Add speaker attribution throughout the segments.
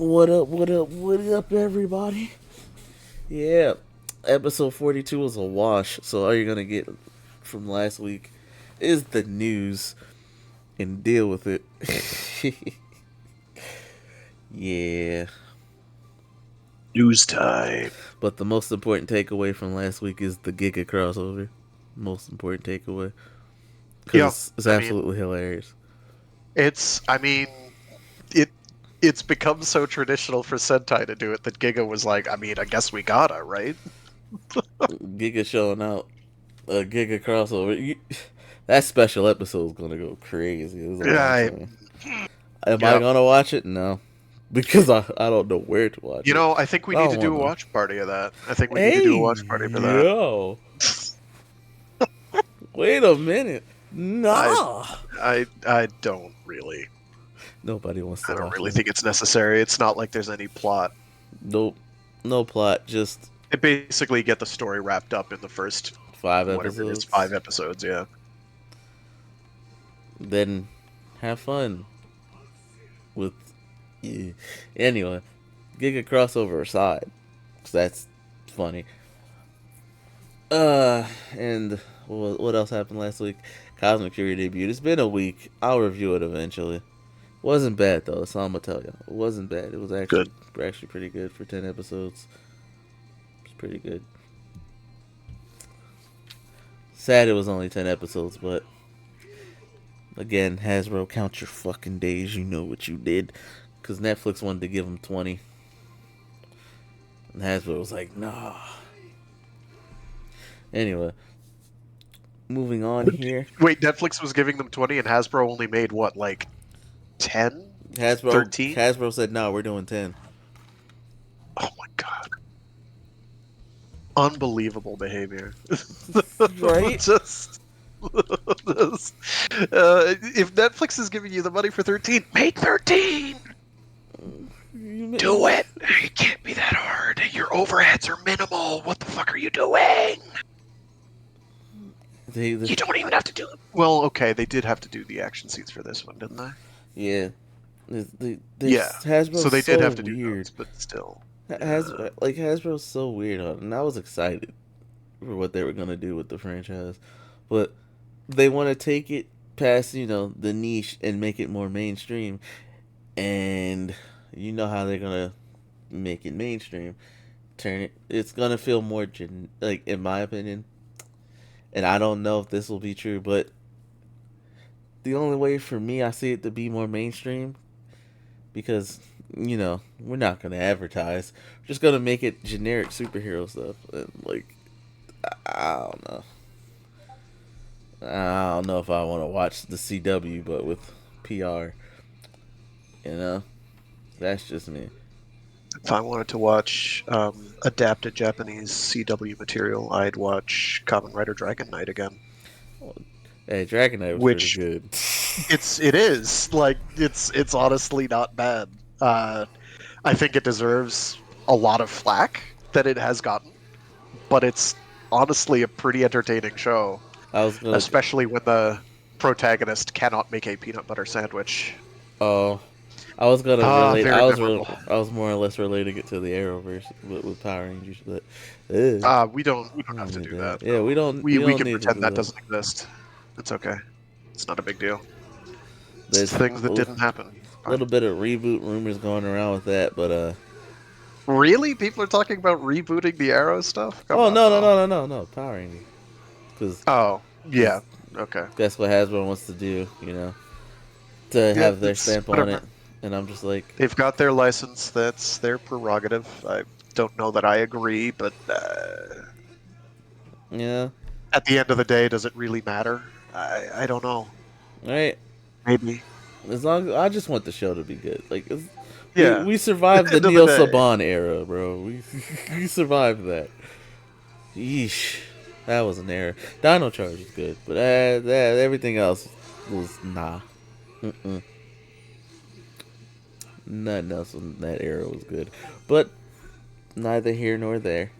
Speaker 1: What up, what up, what up, everybody? Yeah, episode 42 was a wash, so all you're gonna get from last week is the news and deal with it. Yeah,
Speaker 2: News time.
Speaker 1: but the most important takeaway from last week is the Giga crossover. Most important takeaway. Because
Speaker 2: Yeah,
Speaker 1: it's
Speaker 2: I mean,
Speaker 1: absolutely hilarious.
Speaker 2: I mean, it it's become so traditional for Sentai to do it that Giga was like, I mean, I guess we gotta, right?
Speaker 1: Giga showing out a Giga crossover. That special episode's gonna go crazy. That's all I'm
Speaker 2: Yeah,
Speaker 1: saying. Am I
Speaker 2: yeah.
Speaker 1: gonna watch it? No, because I don't know where to watch
Speaker 2: You
Speaker 1: it.
Speaker 2: know, I think we
Speaker 1: I
Speaker 2: need
Speaker 1: don't
Speaker 2: to do
Speaker 1: want
Speaker 2: a
Speaker 1: to.
Speaker 2: watch party of that. I think we need to
Speaker 1: Hey,
Speaker 2: do a watch party for that.
Speaker 1: yo, wait a minute.
Speaker 2: I
Speaker 1: Nah,
Speaker 2: I don't really.
Speaker 1: nobody wants
Speaker 2: I
Speaker 1: to
Speaker 2: don't
Speaker 1: watch
Speaker 2: really
Speaker 1: that.
Speaker 2: think it's necessary. It's not like there's any plot.
Speaker 1: Nope, no plot. Just
Speaker 2: They basically get the story wrapped up in the first
Speaker 1: five
Speaker 2: whatever it is,
Speaker 1: episodes.
Speaker 2: 5 episodes. Yeah.
Speaker 1: Then have fun with. Yeah. Anyway, Giga crossover aside, 'cause that's funny. And what else happened last week? Cosmic Fury debuted. It's been a week. I'll review it eventually. Wasn't bad though. That's all I'm gonna tell you. It wasn't bad. It was
Speaker 2: Good.
Speaker 1: actually pretty good for 10 episodes. It's pretty good. Sad it was only 10 episodes, but again, Hasbro, count your fucking days. You know what you did, because Netflix wanted to give them 20, and Hasbro was like, nah. Anyway, moving on here.
Speaker 2: Wait, Netflix was giving them 20 and Hasbro only made what, like 10?
Speaker 1: Hasbro
Speaker 2: 13?
Speaker 1: Hasbro said, no, we're doing 10.
Speaker 2: Oh my god. Unbelievable behavior.
Speaker 1: Right?
Speaker 2: just, if Netflix is giving you the money for 13, make 13! Do it! It can't be that hard. Your overheads are minimal. What the fuck are you doing? You don't even have to do it. Well, okay, they did have to do the action scenes for this one, didn't they?
Speaker 1: Yeah.
Speaker 2: Yeah.
Speaker 1: Hasbro's
Speaker 2: So they did
Speaker 1: so
Speaker 2: have to do
Speaker 1: weird.
Speaker 2: those, but still.
Speaker 1: Hasbro's so weird on it, and I was excited for what they were gonna do with the franchise, but they want to take it past the niche and make it more mainstream, and you know how they're gonna make it mainstream. Turn it. It's gonna feel more like, in my opinion, and I don't know if this will be true, but the only way for me I see it to be more mainstream, because we're not gonna advertise. We're just gonna make it generic superhero stuff. And, like, I don't know. I don't know if I want to watch the CW, but with PR, you know, that's just me.
Speaker 2: If I wanted to watch adapted Japanese CW material, I'd watch Kamen Rider Dragon Knight again.
Speaker 1: Hey, Dragon Knight was pretty
Speaker 2: Which
Speaker 1: good.
Speaker 2: it is like it's honestly not bad. I think it deserves a lot of flack that it has gotten, but it's honestly a pretty entertaining show,
Speaker 1: I was gonna.
Speaker 2: especially when the protagonist cannot make a peanut butter sandwich.
Speaker 1: Oh, I was gonna
Speaker 2: Ah,
Speaker 1: relate.
Speaker 2: very memorable.
Speaker 1: I was more or less relating it to the Arrowverse with Power Rangers, but
Speaker 2: We don't have to
Speaker 1: need
Speaker 2: do
Speaker 1: that.
Speaker 2: that.
Speaker 1: Yeah,
Speaker 2: No.
Speaker 1: we
Speaker 2: We
Speaker 1: don't
Speaker 2: can
Speaker 1: need to
Speaker 2: pretend
Speaker 1: do
Speaker 2: that
Speaker 1: that.
Speaker 2: doesn't exist. It's okay. It's not a big deal. It's
Speaker 1: There's
Speaker 2: things that didn't happen.
Speaker 1: a
Speaker 2: Fine.
Speaker 1: little bit of reboot rumors going around with that, but
Speaker 2: Really? People are talking about rebooting the Arrow stuff? Come
Speaker 1: oh,
Speaker 2: on,
Speaker 1: no, no,
Speaker 2: now.
Speaker 1: no, no, no, no, Power Rangers, because
Speaker 2: Oh, yeah. Okay.
Speaker 1: that's what Hasbro wants to do, to
Speaker 2: Yeah,
Speaker 1: have their
Speaker 2: it's
Speaker 1: stamp on it,
Speaker 2: whatever.
Speaker 1: and I'm just like,
Speaker 2: They've got their license. That's their prerogative. I don't know that I agree, but
Speaker 1: yeah,
Speaker 2: at the end of the day, does it really matter? I don't know.
Speaker 1: right.
Speaker 2: Maybe.
Speaker 1: As long as I just want the show to be good, like
Speaker 2: Yeah.
Speaker 1: we survived the
Speaker 2: End of the
Speaker 1: Neil
Speaker 2: day.
Speaker 1: Saban era, bro. We survived that. Yeesh, that was an error. Dino Charge was good, but everything else was nah. Mm-mm. Nothing else in that era was good, but neither here nor there.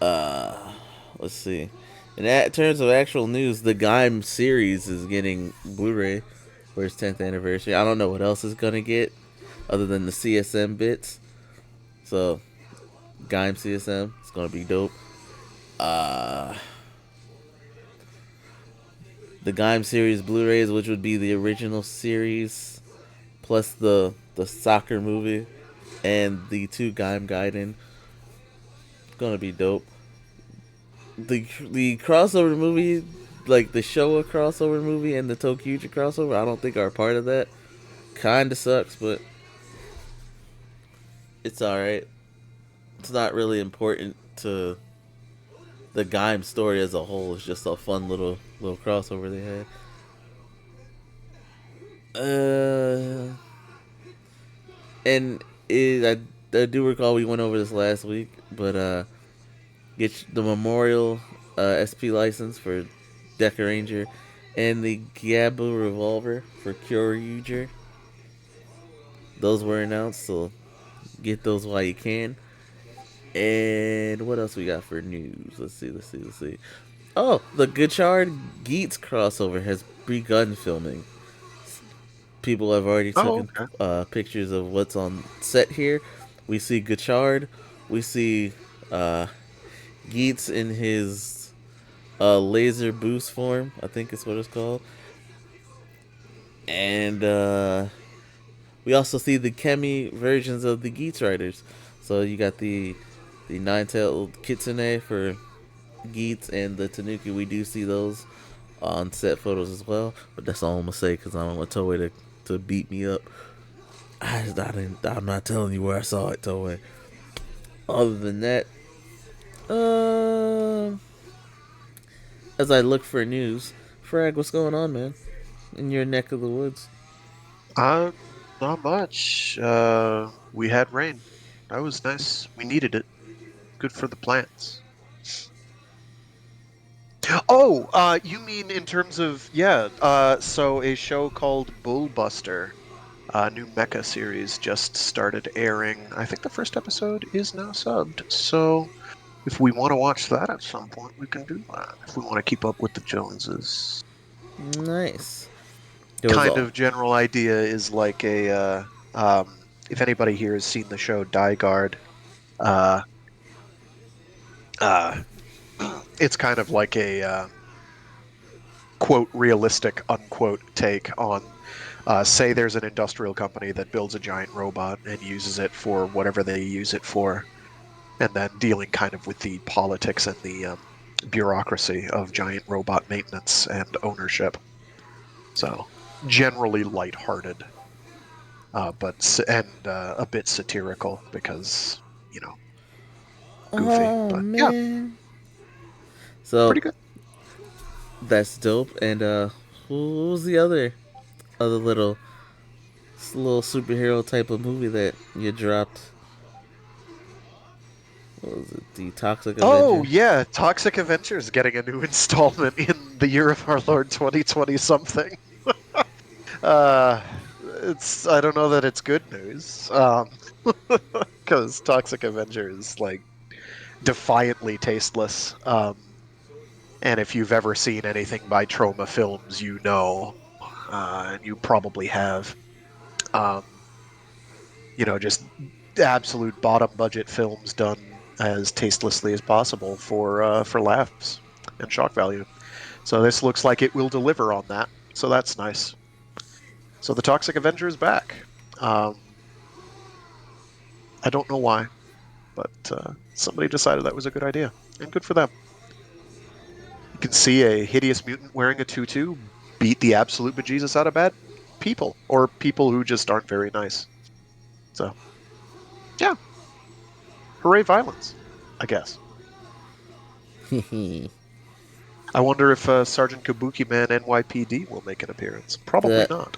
Speaker 1: Uh, let's see. In terms of actual news, the Gaim series is getting Blu-ray for his 10th anniversary. I don't know what else it's gonna get other than the CSM bits. So Gaim CSM, it's gonna be dope. Uh, the Gaim series Blu-rays, which would be the original series plus the soccer movie and the two Gaim Gaiden, gonna be dope. The crossover movie, like the Showa crossover movie and the Tokyuja crossover, I don't think are part of that. Kinda sucks, but it's alright. It's not really important to the Gaim story as a whole. It's just a fun little crossover they had. And I do recall we went over this last week, but get the Memorial SP license for Deca Ranger and the Gabu revolver for Kyoryuger. Those were announced, so get those while you can. And what else we got for news? Let's see. Oh, the Gachard Geats crossover has begun filming. People have already
Speaker 2: Oh,
Speaker 1: taken
Speaker 2: okay.
Speaker 1: pictures of what's on set here. We see Gachard. We see uh, Geats in his laser boost form. I think is what it's called. And we also see the Kemi versions of the Geats riders. So you got the nine-tailed kitsune for Geats and the Tanuki. We do see those on set photos as well. But that's all I'm gonna say because I don't want Toei to beat me up. I'm not telling you where I saw it, Toei. Other than that, um, as I look for news, Frag, what's going on, man? In your neck of the woods.
Speaker 2: Uh, Not much. We had rain. That was nice. We needed it. Good for the plants. Oh, you mean in terms of yeah? So a show called Bullbuster, new mecha series, just started airing. I think the first episode is now subbed. So if we want to watch that at some point, we can do that. If we want to keep up with the Joneses.
Speaker 1: Nice. There was
Speaker 2: Kind
Speaker 1: all.
Speaker 2: of general idea is like a if anybody here has seen the show Die Guard, uh, uh, it's kind of like a quote realistic unquote take on say there's an industrial company that builds a giant robot and uses it for whatever they use it for, and then dealing kind of with the politics and the bureaucracy of giant robot maintenance and ownership. So generally lighthearted, but a bit satirical because you know goofy,
Speaker 1: Oh
Speaker 2: but yeah,
Speaker 1: man. So
Speaker 2: pretty good.
Speaker 1: that's dope. And who was the other little superhero type of movie that you dropped? What was it? The Toxic
Speaker 2: Oh
Speaker 1: Avenger.
Speaker 2: yeah, Toxic Adventures getting a new installment in the year of our Lord 2020 something. Uh, it's I don't know that it's good news, because Toxic Avenger is like defiantly tasteless. And if you've ever seen anything by Troma Films, you know, and you probably have, um, just absolute bottom budget films done as tastelessly as possible for laughs and shock value. So this looks like it will deliver on that. So that's nice. So the Toxic Avenger is back. Um, I don't know why, but somebody decided that was a good idea, and good for them. You can see a hideous mutant wearing a tutu beat the absolute bejesus out of bad people, or people who just aren't very nice. So, yeah, hooray violence, I guess. I wonder if Sergeant Kabuki Man NYPD will make an appearance. Probably
Speaker 1: That
Speaker 2: not.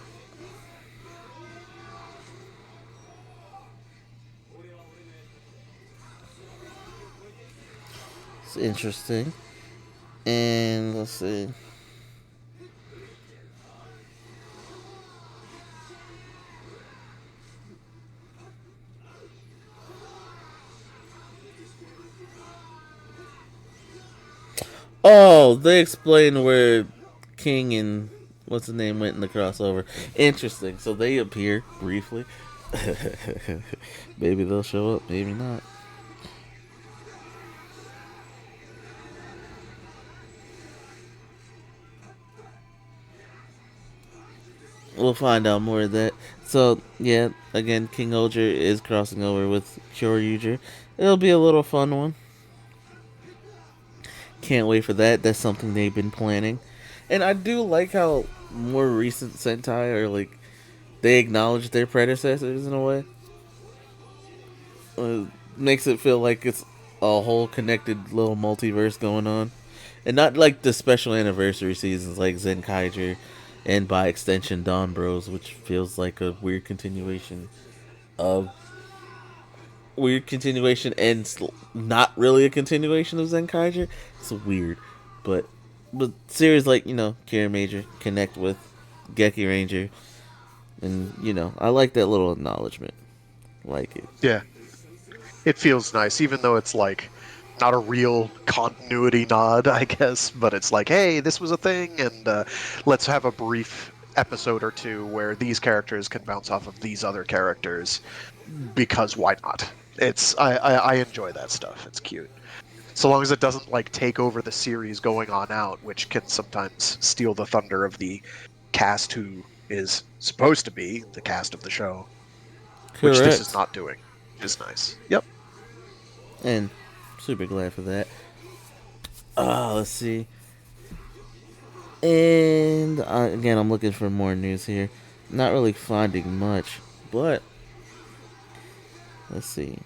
Speaker 1: is interesting. And let's see. Oh, they explain where King and what's the name went in the crossover. Interesting. So they appear briefly. Maybe they'll show up. Maybe not. We'll find out more of that. So yeah, again, King Ulger is crossing over with Kyoryuger. It'll be a little fun one. Can't wait for that. That's something they've been planning. And I do like how more recent Sentai are like they acknowledge their predecessors in a way. Makes it feel like it's a whole connected little multiverse going on. And not like the special anniversary seasons like Zenkaiger and by extension Dawn Bros, which feels like a of weird continuation and not really a continuation of Zenkaiger. It's weird, but series like Kira Major connect with Geki Ranger, and I like that little acknowledgement. Like it.
Speaker 2: Yeah, it feels nice, even though it's like not a real continuity nod, I guess. But it's like, hey, this was a thing, and let's have a brief episode or two where these characters can bounce off of these other characters, because why not? I enjoy that stuff. It's cute. So long as it doesn't like take over the series going on out, which can sometimes steal the thunder of the cast who is supposed to be the cast of the show, which this is
Speaker 1: Correct.
Speaker 2: not doing. Which is nice. Yep.
Speaker 1: And super glad for that. Let's see. And again, I'm looking for more news here. Not really finding much, but let's see.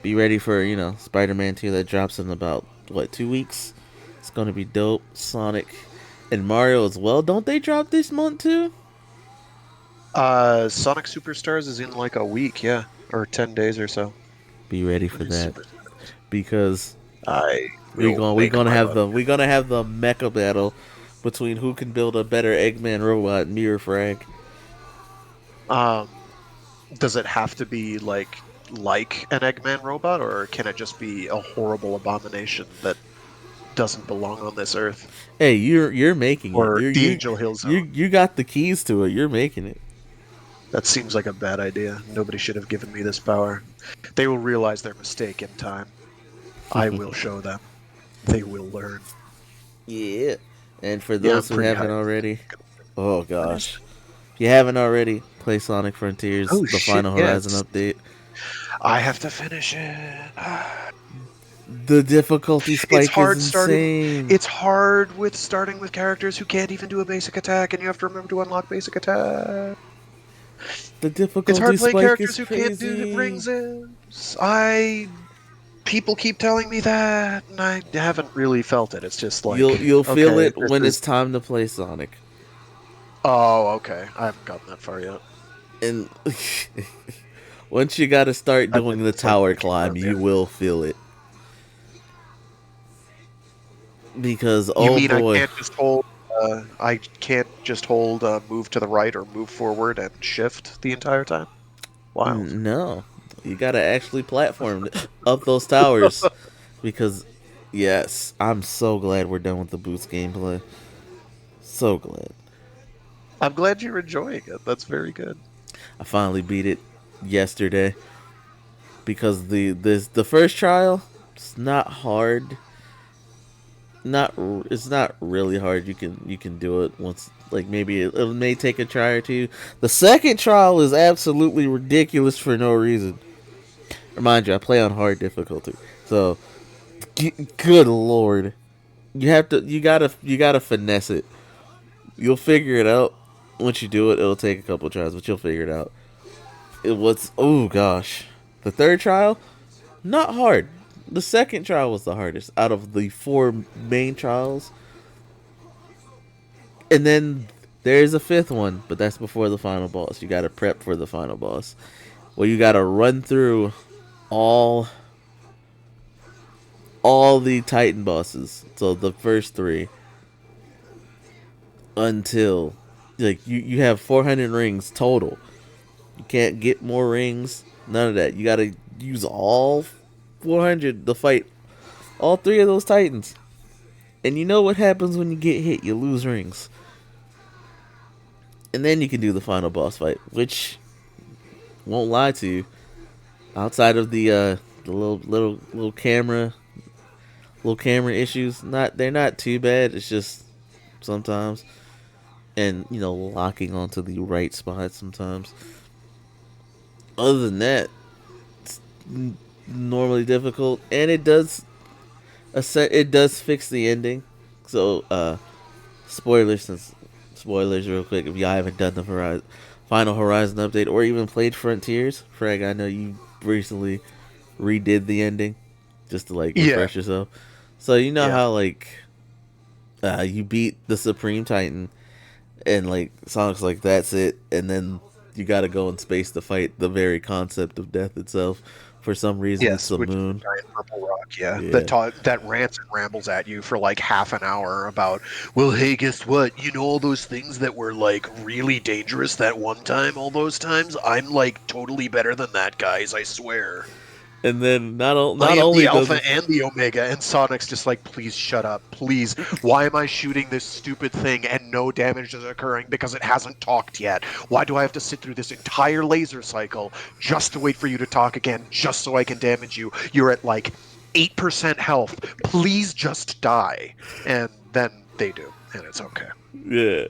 Speaker 1: Be ready for Spider-Man 2 that drops in about 2 weeks. It's gonna be dope. Sonic and Mario as well. Don't they drop this month too?
Speaker 2: Sonic Superstars is in like a week, yeah, or 10 days or so.
Speaker 1: Be ready for that because
Speaker 2: I
Speaker 1: we're
Speaker 2: will
Speaker 1: we
Speaker 2: make
Speaker 1: gonna
Speaker 2: my
Speaker 1: have
Speaker 2: money.
Speaker 1: we're gonna have the mecha battle between who can build a better Eggman robot, Mirror Frag.
Speaker 2: Um, does it have to be like an Eggman robot, or can it just be a horrible abomination that doesn't belong on this earth,
Speaker 1: Hey, you're making it.
Speaker 2: or
Speaker 1: You
Speaker 2: the
Speaker 1: you
Speaker 2: Angel Hill Zone?
Speaker 1: you got the keys to it. You're making it.
Speaker 2: That seems like a bad idea. Nobody should have given me this power. They will realize their mistake in time. I will show them. They will learn.
Speaker 1: Yeah. And for
Speaker 2: Yeah, I'm
Speaker 1: those who
Speaker 2: pretty
Speaker 1: haven't
Speaker 2: hyped.
Speaker 1: already, oh gosh, if you haven't already, play Sonic Frontiers,
Speaker 2: Oh
Speaker 1: the
Speaker 2: shit!
Speaker 1: Final Horizon
Speaker 2: Yes,
Speaker 1: update.
Speaker 2: I have to finish it.
Speaker 1: The difficulty
Speaker 2: It's
Speaker 1: spike is
Speaker 2: hard starting.
Speaker 1: insane.
Speaker 2: It's hard with starting with characters who can't even do a basic attack, and you have to remember to unlock basic attack.
Speaker 1: The
Speaker 2: It's
Speaker 1: difficulty
Speaker 2: hard playing
Speaker 1: spike is
Speaker 2: characters who can't do
Speaker 1: crazy.
Speaker 2: rings. People keep telling me that, and I haven't really felt it. It's just like,
Speaker 1: You'll feel
Speaker 2: okay,
Speaker 1: it
Speaker 2: this
Speaker 1: when it's
Speaker 2: is.
Speaker 1: time to play Sonic.
Speaker 2: Oh, okay. I haven't gotten that far yet.
Speaker 1: And once you got to start
Speaker 2: I've been
Speaker 1: doing the
Speaker 2: playing
Speaker 1: tower
Speaker 2: Kingdom
Speaker 1: climb,
Speaker 2: Hearts, yeah.
Speaker 1: you will feel it. Because
Speaker 2: You
Speaker 1: oh
Speaker 2: mean I
Speaker 1: boy,
Speaker 2: can't just hold? I can't just hold move to the right or move forward and shift the entire time. Wild.
Speaker 1: no, you got to actually platform up those towers. Because yes, I'm so glad we're done with the boost gameplay. So glad.
Speaker 2: I'm glad you're enjoying it. That's very good.
Speaker 1: I finally beat it yesterday because the first trial it's not hard. It's not really hard. You can do it once. Like maybe it may take a try or two. The second trial is absolutely ridiculous for no reason. Remind you, I play on hard difficulty, so good lord, you gotta finesse it. You'll figure it out. Once you do it, it'll take a couple tries, but you'll figure it out. It was oh gosh, the third trial not hard. The second trial was the hardest out of the four main trials, and then there's a fifth one, but that's before the final boss. You gotta prep for the final boss. Well, you gotta run through all all the Titan bosses. So the first three until like you have 400 rings total. You can't get more rings. None of that. You got to use all 400 to fight all three of those Titans. And you know what happens when you get hit? You lose rings. and then you can do the final boss fight, which won't lie to you. Outside of the little camera issues, they're not too bad. It's just sometimes, and locking onto the right spot sometimes. Other than that, it's normally difficult, and it does fix the ending. So spoilers real quick if y'all haven't done the Final Horizon update or even played Frontiers. Frag, I know you recently redid the ending just to like
Speaker 2: Yeah,
Speaker 1: refresh yourself. So you know
Speaker 2: yeah.
Speaker 1: how like you beat the Supreme Titan and like Sonic's like that's it, and then you got to go in space to fight the very concept of death itself. For some reason, it's
Speaker 2: Yes,
Speaker 1: the
Speaker 2: which is
Speaker 1: moon.
Speaker 2: a giant purple rock, yeah.
Speaker 1: Yeah,
Speaker 2: That rants and rambles at you for like half an hour about, well, hey, guess what? You know all those things that were like really dangerous that one time, all those times? I'm like totally better than that, guys, I swear.
Speaker 1: and then
Speaker 2: I
Speaker 1: not
Speaker 2: am the
Speaker 1: only does
Speaker 2: alpha and the omega, and Sonic's just like, please shut up, please. Why am I shooting this stupid thing and no damage is occurring because it hasn't talked yet? Why do I have to sit through this entire laser cycle just to wait for you to talk again, just so I can damage you? You're at like 8% health. Please just die. And then they do, and it's okay.
Speaker 1: yeah,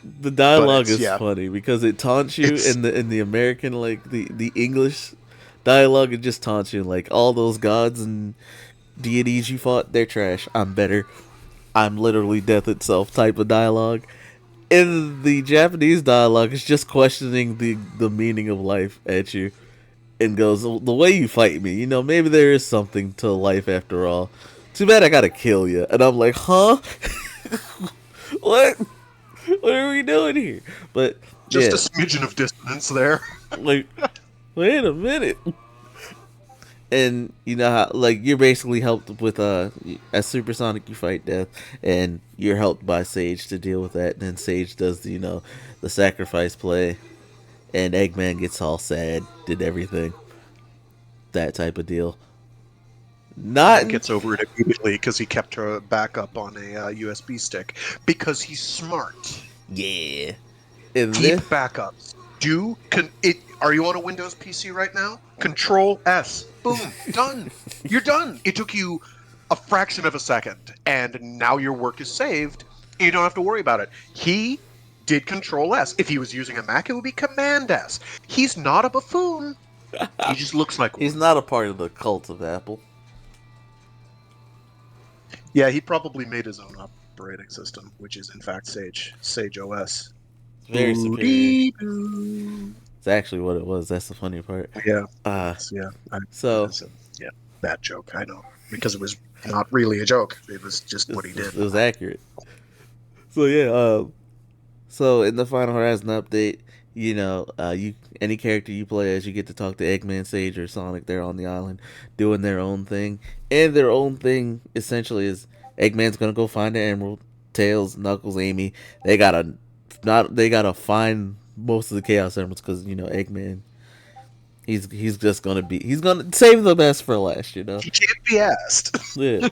Speaker 1: the
Speaker 2: But
Speaker 1: dialogue
Speaker 2: it's,
Speaker 1: is
Speaker 2: yeah,
Speaker 1: funny because it taunts you
Speaker 2: it's,
Speaker 1: in the American like the English dialogue. It just taunts you like all those gods and deities you fought. They're trash. I'm better. I'm literally death itself type of dialogue. In the Japanese dialogue, it's just questioning the meaning of life at you and goes the way you fight me. Maybe there is something to life after all. Too bad I gotta kill you. And I'm like, huh? What? What are we doing here? But
Speaker 2: just a
Speaker 1: yeah,
Speaker 2: smidgen of dissonance there.
Speaker 1: like, wait a minute. And you know how like you're basically helped with as Supersonic you fight death, and you're helped by Sage to deal with that. And then Sage does the sacrifice play, and Eggman gets all sad, did everything, that type of deal.
Speaker 2: And
Speaker 1: Not
Speaker 2: then gets over it immediately because he kept her back up on a USB stick because he's smart.
Speaker 1: yeah. In
Speaker 2: Keep
Speaker 1: this,
Speaker 2: backups. Are you on a Windows PC right now? Control S. Boom. Done. You're done. It took you a fraction of a second, and now your work is saved. And you don't have to worry about it. He did Control S. If he was using a Mac, it would be Command S. He's not a buffoon. He just looks like
Speaker 1: he's
Speaker 2: one.
Speaker 1: not a part of the cult of Apple.
Speaker 2: Yeah, he probably made his own operating system, which is in fact Sage OS.
Speaker 1: It's very superior.
Speaker 2: Boo-dee-boo.
Speaker 1: It's actually what it was. That's the funny part.
Speaker 2: Yeah,
Speaker 1: Uh
Speaker 2: yeah. It
Speaker 1: so
Speaker 2: is a yeah bad joke. I know because it was not really a joke. It was just what he did.
Speaker 1: it was accurate. So yeah, so in the Final Horizon update, you any character you play as, you get to talk to Eggman, Sage, or Sonic. They're on the island doing their own thing, and their own thing essentially is Eggman's gonna go find the Emerald. Tails, Knuckles, Amy, they gotta find most of the Chaos Emeralds because Eggman. He's gonna save the best for last.
Speaker 2: He can't be asked.
Speaker 1: Yeah.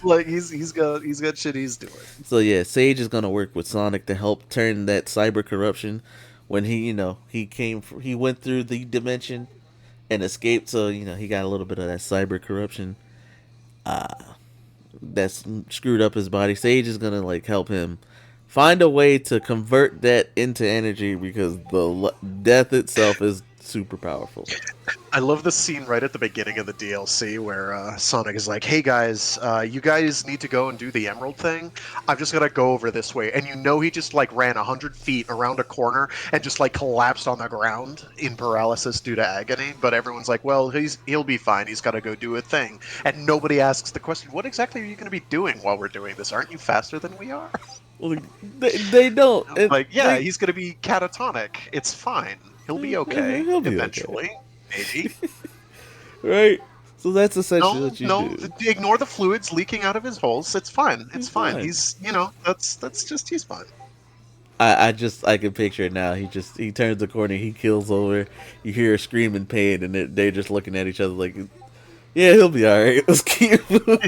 Speaker 2: Like he's got shit he's doing.
Speaker 1: So yeah, Sage is gonna work with Sonic to help turn that cyber corruption. When he went through the dimension and escaped, so he got a little bit of that cyber corruption. That's screwed up his body. Sage is gonna like help him find a way to convert that into energy because death itself is super powerful.
Speaker 2: I love the scene right at the beginning of the DLC where Sonic is like, "Hey guys, you guys need to go and do the Emerald thing. I'm just gonna go over this way," and he just like ran 100 feet around a corner and just like collapsed on the ground in paralysis due to agony. But everyone's like, "Well, he'll be fine. He's got to go do a thing," and nobody asks the question, "What exactly are you going to be doing while we're doing this? Aren't you faster than we are?"
Speaker 1: Well, they don't.
Speaker 2: Like, yeah, he's going to be catatonic. It's fine. He'll be okay
Speaker 1: He'll be
Speaker 2: eventually. Maybe.
Speaker 1: Right. So that's essentially
Speaker 2: No,
Speaker 1: what you
Speaker 2: no.
Speaker 1: do.
Speaker 2: Ignore the fluids leaking out of his holes. It's fine. It's fine.
Speaker 1: Fine.
Speaker 2: He's, he's fine.
Speaker 1: I can picture it now. He turns the corner, he kills over. You hear a scream in pain, and they're just looking at each other like, yeah, he'll be all right. Let's keep moving.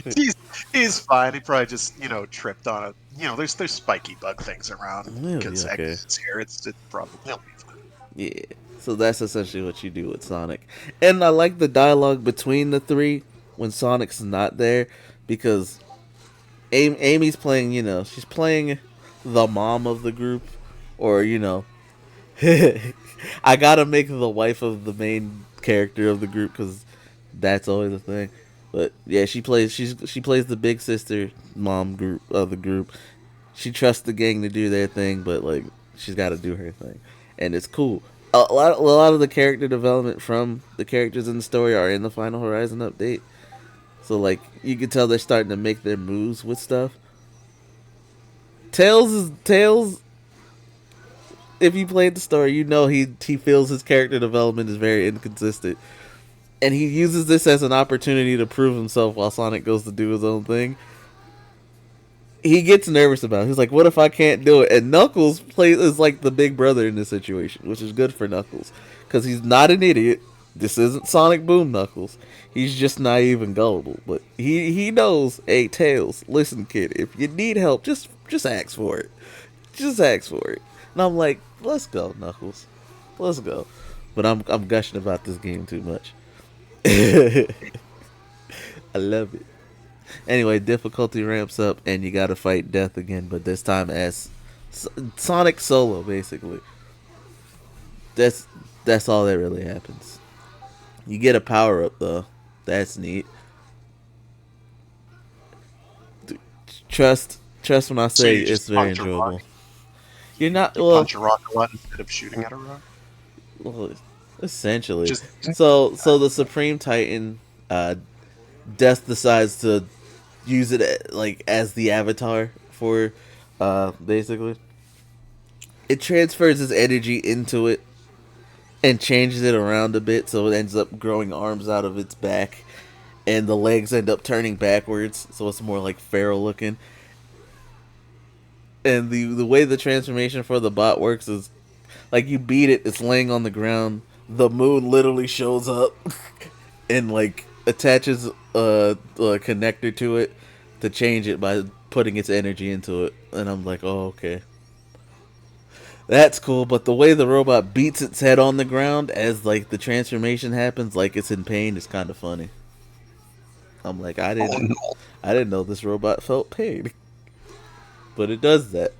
Speaker 2: He's fine. He probably just tripped on it. There's spiky bug things around
Speaker 1: He'll be
Speaker 2: because
Speaker 1: okay.
Speaker 2: X is here. It's probably he'll be fine.
Speaker 1: Yeah. So that's essentially what you do with Sonic. And I like the dialogue between the three when Sonic's not there because Amy's playing, she's playing the mom of the group, or, I gotta make the wife of the main character of the group because that's always a thing. But yeah, she plays the big sister mom group of the group. She trusts the gang to do their thing, but like she's got to do her thing, and it's cool. A lot of the character development from the characters in the story are in the Final Horizon update. So like you can tell they're starting to make their moves with stuff. Tails. If you played the story, you know he feels his character development is very inconsistent, and he uses this as an opportunity to prove himself while Sonic goes to do his own thing. He gets nervous about it. He's like, "What if I can't do it?" And Knuckles plays is like the big brother in this situation, which is good for Knuckles because he's not an idiot. This isn't Sonic Boom Knuckles. He's just naive and gullible. But he knows, hey Tails, listen, kid, if you need help, just ask for it. Just ask for it. And I'm like, let's go, Knuckles, let's go. But I'm gushing about this game too much. I love it. Anyway, difficulty ramps up, and you gotta fight Death again, but this time as Sonic solo, basically. That's that's all that really happens. You get a power up though. That's neat. Trust when I
Speaker 2: So
Speaker 1: say
Speaker 2: you
Speaker 1: it's
Speaker 2: just
Speaker 1: very
Speaker 2: punch a rock.
Speaker 1: enjoyable. You're not
Speaker 2: You
Speaker 1: well.
Speaker 2: punch a rock a lot instead of shooting at a rock.
Speaker 1: Well, essentially.
Speaker 2: Just
Speaker 1: So the Supreme Titan, uh, Death decides to use it like as the avatar for, basically. It transfers his energy into it and changes it around a bit, so it ends up growing arms out of its back, and the legs end up turning backwards, so it's more like feral looking. And the way the transformation for the bot works is like you beat it, it's laying on the ground. The moon literally shows up and like attaches a connector to it to change it by putting its energy into it. And I'm like, oh okay, that's cool. But the way the robot beats its head on the ground as like the transformation happens, like it's in pain, is kind of funny. I'm like,
Speaker 2: oh no.
Speaker 1: I didn't know this robot felt pain, but it does that.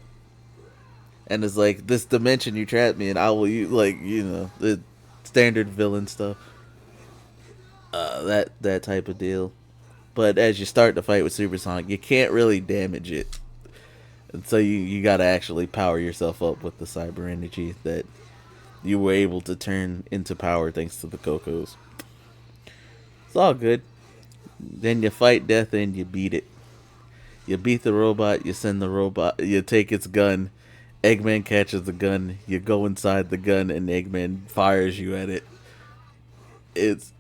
Speaker 1: And it's like this dimension you trapped me in. I will you like the standard villain stuff, that type of deal. But as you start to fight with Supersonic, you can't really damage it, and so you got to actually power yourself up with the cyber energy that you were able to turn into power thanks to the Cocos. It's all good. Then you fight Death and you beat it. You beat the robot. You send the robot. You take its gun. Eggman catches the gun. You go inside the gun, and Eggman fires you at it. It's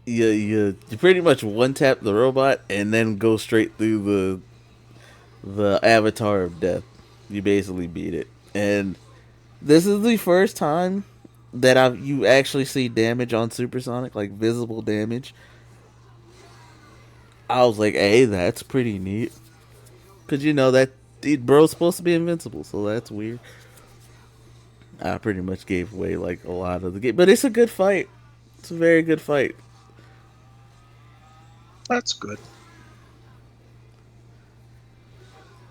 Speaker 1: you pretty much one tap the robot and then go straight through the avatar of Death. You basically beat it, and this is the first time that you actually see damage on Supersonic, like visible damage. I was like, hey, that's pretty neat. Cause that bro's supposed to be invincible, so that's weird. I pretty much gave away like a lot of the game, but it's a good fight. It's a very good fight.
Speaker 2: That's good.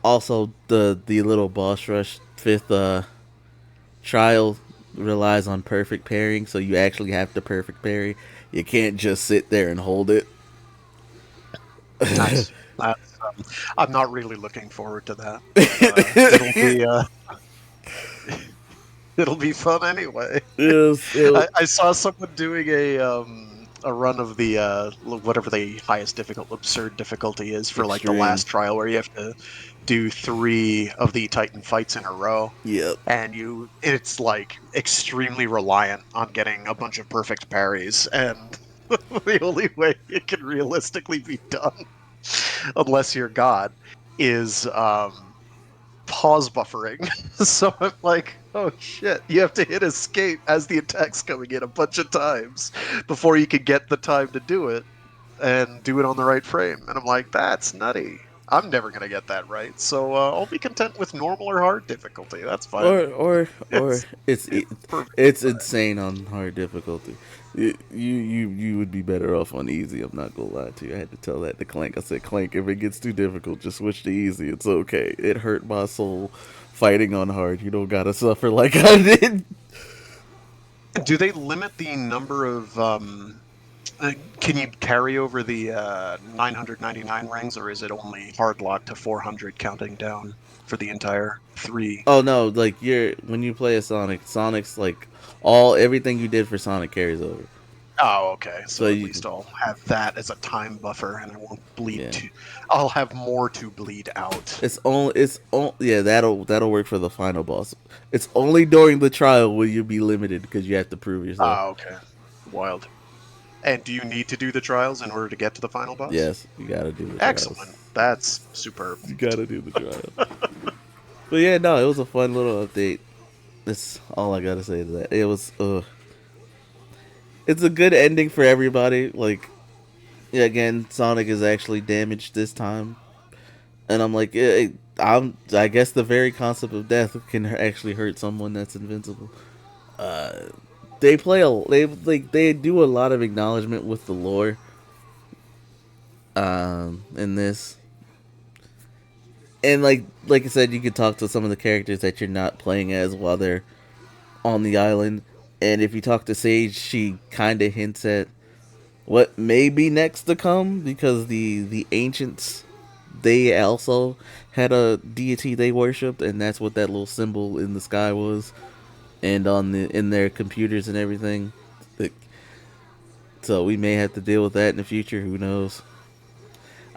Speaker 1: Also, the little boss rush fifth trial relies on perfect pairing, so you actually have to perfect parry. You can't just sit there and hold it.
Speaker 2: Nice. I'm not really looking forward to that. It'll be fun anyway.
Speaker 1: Yes,
Speaker 2: I saw someone doing a run of the whatever the highest absurd difficulty is for like the
Speaker 1: Extreme.
Speaker 2: last trial where you have to do 3 of the Titan fights in a row.
Speaker 1: Yep.
Speaker 2: And it's like extremely reliant on getting a bunch of perfect parries, and the only way it can realistically be done, unless you're God, is pause buffering. So I'm like, oh shit, you have to hit escape as the attack's coming in a bunch of times before you can get the time to do it. and do it on the right frame. And I'm like, that's nutty. I'm never going to get that right. So I'll be content with normal or hard difficulty. That's fine.
Speaker 1: Or
Speaker 2: It's
Speaker 1: it's
Speaker 2: it's perfectly
Speaker 1: it's
Speaker 2: fine.
Speaker 1: insane on hard difficulty. You would be better off on easy. I'm not gonna lie to you. I had to tell that to Clank. I said, Clank, if it gets too difficult, just switch to easy. It's okay. It hurt my soul fighting on hard. You don't gotta suffer like I did.
Speaker 2: Do they limit the number of can you carry over the 999 rings, or is it only hard locked to 400 counting down for the entire three?
Speaker 1: Oh no, like you're when you play a Sonic, Sonic's like everything you did for Sonic carries over.
Speaker 2: Oh, okay.
Speaker 1: So
Speaker 2: So at
Speaker 1: you
Speaker 2: least I'll have that as a time buffer, and I won't bleed
Speaker 1: yeah.
Speaker 2: too. I'll have more to bleed out.
Speaker 1: It's only yeah, that'll work for the final boss. It's only during the trial will you be limited because you have to prove yourself.
Speaker 2: Ah, okay. Wild. And do you need to do the trials in order to get to the final boss?
Speaker 1: Yes, you gotta do the trials.
Speaker 2: Excellent. That's superb.
Speaker 1: You gotta do the trials. But yeah, no, it was a fun little update. That's all I gotta say to that. It was it's a good ending for everybody. Like yeah, again, Sonic is actually damaged this time, and I'm like, I guess the very concept of death can actually hurt someone that's invincible. Uh, they do a lot of acknowledgement with the lore. In this, and like I said, you could talk to some of the characters that you're not playing as while they're on the island. And if you talk to Sage, she kind of hints at what may be next to come because the ancients they also had a deity they worshipped, and that's what that little symbol in the sky was, and on the in their computers and everything. So we may have to deal with that in the future. Who knows?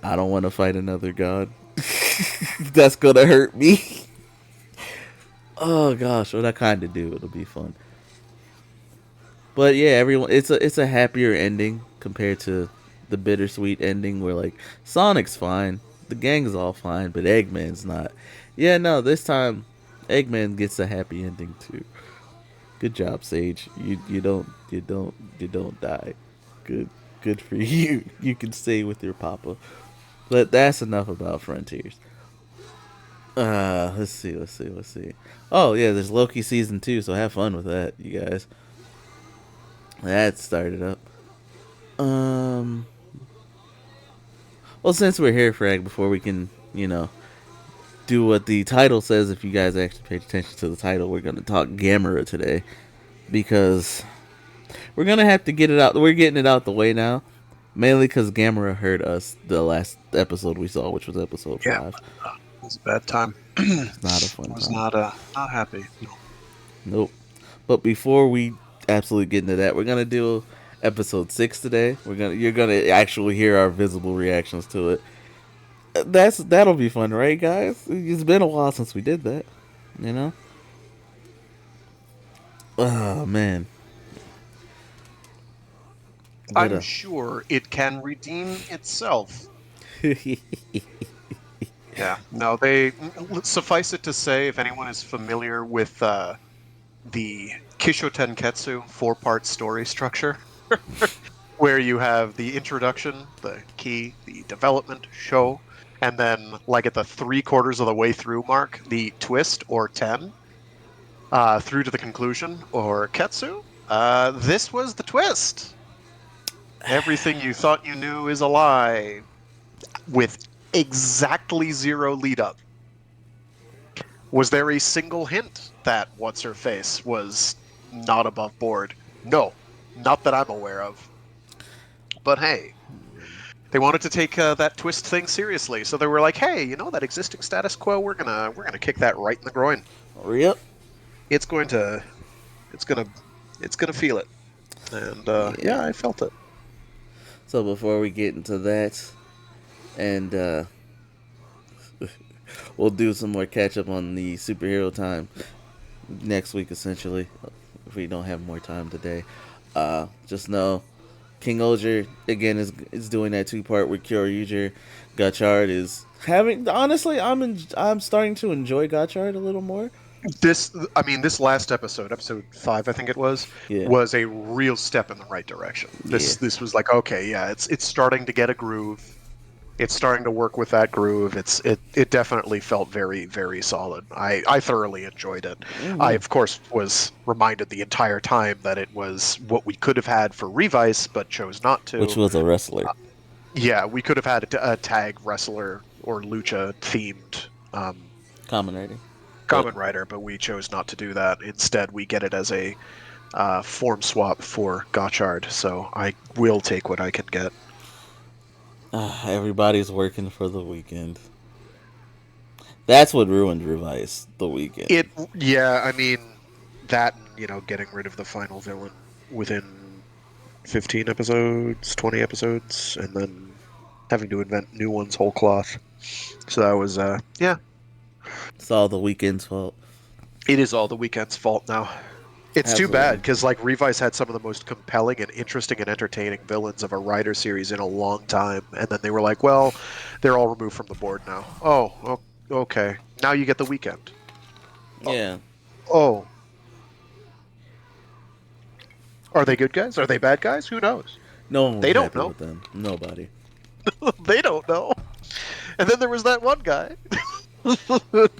Speaker 1: I don't want to fight another god. That's gonna hurt me. Oh gosh, what I kind of do. It'll be fun. But yeah, everyone. It's a happier ending compared to the bittersweet ending where like Sonic's fine, the gang's all fine, but Eggman's not. Yeah, no, this time Eggman gets a happy ending too. Good job, Sage. You don't die. Good for you. You can stay with your papa. But that's enough about Frontiers. Let's see. Oh yeah, there's Loki season 2, so have fun with that, you guys. That started up. Um. Well, since we're here, Frag, before we can, do what the title says, if you guys actually paid attention to the title, we're gonna talk Gamera today because we're gonna have to get it out. We're getting it out the way now, mainly because Gamera hurt us the last episode we saw, which was episode
Speaker 2: Yeah,
Speaker 1: 5.
Speaker 2: it was a bad time.
Speaker 1: It's not a fun
Speaker 2: Was
Speaker 1: time.
Speaker 2: not happy. No.
Speaker 1: Nope. But before we absolutely get into that, we're gonna do episode 6 today. You're gonna actually hear our visible reactions to it. That'll be fun, right, guys? It's been a while since we did that. You know. Oh man. But
Speaker 2: I'm sure it can redeem itself. Yeah. No, they suffice it to say, if anyone is familiar with the Kisho Tenketsu 4-part story structure, where you have the introduction, the key, the development, show, and then, like at the 3/4 of the way through mark, the twist or 10, through to the conclusion or ketsu. This was the twist. Everything you thought you knew is a lie, with exactly 0 lead up. Was there a single hint that what's her face was not above board? No, not that I'm aware of. But hey, they wanted to take that twist thing seriously, so they were like, "Hey, that existing status quo, we're gonna kick that right in the groin.
Speaker 1: yep.
Speaker 2: It's going to, it's gonna feel it." And yeah, I felt it.
Speaker 1: So before we get into that, and we'll do some more catch up on the superhero time next week, essentially, if we don't have more time today. Just know King Oger again is doing that 2-part with Kyoryuger. Gotchard is having honestly I'm starting to enjoy Gotchard a little more.
Speaker 2: This last episode, episode 5, I think it
Speaker 1: Yeah,
Speaker 2: was a real step in the right direction.
Speaker 1: yeah.
Speaker 2: This was like, okay, yeah, it's starting to get a groove. It's starting to work with that groove. It definitely felt very, very solid. I thoroughly enjoyed it. I
Speaker 1: Hmm.
Speaker 2: of course was reminded the entire time that it was what we could have had for Revice, but chose not
Speaker 1: Which
Speaker 2: to.
Speaker 1: was a wrestler,
Speaker 2: Yeah, we could have had a tag wrestler or lucha themed
Speaker 1: common writer, but
Speaker 2: Kamen Rider, but we chose not to do that. Instead, we get it as a form swap for Gotchard, so I will take what I can get.
Speaker 1: everybody's working for the weekend. That's what ruined Revice the weekend.
Speaker 2: It, yeah, I mean that, and getting rid of the final villain within 15 episodes, 20 episodes, and then having to invent new ones whole cloth. So that was, yeah,
Speaker 1: It's all the weekend's fault.
Speaker 2: it is all the weekend's fault now. It's too bad
Speaker 1: Absolutely.
Speaker 2: because like Revice had some of the most compelling and interesting and entertaining villains of a Rider series in a long time, and then they were like, "Well, they're all removed from the board now." Oh, okay. Now you get the weekend. Oh,
Speaker 1: Yeah.
Speaker 2: oh, are they good guys? Are they bad guys? Who knows?
Speaker 1: No one was
Speaker 2: They don't
Speaker 1: happy
Speaker 2: know.
Speaker 1: with them. Nobody.
Speaker 2: They don't know. And then there was that one guy.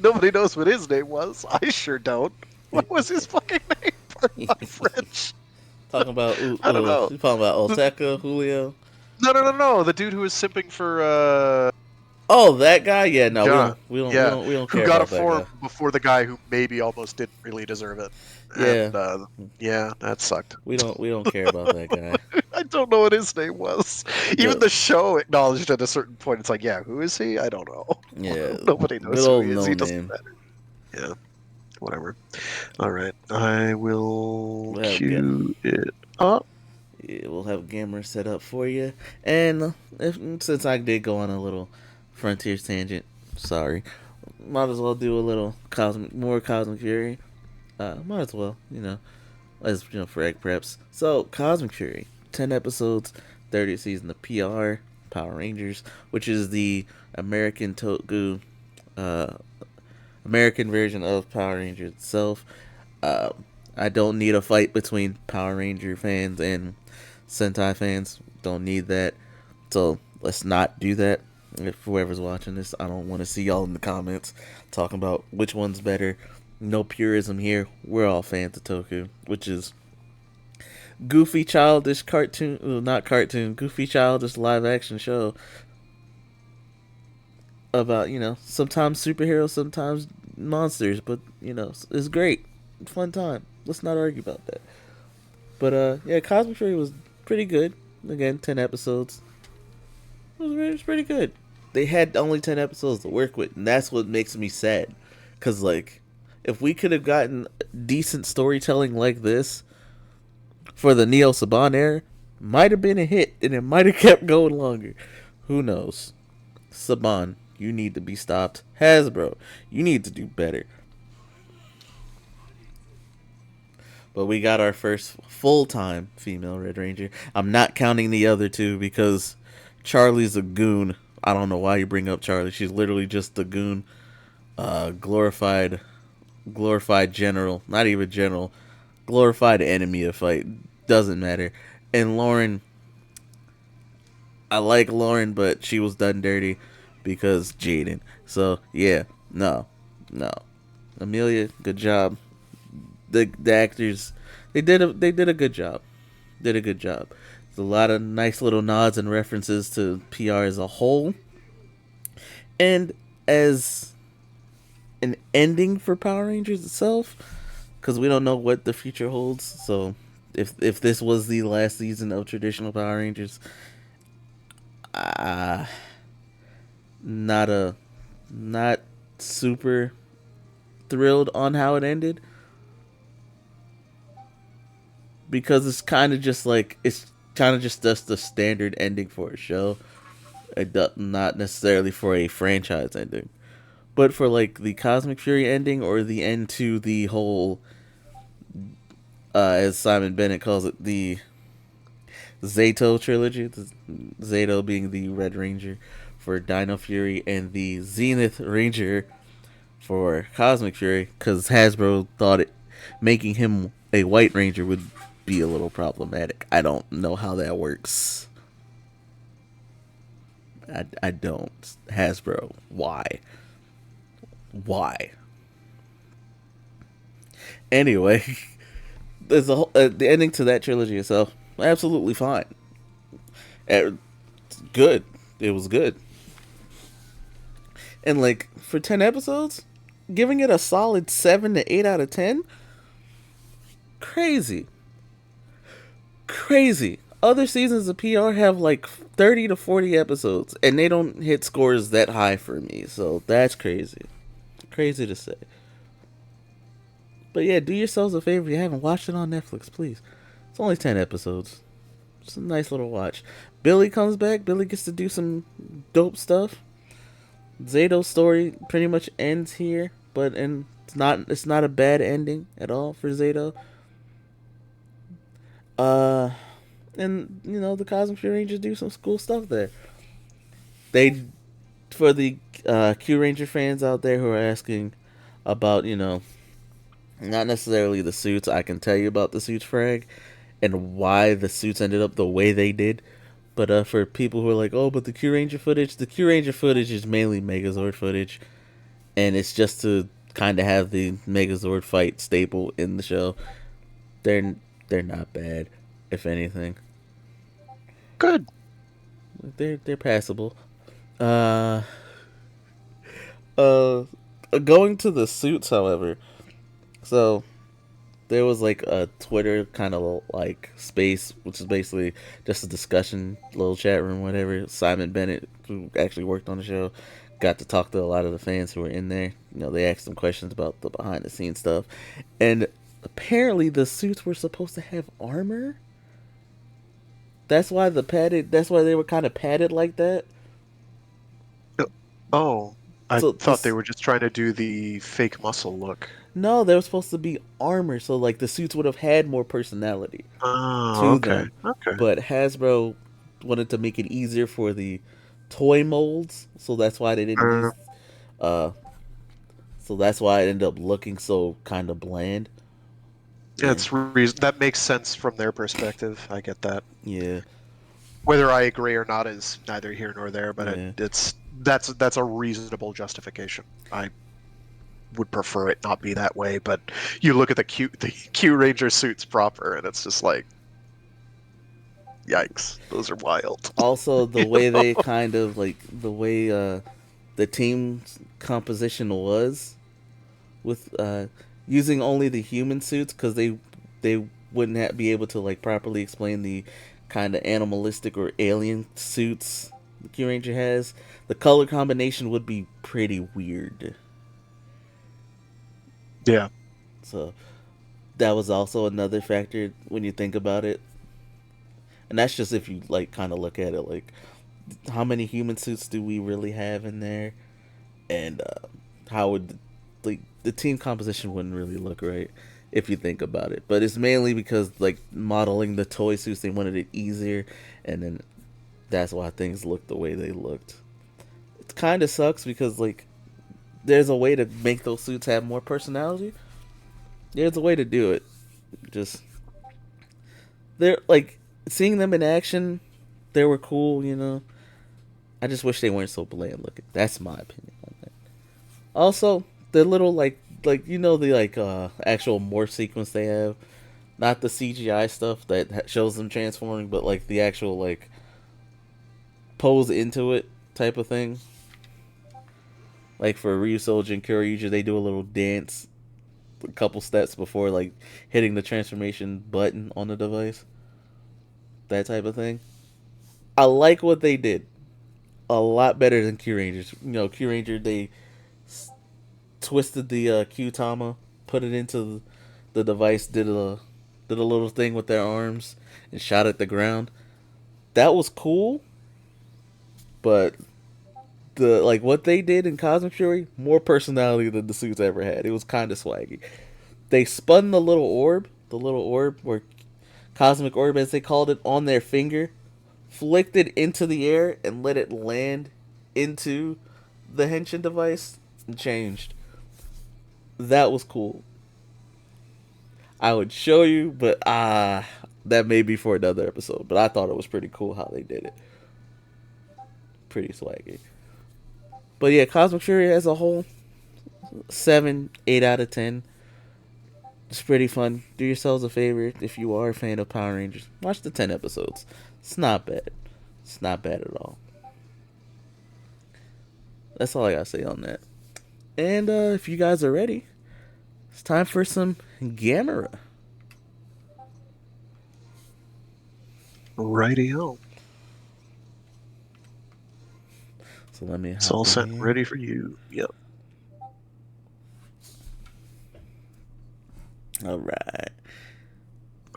Speaker 2: Nobody knows what his name was. I sure don't. What was his fucking name? Pardon my French.
Speaker 1: Talking about
Speaker 2: I don't know.
Speaker 1: you talking about Oteka, Julio.
Speaker 2: No. The dude who was simping for
Speaker 1: Oh, that guy? Yeah, no,
Speaker 2: John. Yeah,
Speaker 1: we don't
Speaker 2: who
Speaker 1: care
Speaker 2: got a
Speaker 1: about that
Speaker 2: form
Speaker 1: guy.
Speaker 2: before the guy who maybe almost didn't really deserve it.
Speaker 1: Yeah,
Speaker 2: And yeah, that sucked.
Speaker 1: we don't care about that guy.
Speaker 2: I don't know what his name was. Even
Speaker 1: The
Speaker 2: the show acknowledged at a certain point. It's like, yeah, who is he? I don't know.
Speaker 1: Yeah,
Speaker 2: Nobody
Speaker 1: good
Speaker 2: knows who
Speaker 1: old
Speaker 2: he is.
Speaker 1: no
Speaker 2: He doesn't
Speaker 1: name.
Speaker 2: matter. Yeah, whatever. All right, I will
Speaker 1: We'll have
Speaker 2: cue it up.
Speaker 1: yeah, we'll have Gamera set up for you. And since I did go on a little Frontiers tangent, sorry, might as well do a little Cosmic Fury. Might as well, as for egg preps. So Cosmic Fury, 10 episodes, 30th season of PR Power Rangers, which is the American Toku, uh, American version of Power Rangers itself. Uh, I don't need a fight between Power Ranger fans and Sentai fans. Don't need that. So let's not do that. If whoever's watching this, I don't want to see y'all in the comments talking about which one's better. No purism here. We're all fans of Toku, which is goofy, childish cartoon, well, not cartoon, goofy, childish live action show about, sometimes superheroes, sometimes monsters, but, it's great. Fun time. Let's not argue about that. But, yeah, Cosmic Fury was pretty good. Again, 10 episodes. It was pretty good. They had only 10 episodes to work with, and that's what makes me sad. Because, like, if we could have gotten decent storytelling like this for the Neo Saban era, might have been a hit, and it might have kept going longer. Who knows? Saban, you need to be stopped. Hasbro, you need to do better. But we got our first full-time female Red Ranger. I'm not counting the other two because Charlie's a goon. I don't know why you bring up Charlie. She's literally just a goon. Glorified general. Not even general. Glorified enemy of fight. Doesn't matter. And Lauren, I like Lauren, but she was done dirty because Jaden. So yeah, no. Amelia, good job. The actors, they did a good job. Did a good job. There's a lot of nice little nods and references to PR as a whole, and as an ending for Power Rangers itself, because we don't know what the future holds. So if this was the last season of traditional Power Rangers, uh, not a not super thrilled on how it ended, because it's kind of just like it's kind of just the standard ending for a show, not necessarily for a franchise ending, but for like the Cosmic Fury ending or the end to the whole, as Simon Bennett calls it, the Zato trilogy. The Zato being the Red Ranger for Dino Fury, and the Zenith Ranger for Cosmic Fury because Hasbro thought it making him a White Ranger would be a little problematic. I don't know how that works. I don't. Hasbro, why? Why? Anyway, there's the ending to that trilogy itself. Absolutely fine. Good. It was good. And like for 10 episodes, giving it a solid 7 to 8 out of 10. Crazy. Crazy. Other seasons of PR have like 30 to 40 episodes and they don't hit scores that high for me. So that's crazy. Crazy to say. But yeah, do yourselves a favor if you haven't watched it on Netflix, please. It's only 10 episodes. It's a nice little watch. Billy comes back. Billy gets to do some dope stuff. Zato's story pretty much ends here, but it's not a bad ending at all for Zato. And the Cosmic Fury Rangers do some cool stuff there. They, for the Q Ranger fans out there who are asking about not necessarily the suits, I can tell you about the suits frag and why the suits ended up the way they did. But for people who are like, oh, but the Q Ranger footage is mainly Megazord footage, and it's just to kind of have the Megazord fight staple in the show. They're not bad, if anything.
Speaker 2: Good.
Speaker 1: They're passable. Uh, uh, Going to the suits, however. So there was like a Twitter kind of like space, which is basically just a discussion, little chat room, whatever. Simon Bennett, who actually worked on the show, got to talk to a lot of the fans who were in there. They asked them questions about the behind the scenes stuff, and apparently the suits were supposed to have armor. That's why That's why they were kind of padded like that.
Speaker 2: Oh, I
Speaker 1: So
Speaker 2: thought they
Speaker 1: this
Speaker 2: were just trying to do the fake muscle look.
Speaker 1: No, they were supposed to be armor, so like the suits would have had more personality
Speaker 2: Oh,
Speaker 1: to
Speaker 2: okay.
Speaker 1: them.
Speaker 2: Okay.
Speaker 1: But Hasbro wanted to make it easier for the toy molds, so that's why they didn't use. Uh, so that's why it ended up looking so kind of bland.
Speaker 2: Yeah,
Speaker 1: And
Speaker 2: that makes sense from their perspective. I get that.
Speaker 1: yeah,
Speaker 2: Whether I agree or not is neither here nor there, but
Speaker 1: yeah,
Speaker 2: that's a reasonable justification. I would prefer it not be that way, but you look at the Q Ranger suits proper, and it's just like, yikes, those are wild.
Speaker 1: also the
Speaker 2: You
Speaker 1: way
Speaker 2: know?
Speaker 1: they kind of like the way the team composition was with using only the human suits because they wouldn't be able to like properly explain the kind of animalistic or alien suits the Q Ranger has. The color combination would be pretty weird.
Speaker 2: Yeah.
Speaker 1: So that was also another factor when you think about it. And that's just if you like kind of look at it like how many human suits do we really have in there, and how would like the team composition wouldn't really look right if you think about it. But it's mainly because like modeling the toy suits, they wanted it easier, and then that's why things looked the way they looked. It kind of sucks because like there's a way to make those suits have more personality. There's a way to do it. Just they're like seeing them in action. They were cool. I just wish they weren't so bland looking. That's my opinion on that. Also, the little the like actual morph sequence they have, not the CGI stuff that shows them transforming, but like the actual like pose into it type of thing. Like for Ryusoji and Kyoryuja, they do a little dance, a couple steps before like hitting the transformation button on the device. That type of thing. I like what they did. A lot better than Q Rangers. Q Ranger they twisted the Q Tama, put it into the device, did a little thing with their arms, and shot at the ground. That was cool, but the like what they did in Cosmic Fury, more personality than the suits ever had. It was kind of swaggy. They spun the little orb, or Cosmic Orb as they called it, on their finger, flicked it into the air, and let it land into the Henshin device, and changed. That was cool. I would show you, but that may be for another episode. But I thought it was pretty cool how they did it. Pretty swaggy. But yeah, Cosmic Fury as a whole, 7, 8 out of 10. It's pretty fun. Do yourselves a favor if you are a fan of Power Rangers. Watch the 10 episodes. It's not bad. It's not bad at all. That's all I gotta say on that. And if you guys are ready, it's time for some Gamera.
Speaker 2: Righty-o.
Speaker 1: So let me.
Speaker 2: It's all set and ready for you. Yep.
Speaker 1: All right.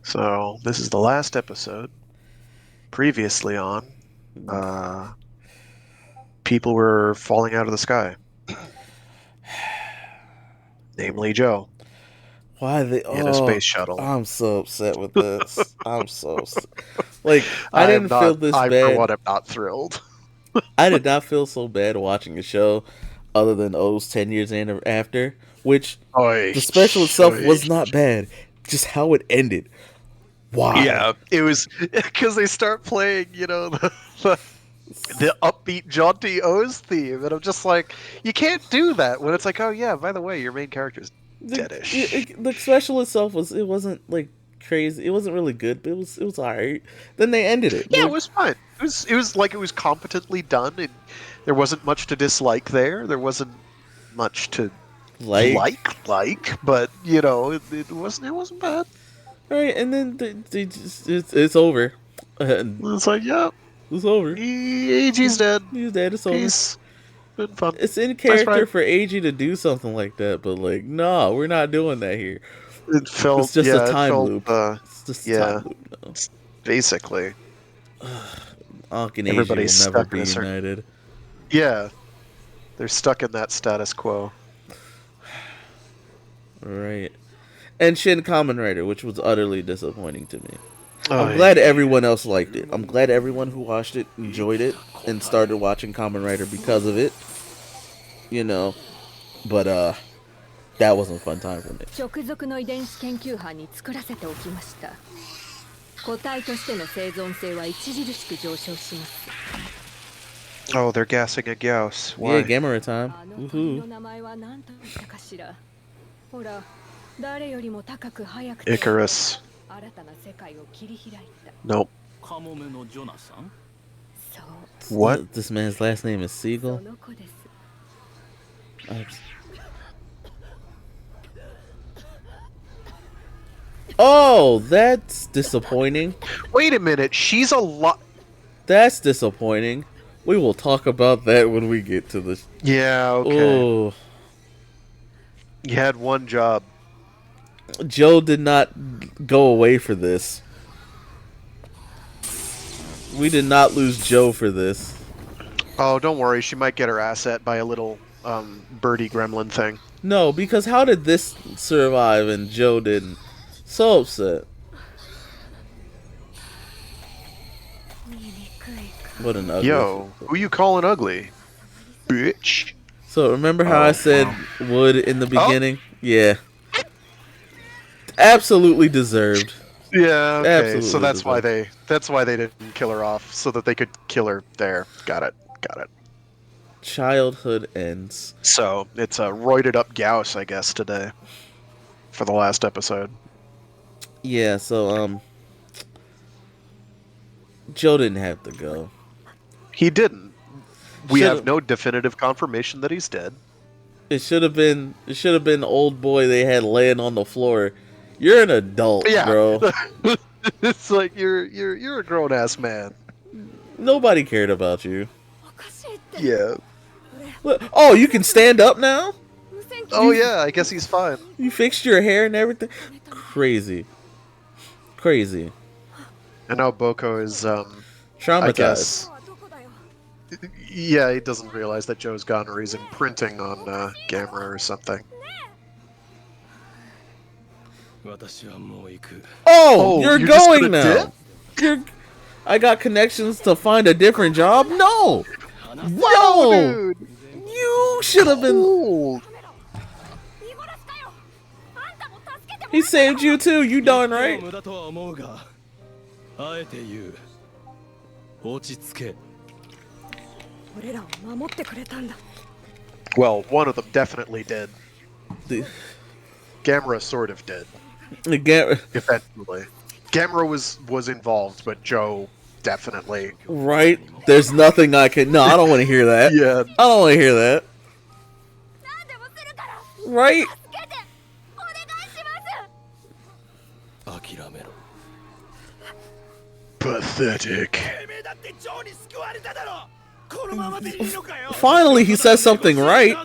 Speaker 2: So this is the last episode. Previously on, people were falling out of the sky. Namely Joe.
Speaker 1: Why they
Speaker 2: in a space shuttle.
Speaker 1: I'm so upset with this. I'm so like I didn't feel this
Speaker 2: I
Speaker 1: bad.
Speaker 2: for one am not thrilled.
Speaker 1: I did not feel so bad watching a show other than O's 10 years after, which the special itself was not bad. Just how it ended. Why?
Speaker 2: Yeah, it was because they start playing, the upbeat, jaunty O's theme, and I'm just like, you can't do that when it's like, oh yeah, by the way, your main character's deadish.
Speaker 1: The special itself wasn't like crazy. It wasn't really good, but it was alright. Then they ended it.
Speaker 2: Yeah, it was fine. It was competently done, and there wasn't much to dislike there. There wasn't much to like, but it wasn't bad.
Speaker 1: Right, and then they just, it's over. And
Speaker 2: it's like, yeah,
Speaker 1: it's over.
Speaker 2: AG's dead.
Speaker 1: He's dead. It's over.
Speaker 2: It's been fun.
Speaker 1: It's in character for AG to do something like that, but like, no, we're not doing that here.
Speaker 2: It felt,
Speaker 1: it's just a time loop.
Speaker 2: It's
Speaker 1: just a time loop now.
Speaker 2: Basically.
Speaker 1: Ankh and AG will never be united.
Speaker 2: Yeah, they're stuck in that status quo.
Speaker 1: Right. And Shin Kamen Rider, which was utterly disappointing to me.
Speaker 2: Oh,
Speaker 1: I'm glad everyone else liked it. I'm glad everyone who watched it enjoyed it and started watching Kamen Rider because of it. But that wasn't a fun time for me.
Speaker 2: Oh, they're gassing a Gauss. Why?
Speaker 1: Yeah, Gamera time. Woohoo.
Speaker 2: Icarus. Nope. What?
Speaker 1: This man's last name is Siegel? Oh, that's disappointing.
Speaker 2: Wait a minute, she's a lot.
Speaker 1: That's disappointing. We will talk about that when we get to this.
Speaker 2: Yeah, okay.
Speaker 1: Oh.
Speaker 2: You had one job.
Speaker 1: Joe did not go away for this. We did not lose Joe for this.
Speaker 2: Oh, don't worry. She might get her ass ate by a little birdie gremlin thing.
Speaker 1: No, because how did this survive and Joe didn't? So upset. What an ugly.
Speaker 2: Yo, who you calling ugly? Bitch.
Speaker 1: So remember how I said wood in the beginning? Oh. Yeah. Absolutely deserved.
Speaker 2: Yeah, okay.
Speaker 1: Absolutely
Speaker 2: so that's
Speaker 1: deserved.
Speaker 2: why they didn't kill her off, so that they could kill her there. Got it.
Speaker 1: Childhood ends.
Speaker 2: So it's a roided up Gauss, I guess, today. For the last episode.
Speaker 1: Yeah, so Joe didn't have to go.
Speaker 2: He didn't. We have no definitive confirmation that he's dead.
Speaker 1: It should have been the old boy they had laying on the floor. You're an adult, bro.
Speaker 2: It's like you're a grown ass man.
Speaker 1: Nobody cared about you.
Speaker 2: Yeah.
Speaker 1: Oh, you can stand up now?
Speaker 2: Oh yeah, I guess he's fine.
Speaker 1: You fixed your hair and everything? Crazy.
Speaker 2: And now Boko is
Speaker 1: traumatized.
Speaker 2: Yeah, he doesn't realize that Joe's gone, or he's imprinting on Gamera or something.
Speaker 1: Oh, you're going now. I got connections to find a different job? No!
Speaker 2: Wow, dude!
Speaker 1: You should have been... He saved you too, you darn right.
Speaker 2: Well, one of them definitely did.
Speaker 1: The
Speaker 2: Gamera sort of did.
Speaker 1: Gamera,
Speaker 2: Eventually. Gamera was involved, but Joe definitely.
Speaker 1: right? There's nothing I can. No, I don't want to hear that.
Speaker 2: Yeah.
Speaker 1: I don't want to hear that. Right?
Speaker 2: Pathetic.
Speaker 1: Finally, he says something right.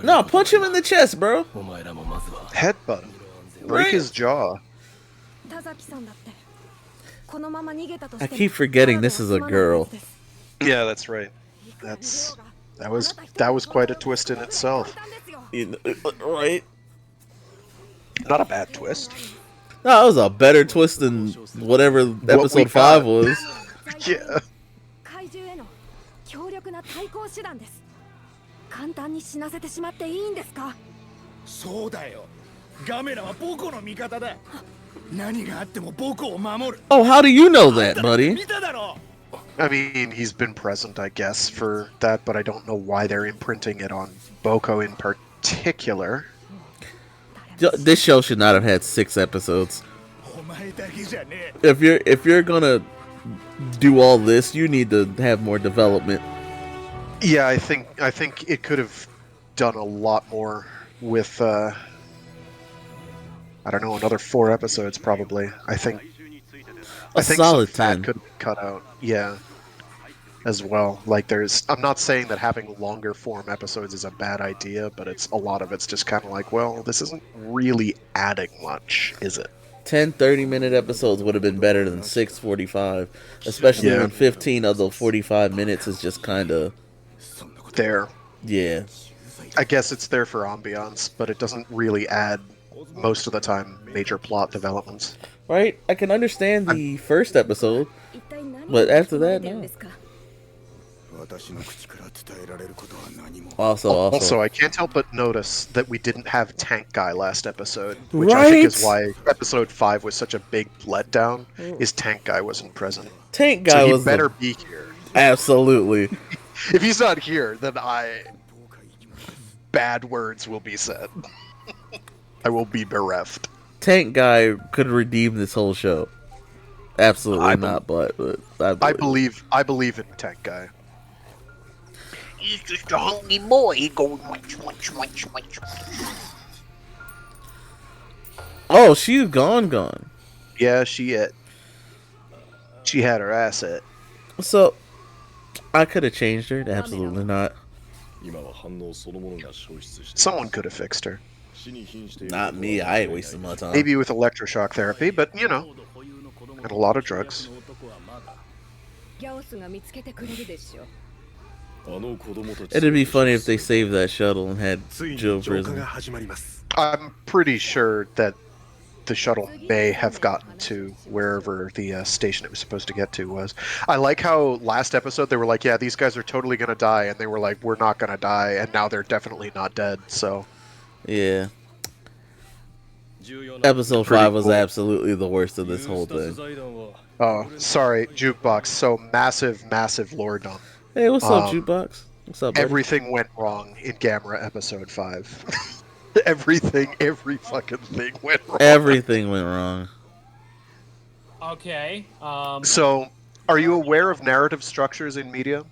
Speaker 1: No, punch him in the chest, bro.
Speaker 2: Headbutt him. Break his jaw.
Speaker 1: I keep forgetting this is a girl.
Speaker 2: Yeah, that's right. That was quite a twist in itself.
Speaker 1: You know, right?
Speaker 2: Not a bad twist.
Speaker 1: No, that was a better twist than whatever episode 5 was.
Speaker 2: Yeah.
Speaker 3: 簡単に死なせてしまっていいんですか？そうだよ。ガメラは僕の味方だ。何があっても僕を守る。
Speaker 1: Oh, how do you know that, buddy?
Speaker 2: I mean, he's been present, I guess, for that, but I don't know why they're imprinting it on Boko in particular.
Speaker 1: This show should not have had 6 episodes. If you're gonna do all this, you need to have more development.
Speaker 2: Yeah, I think it could have done a lot more with I don't know, another 4 episodes probably. I think
Speaker 1: solid
Speaker 2: some fat
Speaker 1: 10
Speaker 2: could have been cut out. Yeah. As well. Like I'm not saying that having longer form episodes is a bad idea, but a lot of it's just kind of like, well, this isn't really adding much, is it?
Speaker 1: 10 30-minute episodes would have been better than 6 45, especially when 15 of the 45 minutes is just kind of
Speaker 2: there.
Speaker 1: Yeah.
Speaker 2: I guess it's there for ambiance, but it doesn't really add, most of the time, major plot developments.
Speaker 1: Right? I can understand the first episode, but after that, no. Also,
Speaker 2: I can't help but notice that we didn't have Tank Guy last episode, which I think is why episode 5 was such a big letdown, is Tank Guy wasn't present.
Speaker 1: Tank Guy
Speaker 2: so
Speaker 1: was
Speaker 2: better be here.
Speaker 1: Absolutely.
Speaker 2: If he's not here, then bad words will be said. I will be bereft.
Speaker 1: Tank Guy could redeem this whole show. Absolutely not, but
Speaker 2: I believe in Tank Guy.
Speaker 4: He's just a hungry boy. He goes munch.
Speaker 1: Oh, she's gone.
Speaker 2: Yeah, she had her ass at.
Speaker 1: So, I could have changed her. Absolutely not.
Speaker 2: Someone could have fixed her.
Speaker 1: Not me. I ain't wasting my time.
Speaker 2: Maybe with electroshock therapy, but and a lot of drugs.
Speaker 1: It'd be funny if they saved that shuttle and had Joe prison.
Speaker 2: I'm pretty sure that the shuttle may have gotten to wherever the station it was supposed to get to was. I like how last episode they were like, yeah, these guys are totally going to die, and they were like, we're not going to die, and now they're definitely not dead, so...
Speaker 1: Yeah. Episode 5 was absolutely the worst of this whole thing.
Speaker 2: Oh, sorry, Jukebox, so massive lore dump.
Speaker 1: Hey, what's up, Jukebox? What's up, buddy?
Speaker 2: Everything went wrong in Gamera episode 5. Every fucking thing went wrong.
Speaker 1: Everything went wrong.
Speaker 5: Okay.
Speaker 2: So, are you aware of narrative structures in media?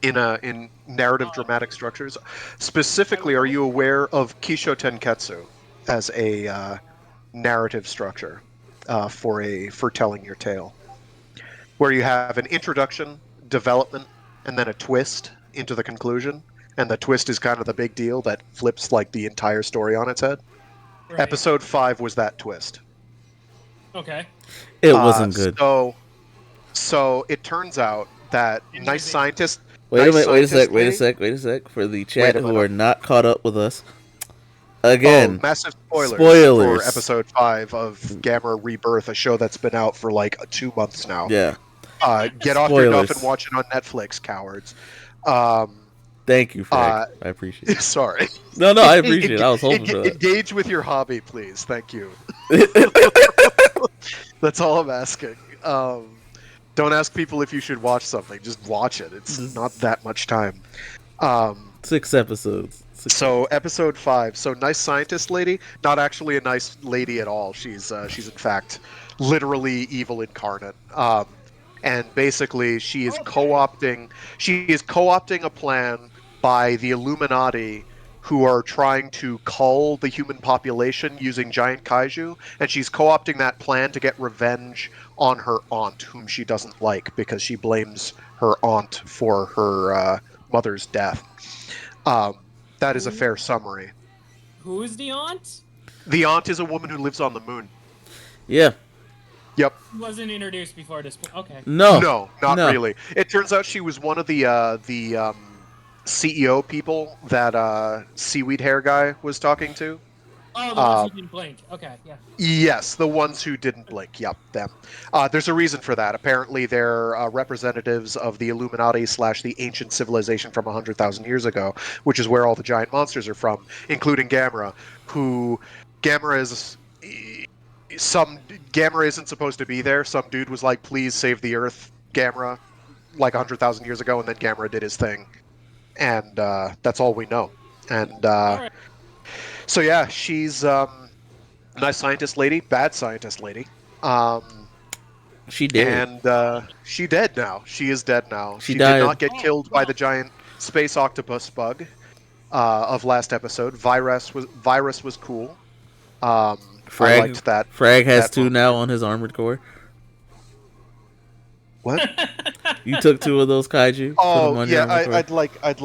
Speaker 2: In narrative dramatic structures? Specifically, are you aware of Kisho Tenketsu as a narrative structure for telling your tale? Where you have an introduction, development, and then a twist into the conclusion, and the twist is kind of the big deal that flips like the entire story on its head. Right. Episode 5 was that twist.
Speaker 5: Okay.
Speaker 1: It wasn't good.
Speaker 2: So it turns out that nice scientist.
Speaker 1: Wait a sec. For the chat who are not caught up with us, again,
Speaker 2: massive spoilers for episode 5 of Gamera Rebirth, a show that's been out for like 2 months now.
Speaker 1: Yeah.
Speaker 2: Get off your duff and watch it on Netflix, cowards.
Speaker 1: Thank you, Frank. I appreciate it.
Speaker 2: Sorry.
Speaker 1: No, I appreciate it. I was hoping for that.
Speaker 2: Engage with your hobby, please. Thank you. That's all I'm asking. Don't ask people if you should watch something. Just watch it. It's not that much time.
Speaker 1: 6 episodes.
Speaker 2: So episode 5. So nice scientist lady. Not actually a nice lady at all. She's in fact literally evil incarnate. And basically she is co-opting a plan by the Illuminati, who are trying to cull the human population using giant kaiju, and she's co-opting that plan to get revenge on her aunt, whom she doesn't like, because she blames her aunt for her mother's death. That is a fair summary.
Speaker 5: Who is the aunt?
Speaker 2: The aunt is a woman who lives on the moon.
Speaker 1: Yeah.
Speaker 2: Yep.
Speaker 5: Wasn't introduced before this point. Okay.
Speaker 2: No, not really. It turns out she was one of the CEO people that seaweed hair guy was talking to.
Speaker 5: Oh, the ones who didn't blink. Okay, yeah.
Speaker 2: Yes, the ones who didn't blink. Yep, them. There's a reason for that. Apparently, they're representatives of the Illuminati / the ancient civilization from 100,000 years ago, which is where all the giant monsters are from, including Gamera, Gamera isn't supposed to be there. Some dude was like, please save the Earth, Gamera, like 100,000 years ago, and then Gamera did his thing. And that's all we know. And
Speaker 5: Alright.
Speaker 2: so yeah, she's nice scientist lady, bad scientist lady.
Speaker 1: She did.
Speaker 2: And she dead now. She is dead now. She
Speaker 1: died.
Speaker 2: did not get killed by the giant space octopus bug of last episode. Virus was cool. I liked that.
Speaker 1: Frag has
Speaker 2: that
Speaker 1: 2 now on his armored core.
Speaker 2: What?
Speaker 1: You took 2 of those kaiju?
Speaker 2: Oh yeah, I'd like at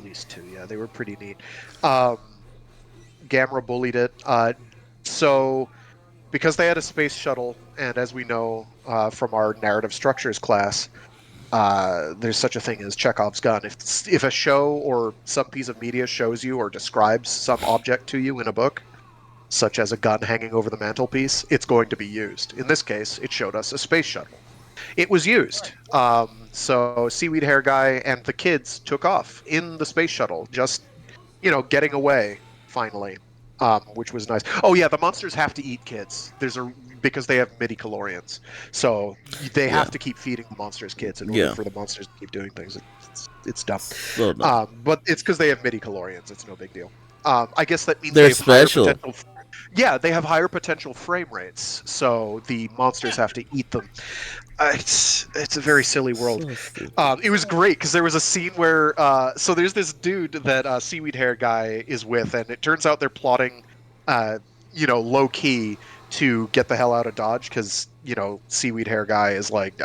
Speaker 2: least 2. Yeah, they were pretty neat. Gamera bullied it. So because they had a space shuttle, and as we know from our narrative structures class, there's such a thing as Chekhov's gun. If a show or some piece of media shows you or describes some object to you in a book, such as a gun hanging over the mantelpiece, it's going to be used. In this case, it showed us a space shuttle. It was used. So Seaweed Hair Guy and the kids took off in the space shuttle, just, getting away, finally, which was nice. Oh yeah, the monsters have to eat kids. Because they have midi-chlorians. So they have to keep feeding the monsters kids in order for the monsters to keep doing things. It's dumb.
Speaker 1: So dumb.
Speaker 2: But it's because they have midi-chlorians. It's no big deal. I guess that means
Speaker 1: they're
Speaker 2: they have
Speaker 1: special.
Speaker 2: Higher potential. Yeah, they have higher potential frame rates, so the monsters have to eat them. It's a very silly world. It was great because there was a scene where so there's this dude that Seaweed Hair Guy is with, and it turns out they're plotting, low key to get the hell out of Dodge because Seaweed Hair Guy is like,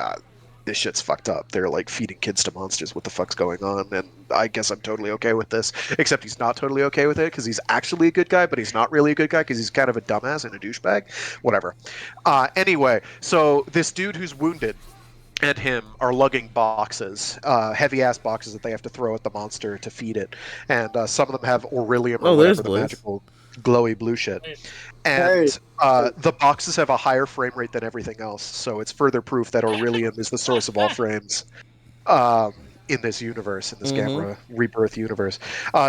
Speaker 2: this shit's fucked up. They're like feeding kids to monsters. What the fuck's going on? And I guess I'm totally okay with this. Except he's not totally okay with it because he's actually a good guy, but he's not really a good guy because he's kind of a dumbass and a douchebag. Whatever. Anyway, so this dude who's wounded and him are lugging boxes, heavy-ass boxes that they have to throw at the monster to feed it. And some of them have Aurelium or whatever, the magical glowy blue shit. And the boxes have a higher frame rate than everything else, so it's further proof that Aurelium is the source of all frames in this universe, in this Gamera Rebirth universe.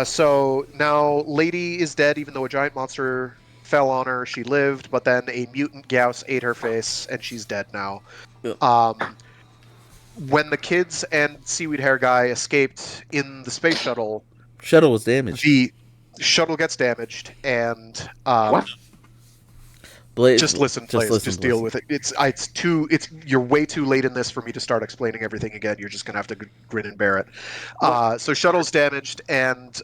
Speaker 2: So now Lady is dead, even though a giant monster fell on her. She lived, but then a mutant Gauss ate her face, and she's dead now. When the kids and Seaweed Hair Guy escaped in the space shuttle...
Speaker 1: Shuttle was damaged.
Speaker 2: The shuttle gets damaged, and... just listen, please. Just deal with it. You're way too late in this for me to start explaining everything again. You're just gonna have to grin and bear it. So shuttle's damaged, and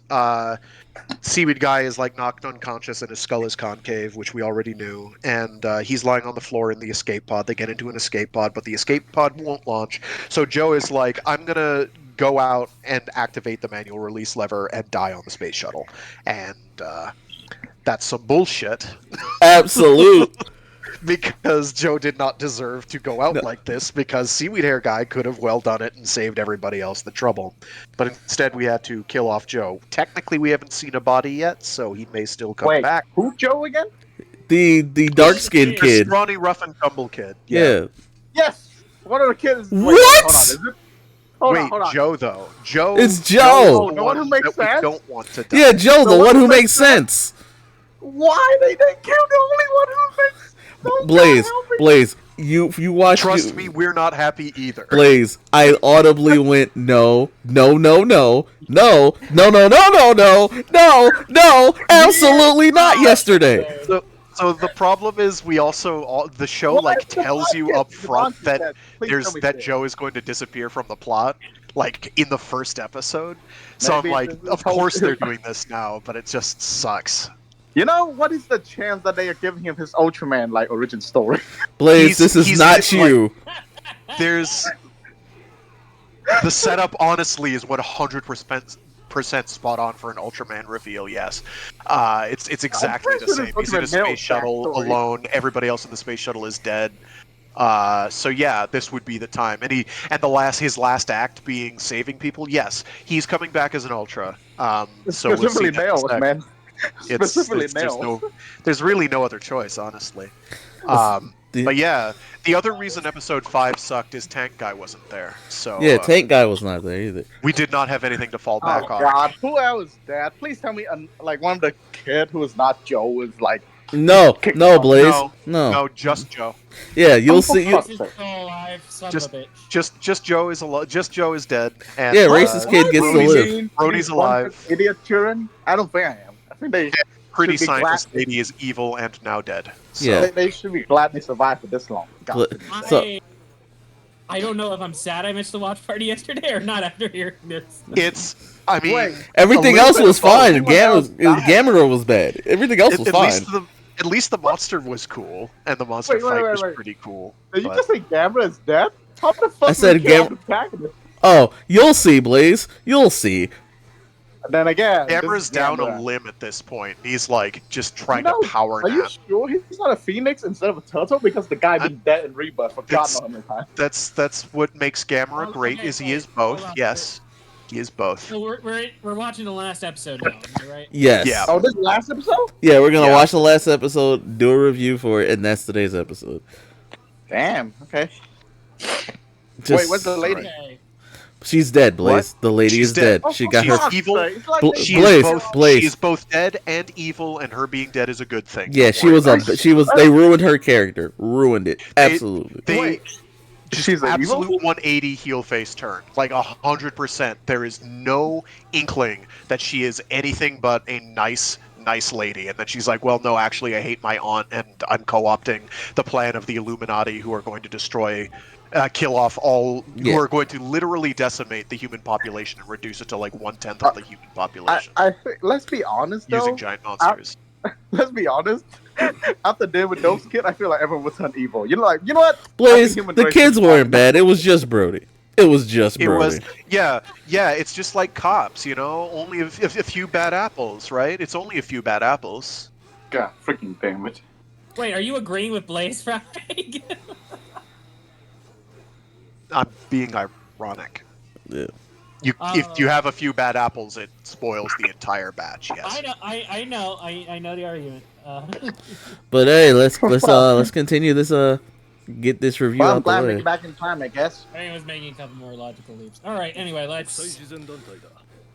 Speaker 2: Seaweed Guy is like knocked unconscious, and his skull is concave, which we already knew. And he's lying on the floor in the escape pod. They get into an escape pod, but the escape pod won't launch. So Joe is like, I'm gonna go out and activate the manual release lever and die on the space shuttle. And that's some bullshit.
Speaker 1: Absolute.
Speaker 2: Because Joe did not deserve to go out like this, because Seaweed Hair Guy could have well done it and saved everybody else the trouble. But instead we had to kill off Joe. Technically we haven't seen a body yet, so he may still come back.
Speaker 6: Who, Joe again?
Speaker 1: The dark-skinned kid.
Speaker 2: The scrawny, rough and tumble kid.
Speaker 1: Yeah.
Speaker 6: Yes! One of the kids...
Speaker 1: What?
Speaker 2: Wait, Joe though. Joe.
Speaker 1: It's Joe!
Speaker 2: Joe's
Speaker 6: The one who makes
Speaker 2: that we
Speaker 6: sense?
Speaker 2: don't want to die.
Speaker 1: Yeah, Joe, the
Speaker 6: The
Speaker 1: one
Speaker 6: one
Speaker 1: who
Speaker 6: who
Speaker 1: makes
Speaker 6: makes
Speaker 1: sense.
Speaker 6: Why they didn't kill the only one who makes? Oh,
Speaker 1: Blaze,
Speaker 6: God, help me.
Speaker 1: Blaze, you watch.
Speaker 2: Trust me, we're not happy either.
Speaker 1: Blaze, I audibly went no, no, no, no, no, no, no, no, no, no, no, no, absolutely not yesterday.
Speaker 2: So the problem is we also the show
Speaker 6: What?
Speaker 2: like
Speaker 6: The
Speaker 2: tells you
Speaker 6: podcast
Speaker 2: up front
Speaker 6: belongs to
Speaker 2: that
Speaker 6: Please tell me this.
Speaker 2: Joe is going to disappear from the plot, like in the first episode. So
Speaker 6: Maybe
Speaker 2: I'm like,
Speaker 6: this is
Speaker 2: of
Speaker 6: how-
Speaker 2: course they're doing this now, but it just sucks.
Speaker 6: You know what is the chance that they are giving him his Ultraman like origin story?
Speaker 1: Blaze, this is
Speaker 2: he's
Speaker 1: not
Speaker 2: like-
Speaker 1: you.
Speaker 2: There's the setup. Honestly, is 100% spot on for an Ultraman reveal. Yes, it's exactly the
Speaker 6: pretty
Speaker 2: same.
Speaker 6: sure
Speaker 2: He's in a
Speaker 6: Ultraman
Speaker 2: space
Speaker 6: Male's
Speaker 2: shuttle
Speaker 6: backstory.
Speaker 2: alone. Everybody else in the space shuttle is dead. So yeah, this would be the time. And his last act being saving people. Yes, he's coming back as an Ultra. So we'll see
Speaker 6: Specifically
Speaker 2: that
Speaker 6: males,
Speaker 2: next.
Speaker 6: man. Specifically
Speaker 2: there's
Speaker 6: males.
Speaker 2: there's really no other choice, honestly.
Speaker 1: The-
Speaker 2: But yeah, the other reason episode 5 sucked is Tank Guy wasn't there. So
Speaker 1: Yeah, Tank Guy was not there either.
Speaker 2: we did not have anything to fall back
Speaker 6: Oh
Speaker 2: on.
Speaker 6: God, who else is that? Please tell me, like one of the kid who is not Joe is like.
Speaker 1: No, no, Blaze,
Speaker 2: No,
Speaker 1: no.
Speaker 2: No, just Joe.
Speaker 1: Yeah, you'll see.
Speaker 6: fuck.
Speaker 5: This is still alive, son
Speaker 2: Just-
Speaker 5: of a bitch.
Speaker 2: Just Joe is Just Joe is dead. And,
Speaker 1: Yeah, racist kid gets to
Speaker 2: Rhodey's-
Speaker 1: live.
Speaker 2: Rhodey's alive.
Speaker 6: Idiot children? I don't think I am. I think they
Speaker 2: Pretty
Speaker 6: should be
Speaker 2: scientist
Speaker 6: glad-
Speaker 2: lady is evil and now dead. So.
Speaker 1: Yeah.
Speaker 6: they should be glad they survived for this long. God.
Speaker 1: Bla- So-
Speaker 5: I don't know if I'm sad I missed the watch party yesterday or not after hearing this.
Speaker 2: I mean,
Speaker 6: Wait.
Speaker 1: Everything
Speaker 2: a little
Speaker 1: else
Speaker 2: bit
Speaker 1: was
Speaker 2: of both.
Speaker 1: fine.
Speaker 6: Everyone else died.
Speaker 1: Gamera was bad. Everything else was fine.
Speaker 2: At least the monster was cool, and the monster
Speaker 6: Wait,
Speaker 2: fight
Speaker 6: wait,
Speaker 2: was
Speaker 6: wait.
Speaker 2: pretty cool.
Speaker 6: Did you
Speaker 2: but-
Speaker 6: just say Gamera is dead? How the fuck
Speaker 1: I said
Speaker 6: did we kill
Speaker 1: Gam-
Speaker 6: the protagonist?
Speaker 1: Oh, you'll see, Blaze. You'll see.
Speaker 6: And then again, this
Speaker 2: Gamera's
Speaker 6: is
Speaker 2: down
Speaker 6: Gamera.
Speaker 2: a limb at this point. He's like just trying
Speaker 6: You know,
Speaker 2: to power
Speaker 6: Are you
Speaker 2: nap.
Speaker 6: sure he's not a phoenix instead of a turtle? Because the guy been dead in Rebirth for God
Speaker 2: It's-
Speaker 6: knows how many times.
Speaker 2: That's what makes Gamera
Speaker 5: Oh,
Speaker 2: great.
Speaker 5: okay,
Speaker 2: Is he is
Speaker 5: hold
Speaker 2: both?
Speaker 5: on.
Speaker 2: Yes, he is both.
Speaker 5: So we're watching the last episode now, am I right?
Speaker 1: Yes.
Speaker 2: Yeah.
Speaker 6: Oh, this is the last episode?
Speaker 1: Yeah, we're gonna
Speaker 2: Yeah.
Speaker 1: watch the last episode, do a review for it, and that's today's episode.
Speaker 6: Damn. Okay.
Speaker 1: Just,
Speaker 6: Wait, what's the lady?
Speaker 5: Okay.
Speaker 1: She's dead, Blaze. The lady
Speaker 2: She's
Speaker 1: is dead.
Speaker 6: Oh,
Speaker 1: She
Speaker 6: for
Speaker 1: got
Speaker 2: She's
Speaker 1: her.
Speaker 6: fuck's
Speaker 2: evil.
Speaker 6: sake, it's like
Speaker 1: Bl-
Speaker 6: they-
Speaker 2: She
Speaker 1: Blaze,
Speaker 2: is both.
Speaker 1: Blaze.
Speaker 2: She is both dead and evil, and her being dead is a good thing.
Speaker 1: Yeah,
Speaker 2: Don't
Speaker 1: she
Speaker 2: worry
Speaker 1: was
Speaker 2: about
Speaker 1: a.
Speaker 2: it.
Speaker 1: She was. They ruined her character. Ruined it. Absolutely.
Speaker 2: They
Speaker 6: Wait,
Speaker 2: just
Speaker 6: she's an evil?
Speaker 2: absolute 180 heel face turn, like 100%. There is no inkling that she is anything but a nice lady, and then she's like, well, no, actually, I hate my aunt, and I'm co-opting the plan of the Illuminati, who are going to destroy. Kill off all
Speaker 1: Yeah.
Speaker 2: who are going to literally decimate the human population and reduce it to like 1/10 of the human population
Speaker 6: I think, let's be honest though.
Speaker 2: using giant monsters.
Speaker 6: Let's be honest. After dealing with those kids, I feel like everyone would turn evil. You know, like you know what?
Speaker 1: Blaze.
Speaker 6: I think human
Speaker 1: The
Speaker 6: race
Speaker 1: kids
Speaker 6: is
Speaker 1: weren't
Speaker 6: fine.
Speaker 1: bad. It was just Brody. It was just
Speaker 2: It
Speaker 1: Brody.
Speaker 2: was, yeah. It's just like cops, you know. Only a few bad apples, right? It's only a few bad apples.
Speaker 6: God, freaking damn it!
Speaker 5: Wait, are you agreeing with Blaze, Frank?
Speaker 2: I'm being ironic.
Speaker 1: Yeah.
Speaker 2: If you have a few bad apples, it spoils the entire batch. Yes.
Speaker 5: I know the argument.
Speaker 1: But hey, let's continue this. Get this review
Speaker 6: Well, I'm
Speaker 1: out
Speaker 6: glad
Speaker 1: the
Speaker 6: we're
Speaker 1: way.
Speaker 6: back in time, I guess.
Speaker 5: I was making a couple more logical leaps. All right. Anyway, let's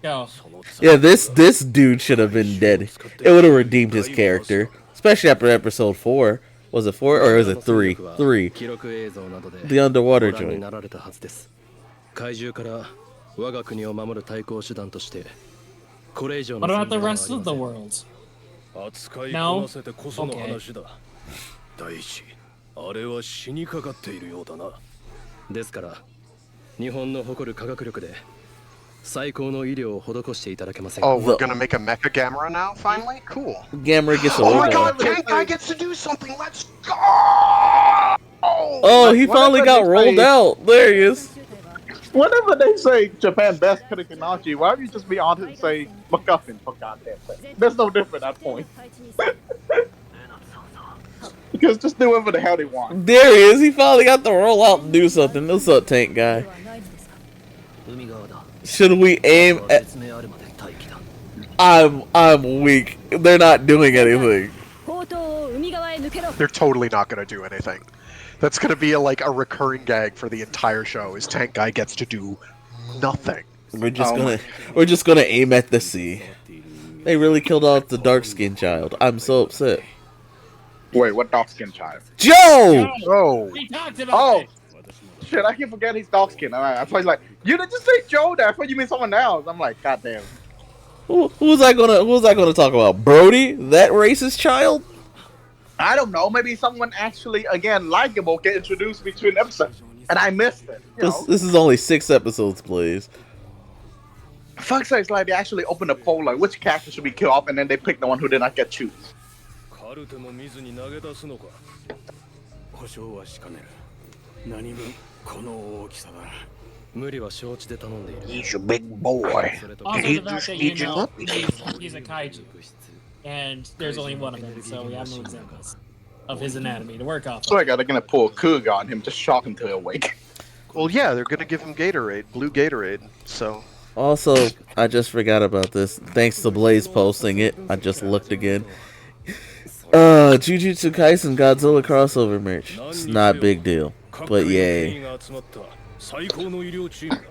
Speaker 5: go.
Speaker 1: Yeah, this dude should have been dead. It would have redeemed his character, especially after episode 4. Was it 4 or was it 3? 3. The underwater joint.
Speaker 7: 怪獣から我が国を守る対抗手段としてこれ以上の
Speaker 5: What about the
Speaker 7: 存在は
Speaker 5: rest of the world?
Speaker 7: 扱い
Speaker 5: No?
Speaker 7: こなせてこその話だ大志あれは死にかかっているようだなですから日本の誇る科学力で最高の医療を施していただけませんか
Speaker 2: Oh, we're gonna make a mecha Gamera now, finally? Cool.
Speaker 1: Gamera gets a
Speaker 2: Oh my
Speaker 1: robot.
Speaker 2: god, Tank Guy gets to do something! Let's go!
Speaker 1: Oh, he finally got rolled out. There he is.
Speaker 6: Whenever they say Japan best technology, why don't you just be honest and say MacGuffin for goddamn sake? There's no different at that point. Because just do whatever the hell they want.
Speaker 1: There he is. He finally got to roll out and do something. What's up, Tank Guy?
Speaker 7: 海側だ
Speaker 1: Should we aim
Speaker 7: は
Speaker 1: at...
Speaker 7: 説明あるまで待機だ
Speaker 1: I'm weak. They're not doing anything.
Speaker 8: 砲塔を海側へ抜けろ
Speaker 2: They're totally not gonna do anything. That's gonna be like a recurring gag for the entire show. Is Tank Guy gets to do nothing.
Speaker 1: We're just gonna aim at the sea. They really killed off the dark-skinned child. I'm so upset.
Speaker 6: Wait, what dark skin child?
Speaker 1: Joe!
Speaker 2: Oh,
Speaker 5: We talked about this.
Speaker 6: Shit, I keep forgetting he's dark skin. I was like, you didn't just say Joe there. I thought you mean someone else. I'm like, goddamn.
Speaker 1: Who was I gonna talk about? Brody? That racist child?
Speaker 6: I don't know. Maybe someone actually, again, likable get introduced between episodes. And I missed it.
Speaker 1: This is only 6 episodes, please.
Speaker 6: Fuck's sake, it's like they actually opened a poll, like, which character should be killed off, and then they pick the one who did not get choose.
Speaker 7: カルテも見ずに投げ出すのか。保証はしかねる。何分この大きさだ。無理は承知で頼んでいる。
Speaker 4: He's a big boy.
Speaker 5: Also,
Speaker 4: He
Speaker 5: the fact
Speaker 4: just
Speaker 5: that
Speaker 4: needs
Speaker 5: you
Speaker 4: your
Speaker 5: know
Speaker 4: puppy.
Speaker 5: he's a kaiju, and there's only one of them, so we have no examples of his anatomy to work off.
Speaker 6: So I they're gonna pull a Cougar on him, just shock him till he awake.
Speaker 2: well, yeah, they're gonna give him Gatorade, blue Gatorade. So
Speaker 1: Also, I just forgot about this. Thanks to Blaze posting it, I just looked again. Jujutsu Kaisen Godzilla crossover merch. It's not a big deal, but yay.
Speaker 7: 最高の医療チームだ。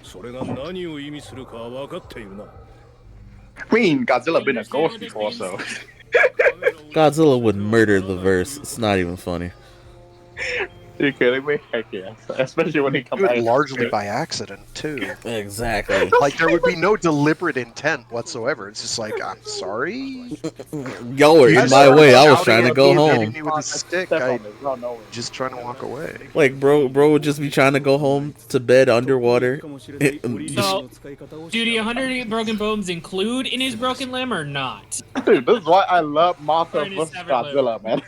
Speaker 7: それが何を意味するか分かっているな。
Speaker 6: I mean, Godzilla been a ghost before, so.
Speaker 1: Godzilla would murder the verse. It's not even funny.
Speaker 6: You kidding me? Heck yeah. Especially when he comes
Speaker 2: do
Speaker 6: out.
Speaker 2: it largely by accident too.
Speaker 1: Exactly.
Speaker 2: Like there would be no deliberate intent whatsoever. It's just like, I'm sorry.
Speaker 1: Y'all were in my way. I was trying to go
Speaker 2: Hitting
Speaker 1: home.
Speaker 2: me with a stick. I just trying to walk away.
Speaker 1: Like, bro would just be trying to go home to bed underwater.
Speaker 5: So, do the 108 broken bones include in his broken limb or not?
Speaker 6: Dude, this is why I love Mothra
Speaker 5: Or in his
Speaker 6: vs.
Speaker 5: severed
Speaker 6: Godzilla, man.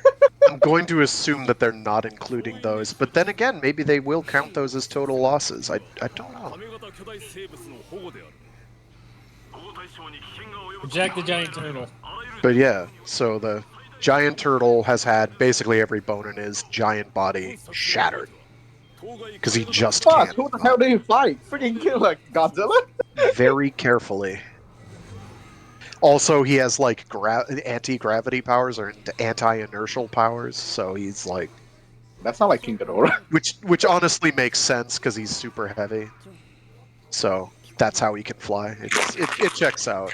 Speaker 2: I'm going to assume that they're not including those, but then again, maybe they will count those as total losses. I don't know.
Speaker 5: Reject the giant turtle.
Speaker 2: But yeah, so the giant turtle has had basically every bone in his giant body shattered. Because he just
Speaker 6: Fuck,
Speaker 2: can't.
Speaker 6: who the hell did he fight? Freaking kill like Godzilla?
Speaker 2: Very carefully. Also, he has like anti-gravity powers or anti-inertial powers, so he's like...
Speaker 6: That's not like King Ghidorah.
Speaker 2: Which honestly makes sense because he's super heavy. So that's how he can fly. It checks out.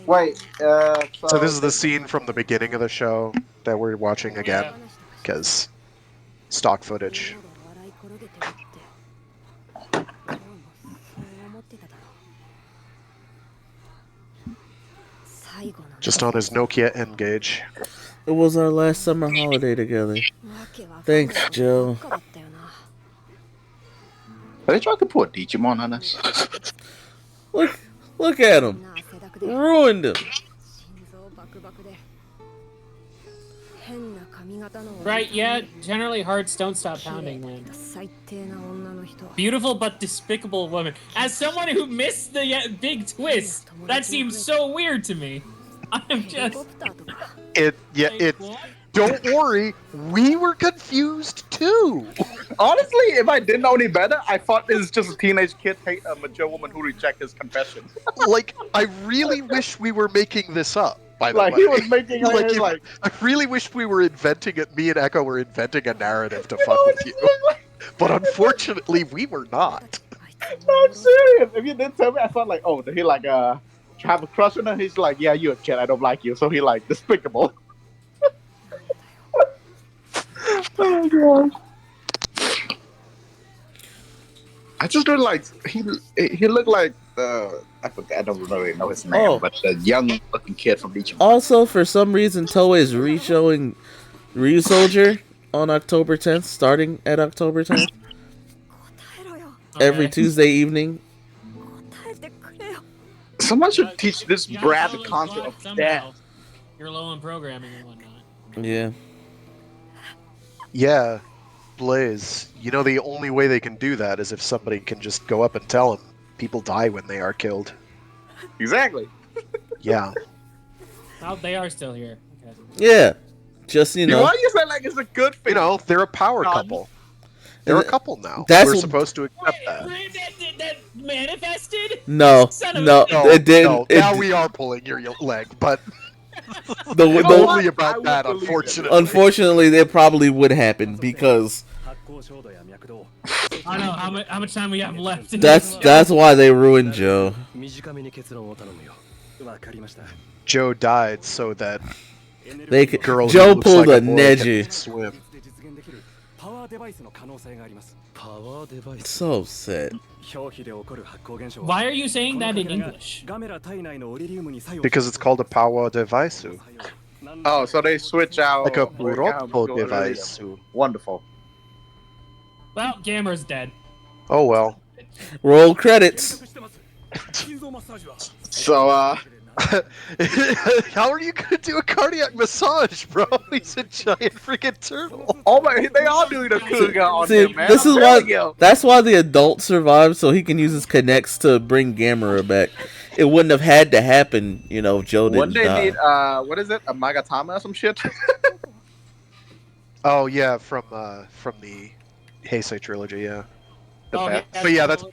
Speaker 6: Wait,
Speaker 2: So this is the scene from the beginning of the show that we're watching again, because stock footage. Just on his Nokia N-Gage.
Speaker 1: It was our last summer holiday together. Thanks, Joe.
Speaker 6: Are they trying to put Digimon on us?
Speaker 1: Look at him. Ruined him.
Speaker 5: Right, yeah, generally hearts don't stop pounding when. Beautiful but despicable woman. As someone who missed the big twist, that seems so weird to me. I'm just...
Speaker 2: Don't worry, we were confused too.
Speaker 6: Honestly, if I didn't know any better, I thought this is just a teenage kid hate a mature woman who rejects his confession.
Speaker 2: Like, I really wish we were making this up. By the way,
Speaker 6: he was making
Speaker 2: like, I really wish we were inventing it. Me and Echo were inventing a narrative to fuck with you, but unfortunately, we were not.
Speaker 6: No, I'm serious. If you didn't tell me, I thought like, oh, did he like have a crush on her? He's like, yeah, you're a kid. I don't like you. So he like despicable. Oh god. I just really like he looked like I forgot, I don't really know his name, but the young looking kid from Digimon.
Speaker 1: Also, for some reason, Toei is re-showing Ryu Soldier on October 10th, starting at October 10th. Every Tuesday evening.
Speaker 6: Someone should teach this brat the concept of death.
Speaker 5: You're low on programming and whatnot.
Speaker 1: Yeah.
Speaker 2: Yeah, Blaze. You know the only way they can do that is if somebody can just go up and tell them people die when they are killed.
Speaker 6: Exactly.
Speaker 2: Yeah.
Speaker 5: Oh, they are still here. Okay.
Speaker 1: Yeah. Just, you know.
Speaker 6: Why you say like it's a good thing?
Speaker 2: You know, they're a power couple. They're a couple now.
Speaker 1: We're
Speaker 2: supposed to accept that.
Speaker 5: That manifested?
Speaker 1: No.
Speaker 5: No.
Speaker 1: It didn't.
Speaker 2: Now we are pulling your leg, but
Speaker 1: the
Speaker 2: only about that, unfortunately.
Speaker 1: Unfortunately, it probably would happen because
Speaker 5: I don't know how much time we have left. in
Speaker 1: That's
Speaker 5: this
Speaker 1: that's why they ruined Joe.
Speaker 2: Joe died so that
Speaker 1: They could,
Speaker 2: girl who
Speaker 1: Joe
Speaker 2: looks
Speaker 1: pulled
Speaker 2: like
Speaker 1: a
Speaker 2: boy
Speaker 1: Neji.
Speaker 2: can swim.
Speaker 1: So sad.
Speaker 5: Why are you saying that in English?
Speaker 2: Because it's called a power device.
Speaker 6: Oh, so they switch out
Speaker 2: Like a
Speaker 6: Origami
Speaker 2: Puroto
Speaker 6: to Iridium.
Speaker 2: device.
Speaker 6: Wonderful.
Speaker 5: Well, Gamera's dead.
Speaker 2: Oh well.
Speaker 1: Roll credits.
Speaker 6: So,
Speaker 2: How are you gonna do a cardiac massage, bro? He's a giant freaking turtle.
Speaker 6: oh my, they all doing a Kuga on
Speaker 1: See,
Speaker 6: him, man.
Speaker 1: this
Speaker 6: I'm
Speaker 1: is
Speaker 6: telling
Speaker 1: why.
Speaker 6: you.
Speaker 1: That's why the adult survived, so he can use his connects to bring Gamera back. It wouldn't have had to happen, you know, if Joe didn't
Speaker 6: Wouldn't they
Speaker 1: die.
Speaker 6: need, what is it? A Magatama or some shit?
Speaker 2: Oh yeah, from the Heisei trilogy, yeah.
Speaker 5: Okay,
Speaker 2: But yeah, that's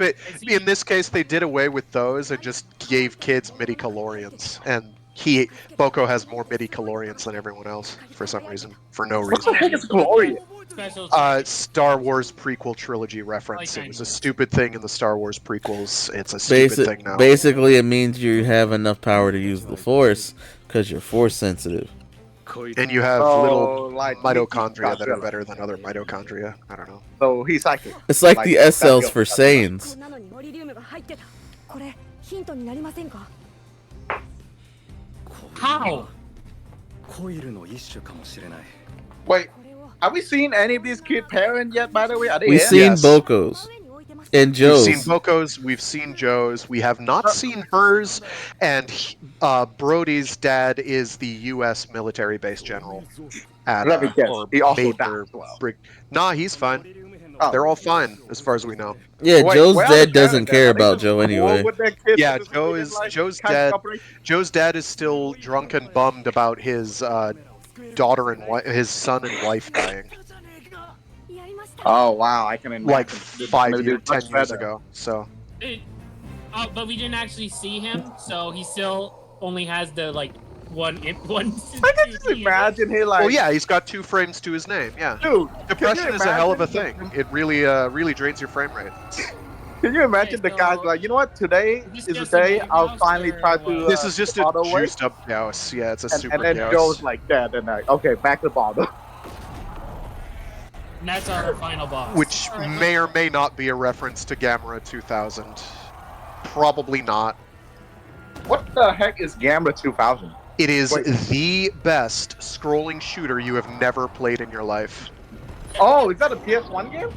Speaker 2: in this case they did away with those and just gave kids midi-chlorians, and Boko has more midi-chlorians than everyone else for some reason, for no
Speaker 6: What
Speaker 2: reason.
Speaker 6: the heck is glorious?
Speaker 5: Special
Speaker 2: Star Wars prequel trilogy reference.
Speaker 5: Like
Speaker 2: It was a
Speaker 5: 9
Speaker 2: stupid thing in the Star Wars prequels. It's a stupid thing now.
Speaker 1: Basically, it means you have enough power to use the Force because you're Force sensitive.
Speaker 2: And you have
Speaker 6: Oh,
Speaker 2: little
Speaker 6: like
Speaker 2: mitochondria that are
Speaker 6: Godzilla.
Speaker 2: better than other mitochondria. I don't know.
Speaker 6: So he's psychic.
Speaker 1: It's like the SLs for
Speaker 6: Godzilla.
Speaker 1: Saiyans.
Speaker 8: なのにノリリウムが入ってた。これヒントになりませんか？
Speaker 5: How?
Speaker 6: Wait, have we seen any of these kid parents yet, by the way? Are they
Speaker 1: We've
Speaker 6: here?
Speaker 1: seen
Speaker 2: Yes.
Speaker 1: Boko's and
Speaker 2: We've
Speaker 1: Joe's.
Speaker 2: seen Boko's, we've seen Joe's, we have not seen hers, and Brody's dad is the U.S. military base general.
Speaker 6: Let me guess. He also
Speaker 2: Major
Speaker 6: died as well.
Speaker 2: Nah, he's fine.
Speaker 6: Oh.
Speaker 2: They're all fine, as far as we know.
Speaker 1: Yeah,
Speaker 6: Wait,
Speaker 1: Joe's
Speaker 6: where are the
Speaker 1: dad doesn't
Speaker 6: parents
Speaker 1: care
Speaker 6: at? Are they
Speaker 1: about
Speaker 6: just
Speaker 1: Joe
Speaker 6: cool
Speaker 1: anyway.
Speaker 6: with their kids
Speaker 2: Yeah,
Speaker 6: in this movie and, like,
Speaker 2: Joe's
Speaker 6: kind of
Speaker 2: dad.
Speaker 6: cooperate?
Speaker 2: Joe's dad is still drunk and bummed about his daughter and his son and wife dying,
Speaker 8: やりました。
Speaker 6: Oh wow, I can imagine.
Speaker 2: like
Speaker 6: This is
Speaker 2: 5
Speaker 6: gonna be
Speaker 2: years,
Speaker 6: much
Speaker 2: 10 years
Speaker 6: better.
Speaker 2: ago. So
Speaker 5: But we didn't actually see him, so he still only has the like one.
Speaker 6: I can just imagine he like,
Speaker 2: well, yeah, he's got 2 frames to his name. Yeah,
Speaker 6: dude.
Speaker 2: depression is a hell of a
Speaker 6: imagine-
Speaker 2: thing. It really drains your frame rate.
Speaker 6: Can you imagine the
Speaker 5: Okay,
Speaker 6: guys
Speaker 5: so-
Speaker 6: like, you know what? Today
Speaker 5: Is
Speaker 6: is
Speaker 5: this
Speaker 6: the
Speaker 5: just a
Speaker 6: day
Speaker 5: big
Speaker 6: I'll
Speaker 5: house
Speaker 6: finally
Speaker 5: or
Speaker 6: try to.
Speaker 5: what?
Speaker 2: This is just a
Speaker 6: auto way.
Speaker 2: juiced up Gauss. Yeah, it's a
Speaker 6: And
Speaker 2: super
Speaker 6: then
Speaker 2: Gauss.
Speaker 6: Joe's like that, and like, okay, back to bottom.
Speaker 5: And that's our final boss.
Speaker 2: Which
Speaker 5: All right,
Speaker 2: may or may not be a reference to Gamera 2000. Probably not.
Speaker 6: What the heck is Gamera 2000?
Speaker 2: It is
Speaker 6: Wait.
Speaker 2: the best scrolling shooter you have never played in your life.
Speaker 6: Oh, is that a PS1 game?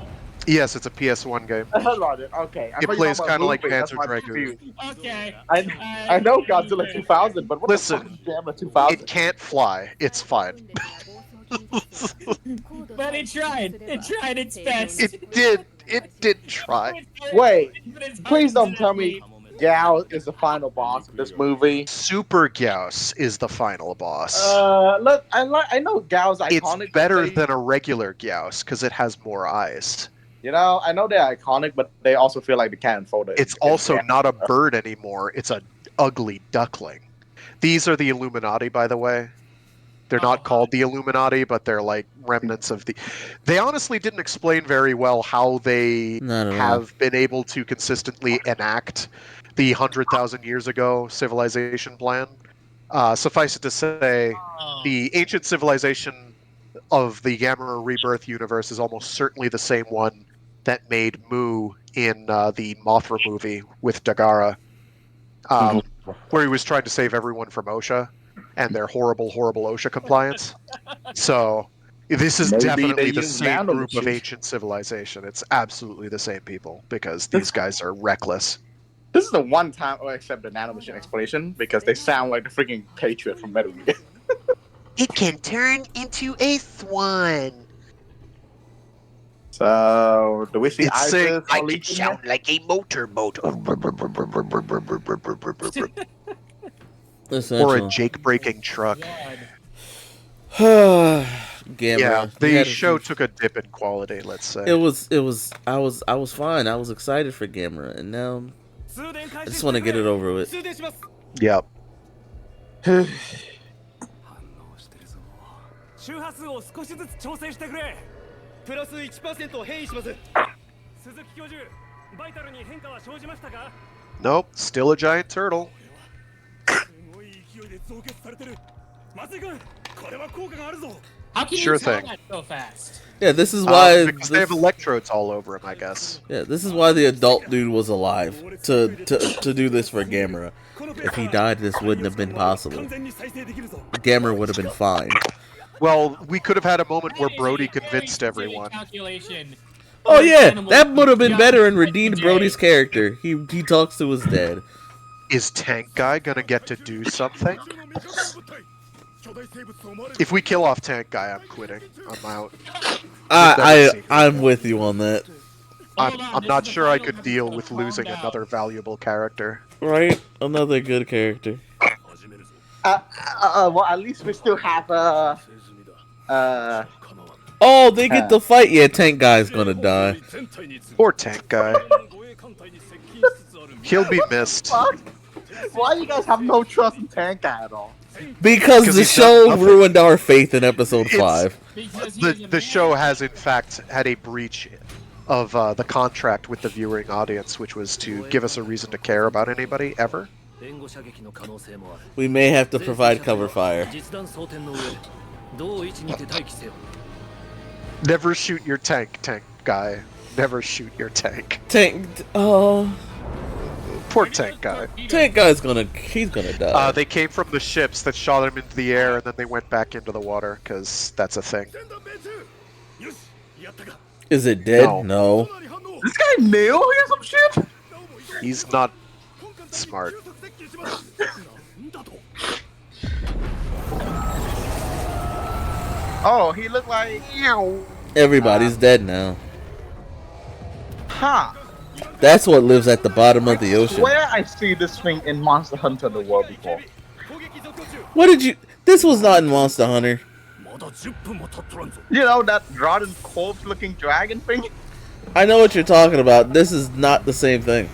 Speaker 2: Yes, it's a PS1 game.
Speaker 6: About it. Okay. I
Speaker 2: It
Speaker 6: thought you
Speaker 2: plays
Speaker 6: were talking
Speaker 2: kinda
Speaker 6: about
Speaker 2: like
Speaker 6: movie, that's
Speaker 2: Panzer
Speaker 6: why I'm
Speaker 2: Dragoon.
Speaker 6: confused.
Speaker 5: Okay.
Speaker 6: I know Godzilla 2000, but what
Speaker 2: Listen,
Speaker 6: the fuck is Gamera 2000?
Speaker 2: It can't fly. It's fine.
Speaker 5: But it tried. It tried its best.
Speaker 2: It did. It did try.
Speaker 6: Wait,
Speaker 5: But it's
Speaker 6: please
Speaker 5: hard
Speaker 6: don't
Speaker 5: to
Speaker 6: tell me Gao is the final boss of this movie.
Speaker 2: Super Gauss is the final boss.
Speaker 6: Look, I know Gao's iconic.
Speaker 2: It's
Speaker 6: but
Speaker 2: better
Speaker 6: they-
Speaker 2: than a regular Gauss because it has more eyes.
Speaker 6: You know, I know they're iconic, but they also feel like they can't fold it.
Speaker 2: It's also not a bird anymore. It's a ugly duckling. These are the Illuminati, by the way. They're not called the Illuminati, but they're like remnants of the. They honestly didn't explain very well how they
Speaker 1: Not at all.
Speaker 2: have been able to consistently enact the 100,000 years ago civilization plan. Suffice it to say,
Speaker 5: Oh.
Speaker 2: the ancient civilization of the Gamera Rebirth universe is almost certainly the same one that made Mu in the Mothra movie with Dagara, where he was trying to save everyone from OSHA and their horrible OSHA compliance. So this is
Speaker 6: Maybe
Speaker 2: definitely
Speaker 6: they
Speaker 2: the
Speaker 6: use
Speaker 2: same group of
Speaker 6: nanomachines.
Speaker 2: ancient civilization. It's absolutely the same people because these guys are reckless.
Speaker 6: This is the one time, except the nanomachine explanation, because they sound like the freaking Patriot from Metal Gear.
Speaker 4: It can turn into a swan.
Speaker 6: So, do we see
Speaker 2: It's saying,
Speaker 6: Isis?
Speaker 4: I
Speaker 6: or
Speaker 4: can
Speaker 6: Legion
Speaker 4: sound like a motorboat.
Speaker 1: Listen,
Speaker 2: or a Jake breaking truck.
Speaker 5: God.
Speaker 1: Gamera.
Speaker 2: Yeah,
Speaker 1: You
Speaker 2: the
Speaker 1: had a
Speaker 2: show
Speaker 1: huge-
Speaker 2: took a dip in quality, let's say.
Speaker 1: I was fine. I was excited for Gamera, and now I just want to get it over with.
Speaker 2: Yep.
Speaker 3: 周波数を少しずつ調整してくれプラス1%変異します。鈴木教授、バイタルに変化は生じましたか？
Speaker 2: Nope, still a giant turtle.
Speaker 3: すごい勢いで増結されてる。松井君、これは効果があるぞ。
Speaker 5: How can
Speaker 2: Sure
Speaker 5: you tell
Speaker 2: thing.
Speaker 5: that so fast?
Speaker 1: Yeah, this is why.
Speaker 2: Because they have electrodes all over him, I guess.
Speaker 1: Yeah, this is why the adult dude was alive to do this for Gamera. If he died, this wouldn't have been possible. Gamera would have been fine.
Speaker 2: Well, we could have had a moment where Brody convinced everyone.
Speaker 1: Oh yeah, that would have been better and redeemed Brody's character. He talks to his dad.
Speaker 2: Is Tank Guy gonna get to do something? If we kill off Tank Guy, I'm quitting. I'm out.
Speaker 1: I'm with you on that.
Speaker 2: I'm not sure I could deal with losing another valuable character.
Speaker 1: Right? Another good character.
Speaker 6: Well, at least we still have
Speaker 1: Oh, they get to fight. Yeah, Tank Guy's gonna die.
Speaker 2: Poor Tank Guy. He'll be missed.
Speaker 6: Why you guys have no trust in Tank Guy at all?
Speaker 1: Because the
Speaker 2: he's
Speaker 1: show
Speaker 2: done nothing.
Speaker 1: ruined our faith in episode 5.
Speaker 2: The show has in fact had a breach of the contract with the viewing audience, which was to give us a reason to care about anybody ever.
Speaker 1: We may have to provide cover fire.
Speaker 2: Never shoot your tank, Tank Guy. Never shoot your tank.
Speaker 1: Tank. Oh.
Speaker 2: Poor Tank Guy.
Speaker 1: Tank Guy's he's gonna die.
Speaker 2: They came from the ships that shot him into the air, and then they went back into the water, because that's a thing.
Speaker 1: Is it dead?
Speaker 2: No.
Speaker 1: No.
Speaker 6: This guy knew he has some shit?
Speaker 2: He's not smart.
Speaker 6: Oh, he looked like...
Speaker 1: Everybody's dead now.
Speaker 6: Huh.
Speaker 1: That's what lives at the bottom of the ocean.
Speaker 6: Where I see this thing in Monster Hunter the world before.
Speaker 1: What did you... This was not in Monster Hunter.
Speaker 6: You know that rotten corpse looking dragon thing?
Speaker 1: I know what you're talking about. This is not the same thing.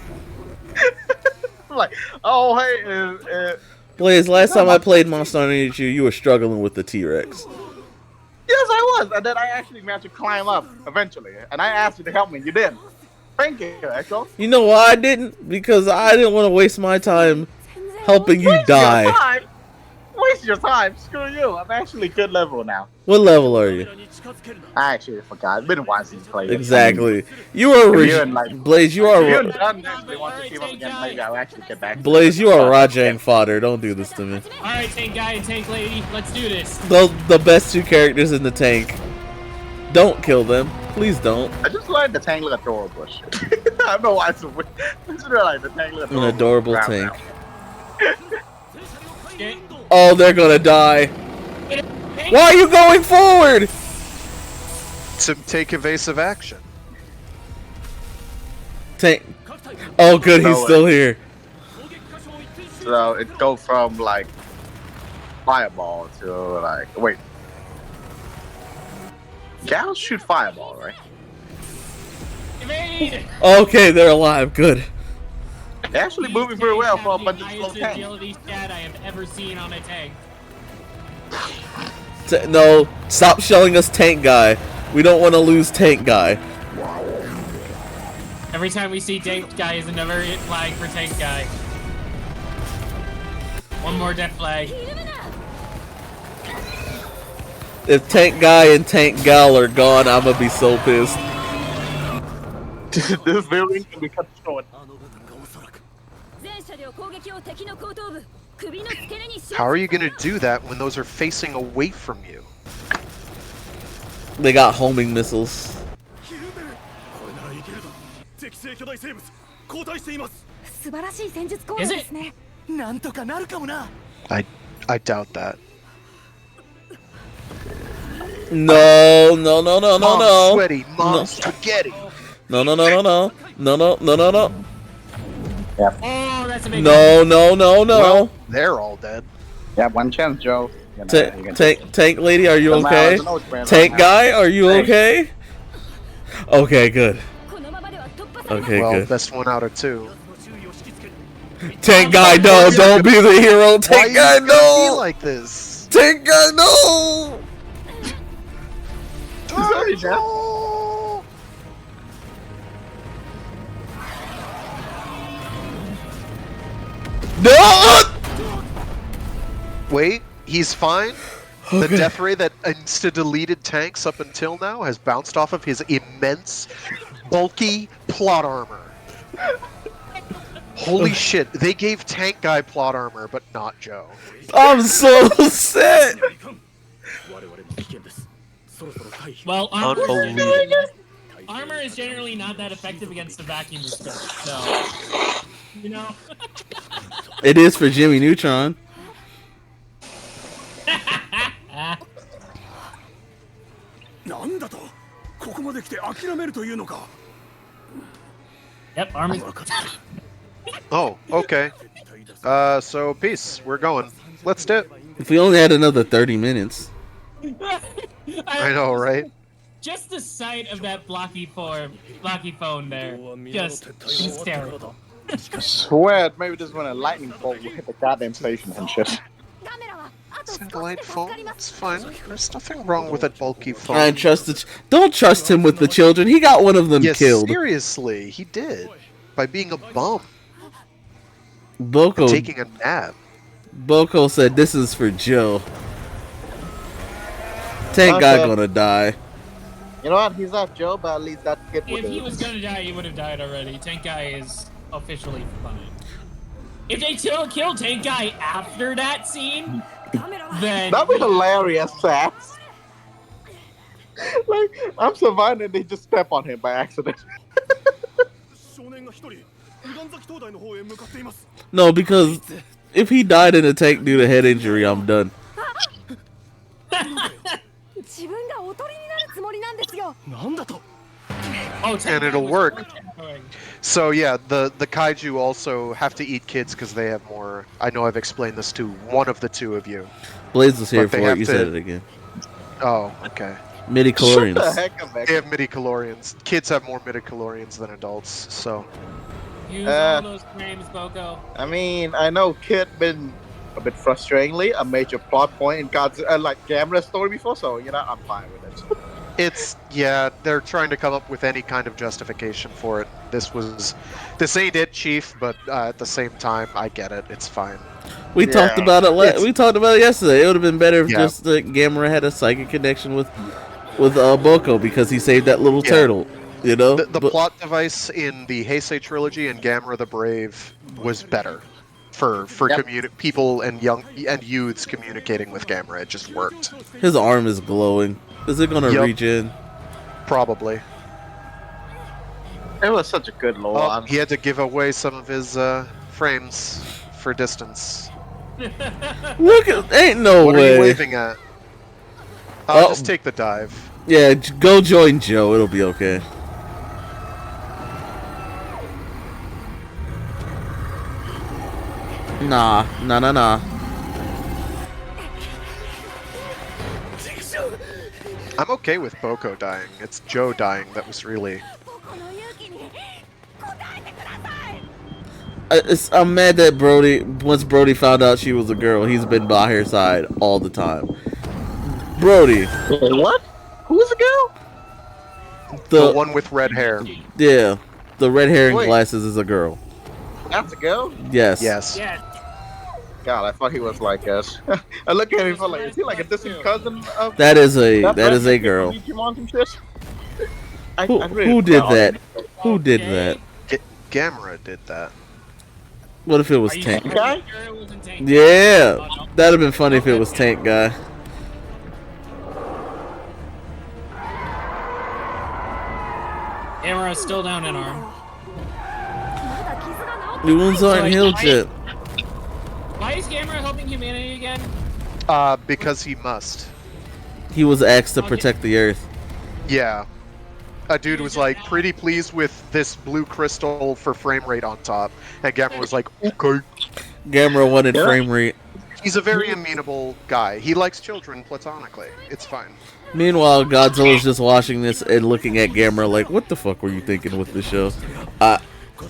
Speaker 6: Like, oh hey,
Speaker 1: Blaze, last time I played Monster Hunter, you were struggling with the T-Rex.
Speaker 6: yes I was, and then I actually managed to climb up eventually, and I asked you to help me, you did. Thank you, Echo.
Speaker 1: You know why I didn't? Because I didn't want to waste my time helping you die.
Speaker 6: Waste your time. Screw you. I'm actually good level now.
Speaker 1: What level are you?
Speaker 6: I actually forgot. It's been a while since I played.
Speaker 1: Exactly. You are Blaze. You are
Speaker 6: If you actually want to keep up again, maybe I'll actually get back.
Speaker 1: Blaze. You are Rajang fodder. Don't do this to me.
Speaker 5: All right, Tank Guy and Tank Lady, let's do this.
Speaker 1: The best two characters in the tank. Don't kill them. Please don't.
Speaker 6: I just like the tank look adorable. Shit. I don't know why it's so weird. I just like the tank look
Speaker 1: An
Speaker 6: adorable.
Speaker 1: adorable tank. Oh, they're gonna die. Why are you going forward?
Speaker 2: To take evasive action.
Speaker 1: Tank. Oh, good. He's still here.
Speaker 6: So it goes from like fireball to like wait. Gals shoot fireball, right?
Speaker 1: Okay, they're alive. Good.
Speaker 6: They're actually moving very well for a bunch of slow tanks.
Speaker 5: I have ever seen on a tank.
Speaker 1: No, stop showing us Tank Guy. We don't want to lose Tank Guy.
Speaker 5: Every time we see Tank Guy is another hit flag for Tank Guy. One more death flag.
Speaker 1: If Tank Guy and Tank Gal are gone, I'm gonna be so pissed.
Speaker 6: This building can be cut short.
Speaker 2: How are you gonna do that when those are facing away from you?
Speaker 1: They got homing missiles.
Speaker 5: Is it?
Speaker 2: I doubt that.
Speaker 1: No, no, no, no, no,
Speaker 2: Mom
Speaker 1: no.
Speaker 2: Sweaty, Mom Spaghetti.
Speaker 1: No, no, no, no, no. No, no, no, no, no.
Speaker 6: Yep.
Speaker 5: Oh, that's a big
Speaker 1: No, no, no, no.
Speaker 2: Well, they're all dead.
Speaker 6: Yeah, one chance, Joe. You know,
Speaker 1: Tank lady, are you
Speaker 6: Doesn't
Speaker 1: okay?
Speaker 6: matter, it's an
Speaker 1: Tank
Speaker 6: old
Speaker 1: guy, are you
Speaker 6: Thanks.
Speaker 1: okay? Okay, good. Okay,
Speaker 2: Well,
Speaker 1: good.
Speaker 2: best one out of two.
Speaker 1: Tank guy, no, don't be the hero.
Speaker 2: Why
Speaker 1: Tank
Speaker 2: you
Speaker 1: guy,
Speaker 2: gonna be
Speaker 1: no.
Speaker 2: like this?
Speaker 1: Tank guy, no.
Speaker 6: Sorry, Jeff.
Speaker 1: No!
Speaker 2: Wait, he's fine? The death ray that insta-deleted tanks up until now has bounced off of his immense, bulky plot armor. Holy shit, they gave Tank Guy plot armor, but not Joe.
Speaker 1: I'm so sad.
Speaker 5: Well, armor is generally not that effective against the vacuum disperser, so you know.
Speaker 1: It is for Jimmy Neutron.
Speaker 5: Yep, armor.
Speaker 2: Oh, okay. So peace, we're going. Let's do it.
Speaker 1: If we only had another 30 minutes.
Speaker 2: I know, right?
Speaker 5: Just the sight of that blocky phone there, just hysterical.
Speaker 6: I swear, maybe this is when a lightning bolt will hit the goddamn station and shit.
Speaker 2: Single-line phone, it's fine. There's nothing wrong with a bulky phone.
Speaker 1: Don't trust him with the children. He got one of them killed.
Speaker 2: Seriously, he did. By being a bum.
Speaker 1: Boko,
Speaker 2: taking a nap.
Speaker 1: Boko said this is for Joe. Tank Guy gonna die.
Speaker 6: You know what? He's not Joe, but at least that kid would
Speaker 5: If he was gonna die, he would have died already. Tank Guy is officially fine. If they still kill Tank Guy after that scene, then
Speaker 6: that'd be hilarious, Sass. Like, I'm surviving and they just step on him by accident.
Speaker 1: No, because if he died in a tank due to head injury, I'm done.
Speaker 2: And it'll work. So yeah, the kaiju also have to eat kids because they have more. I know I've explained this to one of the two of you.
Speaker 1: Blaze was here
Speaker 2: But they
Speaker 1: for it.
Speaker 2: have
Speaker 1: You
Speaker 2: to-
Speaker 1: said it again.
Speaker 2: Oh, okay.
Speaker 1: Midi-chlorians.
Speaker 6: Shut the heck up,
Speaker 2: They have midi-chlorians. Kids have more midi-chlorians than adults, so.
Speaker 5: use all those frames, Boko.
Speaker 6: I mean, I know Kid been a bit frustratingly a major plot point in God's like Gamera's story before, so you know I'm fine with it.
Speaker 2: It's, yeah, they're trying to come up with any kind of justification for it. This ain't it, Chief, but at the same time, I get it. It's fine.
Speaker 1: We talked about it. We talked about it yesterday. It would have been better if
Speaker 2: Yeah.
Speaker 1: just Gamera had a psychic connection with Boko because he saved that little turtle. You know,
Speaker 2: The plot device in the Heisei trilogy and Gamera the Brave was better for people and youths communicating with Gamera. It just worked.
Speaker 1: His arm is glowing. Is it gonna regen?
Speaker 2: Probably.
Speaker 6: It was such a good lore.
Speaker 2: Oh, he had to give away some of his frames for distance.
Speaker 1: Look, ain't no
Speaker 2: What
Speaker 1: way.
Speaker 2: are you waving at? I'll just take the dive.
Speaker 1: Yeah, go join Joe. It'll be okay. Nah.
Speaker 2: I'm okay with Boko dying. It's Joe dying that was really...
Speaker 1: I'm mad that once Brody found out she was a girl, he's been by her side all the time. Brody.
Speaker 6: Wait, what? Who's the girl?
Speaker 2: The one with red hair.
Speaker 1: Yeah, the red hair and
Speaker 6: Wait.
Speaker 1: glasses is a girl.
Speaker 6: That's a girl?
Speaker 1: Yes.
Speaker 2: Yes.
Speaker 6: God, I thought he was like us. I look at him for like, is he like a distant cousin of
Speaker 1: That is a
Speaker 6: that
Speaker 1: girl.
Speaker 6: Digimon and shit?
Speaker 1: Who did that? Who did that?
Speaker 2: Gamera did that.
Speaker 1: What if it was
Speaker 5: Are you
Speaker 1: Tank?
Speaker 5: sure it wasn't Tank Guy?
Speaker 1: Yeah,
Speaker 5: Oh, no.
Speaker 1: that'd have been funny if it was Tank Guy.
Speaker 5: Gamera's still down in arm.
Speaker 1: The wounds aren't healed yet.
Speaker 5: Why is Gamera helping humanity again?
Speaker 2: Because he must.
Speaker 1: He was asked to protect the Earth.
Speaker 2: Yeah. A dude was like pretty pleased with this blue crystal for frame rate on top, and Gamera was like, okay.
Speaker 1: Gamera wanted frame rate.
Speaker 2: He's a very amenable guy. He likes children platonically. It's fine.
Speaker 1: Meanwhile, Godzilla's just watching this and looking at Gamera like, what the fuck were you thinking with this show?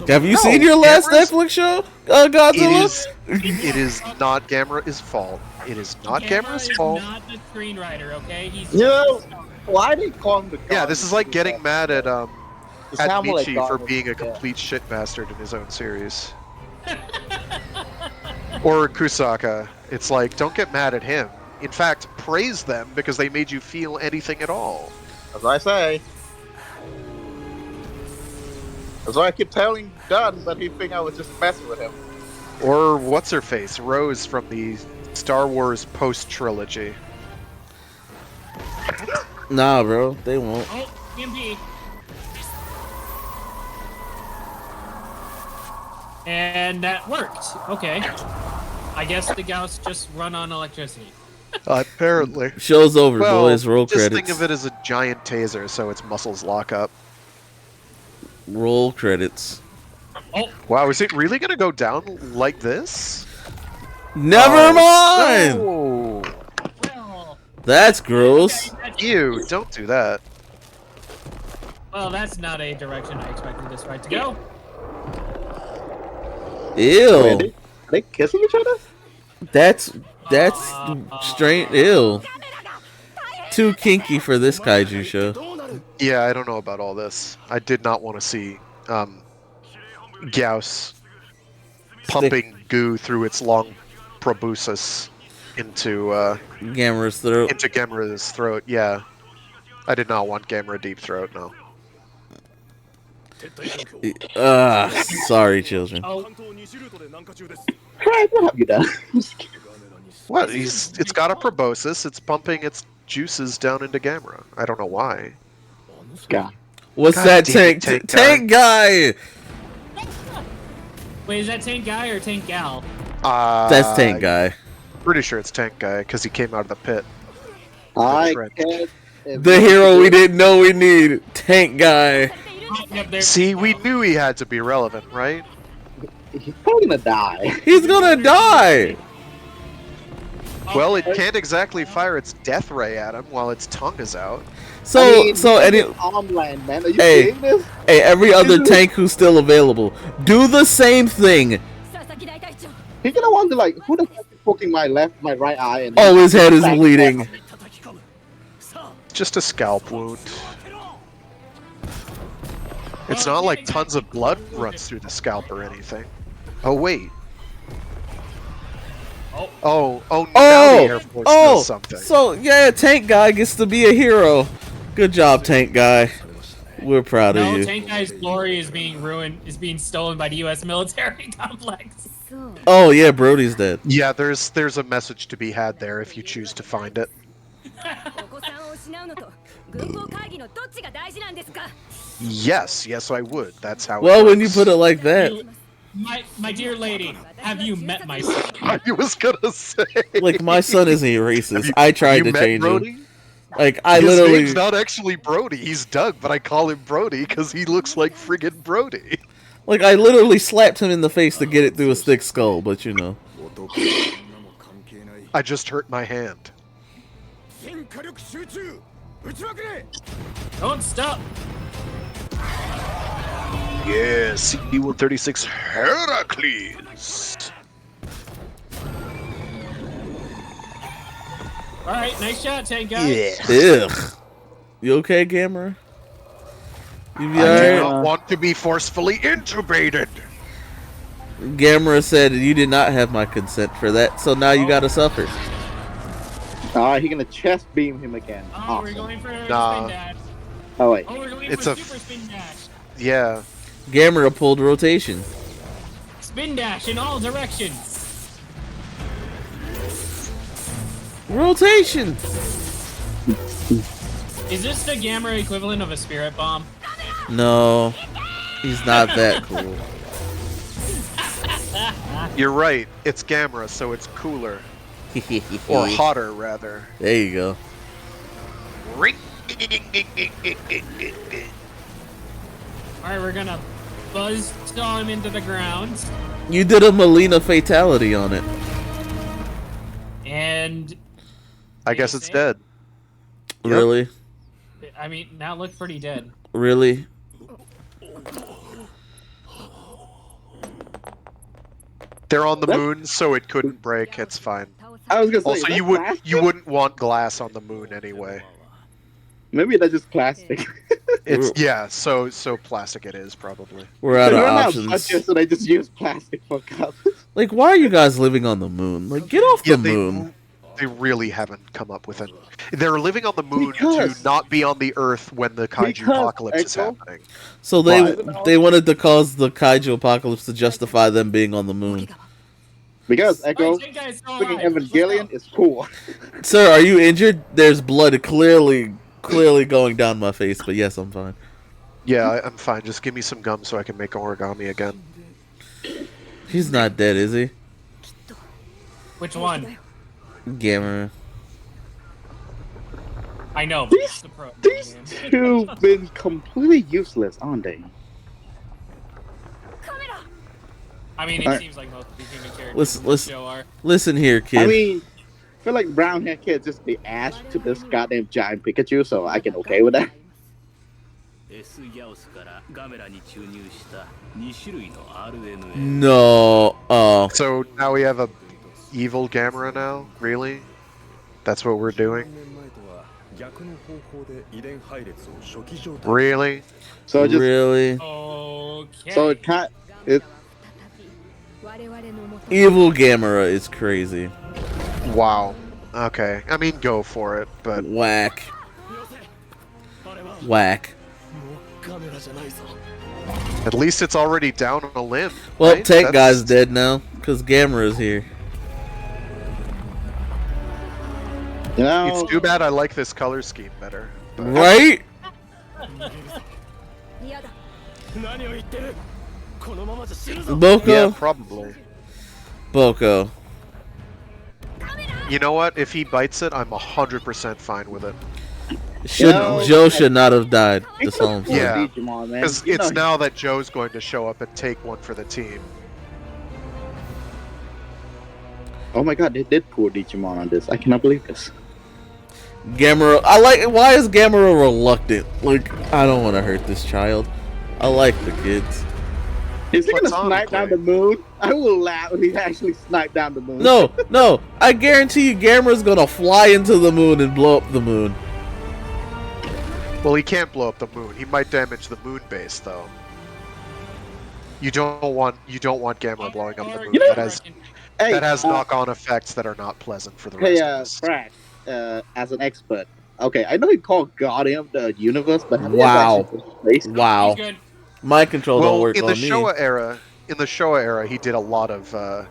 Speaker 1: Have you seen your last Netflix show, Godzilla?
Speaker 2: It is not Gamera's fault. It is not Gamera's fault.
Speaker 5: Not the screenwriter, okay? He's
Speaker 6: You know, Why they call him the god?
Speaker 2: Yeah, this is like getting mad at
Speaker 6: It sounds like
Speaker 2: Michi
Speaker 6: God
Speaker 2: for
Speaker 6: was-
Speaker 2: being a
Speaker 6: yeah.
Speaker 2: complete shit bastard in his own series. Or Kusaka. It's like, don't get mad at him. In fact, praise them because they made you feel anything at all.
Speaker 6: That's what I say. That's why I keep telling Dunn, but he think I was just messing with him.
Speaker 2: Or what's her face, Rose from the Star Wars post trilogy.
Speaker 1: Nah, bro, they won't.
Speaker 5: Oh, EMP. And that worked. Okay. I guess the Gauss just run on electricity.
Speaker 2: Apparently.
Speaker 1: Show's over,
Speaker 2: Well,
Speaker 1: boys. Roll
Speaker 2: just
Speaker 1: credits.
Speaker 2: think of it as a giant taser, so its muscles lock up.
Speaker 1: Roll credits.
Speaker 5: Oh,
Speaker 2: Wow, is it really gonna go down like this?
Speaker 1: Never mind.
Speaker 2: Oh,
Speaker 5: well.
Speaker 1: That's gross.
Speaker 2: ew! Don't do that.
Speaker 5: Well, that's not a direction I expected this fight to go.
Speaker 1: Ew.
Speaker 6: Are they kissing each other?
Speaker 1: That's straight ill. Too kinky for this kaiju show.
Speaker 2: Yeah, I don't know about all this. I did not want to see Gauss pumping goo through its long proboscis into
Speaker 1: Gamera's throat.
Speaker 2: into Gamera's throat. Yeah, I did not want Gamera deep throat. No.
Speaker 1: Sorry, children.
Speaker 5: Oh,
Speaker 6: Craig, what have you done?
Speaker 2: What? It's got a proboscis. It's pumping its juices down into Gamera. I don't know why.
Speaker 6: God.
Speaker 1: What's
Speaker 2: God
Speaker 1: that
Speaker 2: damn
Speaker 1: tank?
Speaker 2: it, tank
Speaker 1: Tank guy.
Speaker 5: wait, is that Tank Guy or Tank Gal?
Speaker 1: That's tank guy.
Speaker 2: Pretty sure it's Tank Guy because he came out of the pit.
Speaker 6: I
Speaker 2: Trent.
Speaker 6: can't.
Speaker 1: The hero we didn't know we need. Tank guy.
Speaker 5: Oh, yep, there.
Speaker 2: See, we knew he had to be relevant, right?
Speaker 6: He's probably gonna die.
Speaker 1: He's gonna die.
Speaker 2: Well, it can't exactly fire its death ray at him while its tongue is out.
Speaker 1: So
Speaker 6: I mean,
Speaker 1: so
Speaker 6: look
Speaker 1: any
Speaker 6: at Armland, man. Are you
Speaker 1: Hey.
Speaker 6: seeing this?
Speaker 1: hey every other tank who's still available, do the same thing.
Speaker 6: He's gonna wonder like, who the fuck is poking my right eye? And
Speaker 1: Oh, his head is bleeding.
Speaker 2: Just a scalp wound. It's not like tons of blood runs through the scalp or anything. Oh, wait. Oh, now the Air Force does something.
Speaker 1: So yeah, tank guy gets to be a hero. Good job, tank guy. We're proud of
Speaker 5: No,
Speaker 1: you.
Speaker 5: Tank Guy's glory is being ruined, is being stolen by the U.S. military complex.
Speaker 1: Oh yeah, Brody's dead.
Speaker 2: Yeah, there's a message to be had there if you choose to find it. Yes, I would. That's how.
Speaker 1: Well,
Speaker 2: it
Speaker 1: when you
Speaker 2: works.
Speaker 1: put it like that,
Speaker 5: My dear lady, have you met my son?
Speaker 2: I was gonna say.
Speaker 1: like my son isn't a racist. I tried
Speaker 2: You
Speaker 1: to
Speaker 2: met
Speaker 1: change
Speaker 2: Brody?
Speaker 1: him. Like I
Speaker 2: His
Speaker 1: literally,
Speaker 2: name's not actually Brody. He's Doug, but I call him Brody because he looks like friggin' Brody.
Speaker 1: like I literally slapped him in the face to get it through his thick skull. But you know,
Speaker 2: I just hurt my hand.
Speaker 5: Don't stop.
Speaker 2: Yes, C-136 Heracles.
Speaker 5: All right, nice shot, Tank Guy.
Speaker 1: ugh. You okay, Gamera? You be
Speaker 2: I do
Speaker 1: alright?
Speaker 2: not want to be forcefully intubated.
Speaker 1: Gamera said you did not have my consent for that, so now you gotta suffer.
Speaker 6: Alright, he's gonna chest beam him again.
Speaker 5: Oh, we're
Speaker 6: Awesome.
Speaker 5: going for a
Speaker 2: Nah.
Speaker 5: spin dash.
Speaker 6: Oh wait.
Speaker 5: Oh, we're going
Speaker 2: It's
Speaker 5: for
Speaker 2: a
Speaker 5: a super spin dash.
Speaker 2: Yeah.
Speaker 1: Gamera pulled rotation.
Speaker 5: Spin dash in all directions.
Speaker 1: Rotation.
Speaker 5: Is this the Gamera equivalent of a spirit bomb?
Speaker 1: No, he's not that cool.
Speaker 2: You're right. It's Gamera, so it's cooler. Or hotter, rather.
Speaker 1: There you go.
Speaker 4: Ring.
Speaker 5: Alright, we're gonna buzz saw him into the ground.
Speaker 1: You did a Melina fatality on it.
Speaker 5: And
Speaker 2: I guess it's dead. Yep.
Speaker 1: Really?
Speaker 5: I mean, now it looks pretty dead.
Speaker 1: Really?
Speaker 2: They're on the moon, so it couldn't break. It's fine.
Speaker 6: I was gonna say.
Speaker 2: Also,
Speaker 6: that's
Speaker 2: you
Speaker 6: last
Speaker 2: wouldn't
Speaker 6: year?
Speaker 2: want glass on the moon anyway.
Speaker 6: Maybe that's just plastic.
Speaker 2: It's so plastic it is probably.
Speaker 1: We're out
Speaker 6: They
Speaker 1: of
Speaker 6: run out of
Speaker 1: options.
Speaker 6: budget, so they just use plastic for cups.
Speaker 1: Like, why are you guys living on the moon? Like, get off the moon.
Speaker 2: They really haven't come up with it. They're living on the moon
Speaker 6: Because-
Speaker 2: to not be on the Earth when the kaiju
Speaker 6: Because,
Speaker 2: apocalypse is
Speaker 6: Echo-
Speaker 2: happening.
Speaker 1: So they wanted to cause the kaiju apocalypse to justify them being on the moon.
Speaker 6: Because Echo,
Speaker 5: Alright, Tenkai's still
Speaker 6: freaking
Speaker 5: alive. Let's
Speaker 6: Evangelion
Speaker 5: go.
Speaker 6: is cool.
Speaker 1: Sir, are you injured? There's blood clearly going down my face, but yes, I'm fine.
Speaker 2: Yeah, I'm fine. Just give me some gum so I can make origami again.
Speaker 1: He's not dead, is he?
Speaker 5: Which one?
Speaker 1: Gamera.
Speaker 5: I know. But it's the pro.
Speaker 6: These two been completely useless, aren't they?
Speaker 5: I mean, it
Speaker 6: Alright.
Speaker 5: seems like most of the human characters in the
Speaker 1: Listen,
Speaker 5: show are.
Speaker 1: listen here, kid.
Speaker 6: I mean, I feel like brown hair kid just be ass to this goddamn giant Pikachu, so I can okay with that.
Speaker 1: No. Oh.
Speaker 2: So now we have a evil Gamera now? Really? That's what we're doing? Really?
Speaker 6: So just
Speaker 1: Really?
Speaker 5: Okay.
Speaker 6: so it can't. It
Speaker 1: Evil Gamera is crazy.
Speaker 2: Wow. Okay. I mean, go for it, but
Speaker 1: Whack. Whack.
Speaker 2: at least it's already down on a limb.
Speaker 1: Well,
Speaker 2: right?
Speaker 1: Tank
Speaker 2: That's-
Speaker 1: Guy's dead now, because Gamera's here.
Speaker 6: you know.
Speaker 2: It's too bad I like this color scheme better.
Speaker 1: Right? Boko?
Speaker 2: Yeah, probably.
Speaker 1: Boko.
Speaker 2: You know what? If he bites it, I'm 100% fine with it.
Speaker 1: Joe should not have died. That's all I'm saying.
Speaker 2: Yeah.
Speaker 6: Digimon, man.
Speaker 2: Because
Speaker 6: You
Speaker 2: it's
Speaker 6: know,
Speaker 2: now that Joe's going to show up and take one for the team.
Speaker 6: Oh my god, they did poor Digimon on this. I cannot believe this.
Speaker 1: Gamera, why is Gamera reluctant? Like, I don't want to hurt this child. I like the kids.
Speaker 6: Is he gonna
Speaker 2: Platonically.
Speaker 6: snipe down the moon? I will laugh if he actually sniped down the moon.
Speaker 1: No, I guarantee you Gamera's gonna fly into the moon and blow up the moon.
Speaker 2: Well, he can't blow up the moon. He might damage the moon base, though. You don't want Gamera blowing up the moon.
Speaker 6: You know-
Speaker 2: that
Speaker 6: Hey,
Speaker 2: has knock-on effects that are not pleasant for the
Speaker 6: Hey,
Speaker 2: rest of us.
Speaker 6: Brad, as an expert, okay, I know he called Guardian of the Universe, but have you
Speaker 1: Wow.
Speaker 6: ever actually played space?
Speaker 1: Wow.
Speaker 5: He's good.
Speaker 1: My control don't
Speaker 2: Well,
Speaker 1: work
Speaker 2: in
Speaker 1: on
Speaker 2: the
Speaker 1: me.
Speaker 2: Showa era, he did a lot of.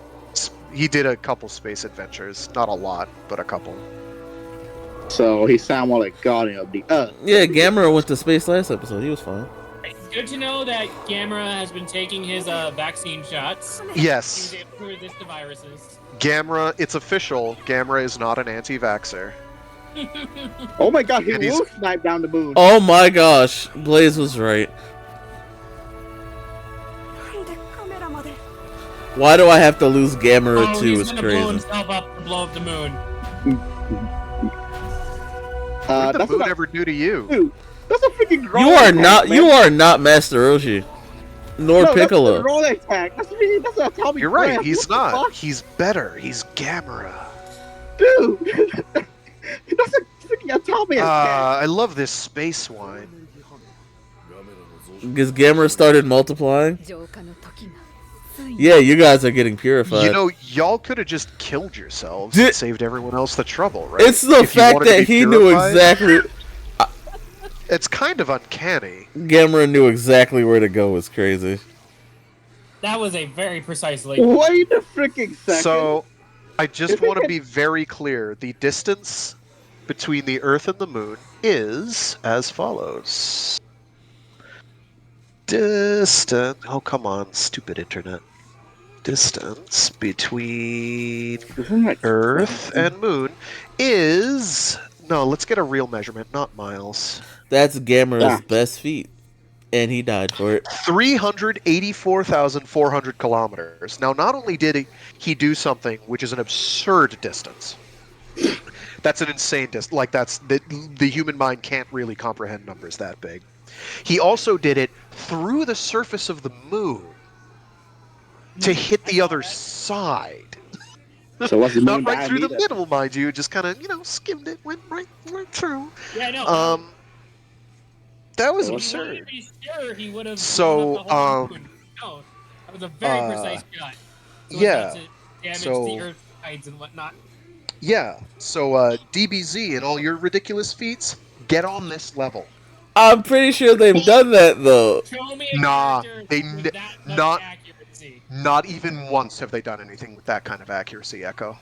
Speaker 2: He did a couple space adventures. Not a lot, but a couple.
Speaker 6: So he sound more like Guardian of the Earth.
Speaker 1: Yeah, Gamera went to space last episode. He was fine.
Speaker 5: It's good to know that Gamera has been taking his vaccine shots.
Speaker 2: Yes,
Speaker 5: He was able to resist the viruses.
Speaker 2: Gamera. It's official. Gamera is not an anti-vaxxer.
Speaker 6: Oh my god, he
Speaker 2: And he's-
Speaker 6: will snipe down the moon.
Speaker 1: Oh my gosh, Blaze was right. Why do I have to lose Gamera
Speaker 5: Oh,
Speaker 1: too?
Speaker 5: he's
Speaker 1: It's
Speaker 5: gonna blow
Speaker 1: crazy.
Speaker 5: himself up to blow up the moon.
Speaker 2: What did the
Speaker 6: That's
Speaker 2: moon
Speaker 6: not
Speaker 2: ever do to you?
Speaker 6: dude. That's a freaking
Speaker 1: You are not. You are not Master Roshi, nor Piccolo.
Speaker 6: That's a roll attack. That's an atomic
Speaker 2: You're right.
Speaker 6: blast.
Speaker 2: He's
Speaker 6: What the
Speaker 2: not.
Speaker 6: fuck?
Speaker 2: He's better. He's Gamera.
Speaker 6: Dude. That's a freaking atomic attack.
Speaker 2: I love this space wine.
Speaker 1: Because Gamera started multiplying. Yeah, you guys are getting purified.
Speaker 2: You know, y'all could have just killed yourselves
Speaker 1: Di-
Speaker 2: and saved everyone else the trouble, right?
Speaker 1: it's the
Speaker 2: If you
Speaker 1: fact
Speaker 2: wanted to
Speaker 1: that
Speaker 2: be
Speaker 1: he knew
Speaker 2: purified,
Speaker 1: exactly.
Speaker 2: It's kind of uncanny.
Speaker 1: Gamera knew exactly where to go. Was crazy.
Speaker 5: That was a very precise link.
Speaker 6: Wait a freaking second.
Speaker 2: So, I just
Speaker 6: If we
Speaker 2: want to
Speaker 6: could-
Speaker 2: be very clear. The distance between the Earth and the Moon is as follows. Oh, come on, stupid internet. Distance between
Speaker 6: Isn't that
Speaker 2: Earth and Moon is... No, let's get a real measurement, not miles.
Speaker 1: That's Gamera's
Speaker 6: Yeah.
Speaker 1: best feat, and he died for it.
Speaker 2: 384,400 kilometers. Now, not only did he do something which is an absurd distance. That's an insane distance. Like, the human mind can't really comprehend numbers that big. He also did it through the surface of the moon to hit the other side.
Speaker 6: So what's the moon
Speaker 2: Not right through the
Speaker 6: diameter?
Speaker 2: middle, mind you. Just kind of, skimmed it, went right through.
Speaker 5: Yeah, I know.
Speaker 2: That was
Speaker 6: So,
Speaker 5: If he wanted to
Speaker 2: absurd.
Speaker 5: be sure, he would have
Speaker 2: So,
Speaker 5: blown up the whole moon. No, that was a very precise shot. So as
Speaker 2: yeah.
Speaker 5: not to damage
Speaker 2: So-
Speaker 5: the Earth tides and whatnot.
Speaker 2: Yeah. So, DBZ and all your ridiculous feats, get on this level.
Speaker 1: I'm pretty sure they've done that though.
Speaker 5: Show me a
Speaker 2: Nah,
Speaker 5: character
Speaker 2: they
Speaker 5: with that much
Speaker 2: not-
Speaker 5: accuracy.
Speaker 2: Not even once have they done anything with that kind of accuracy, Echo.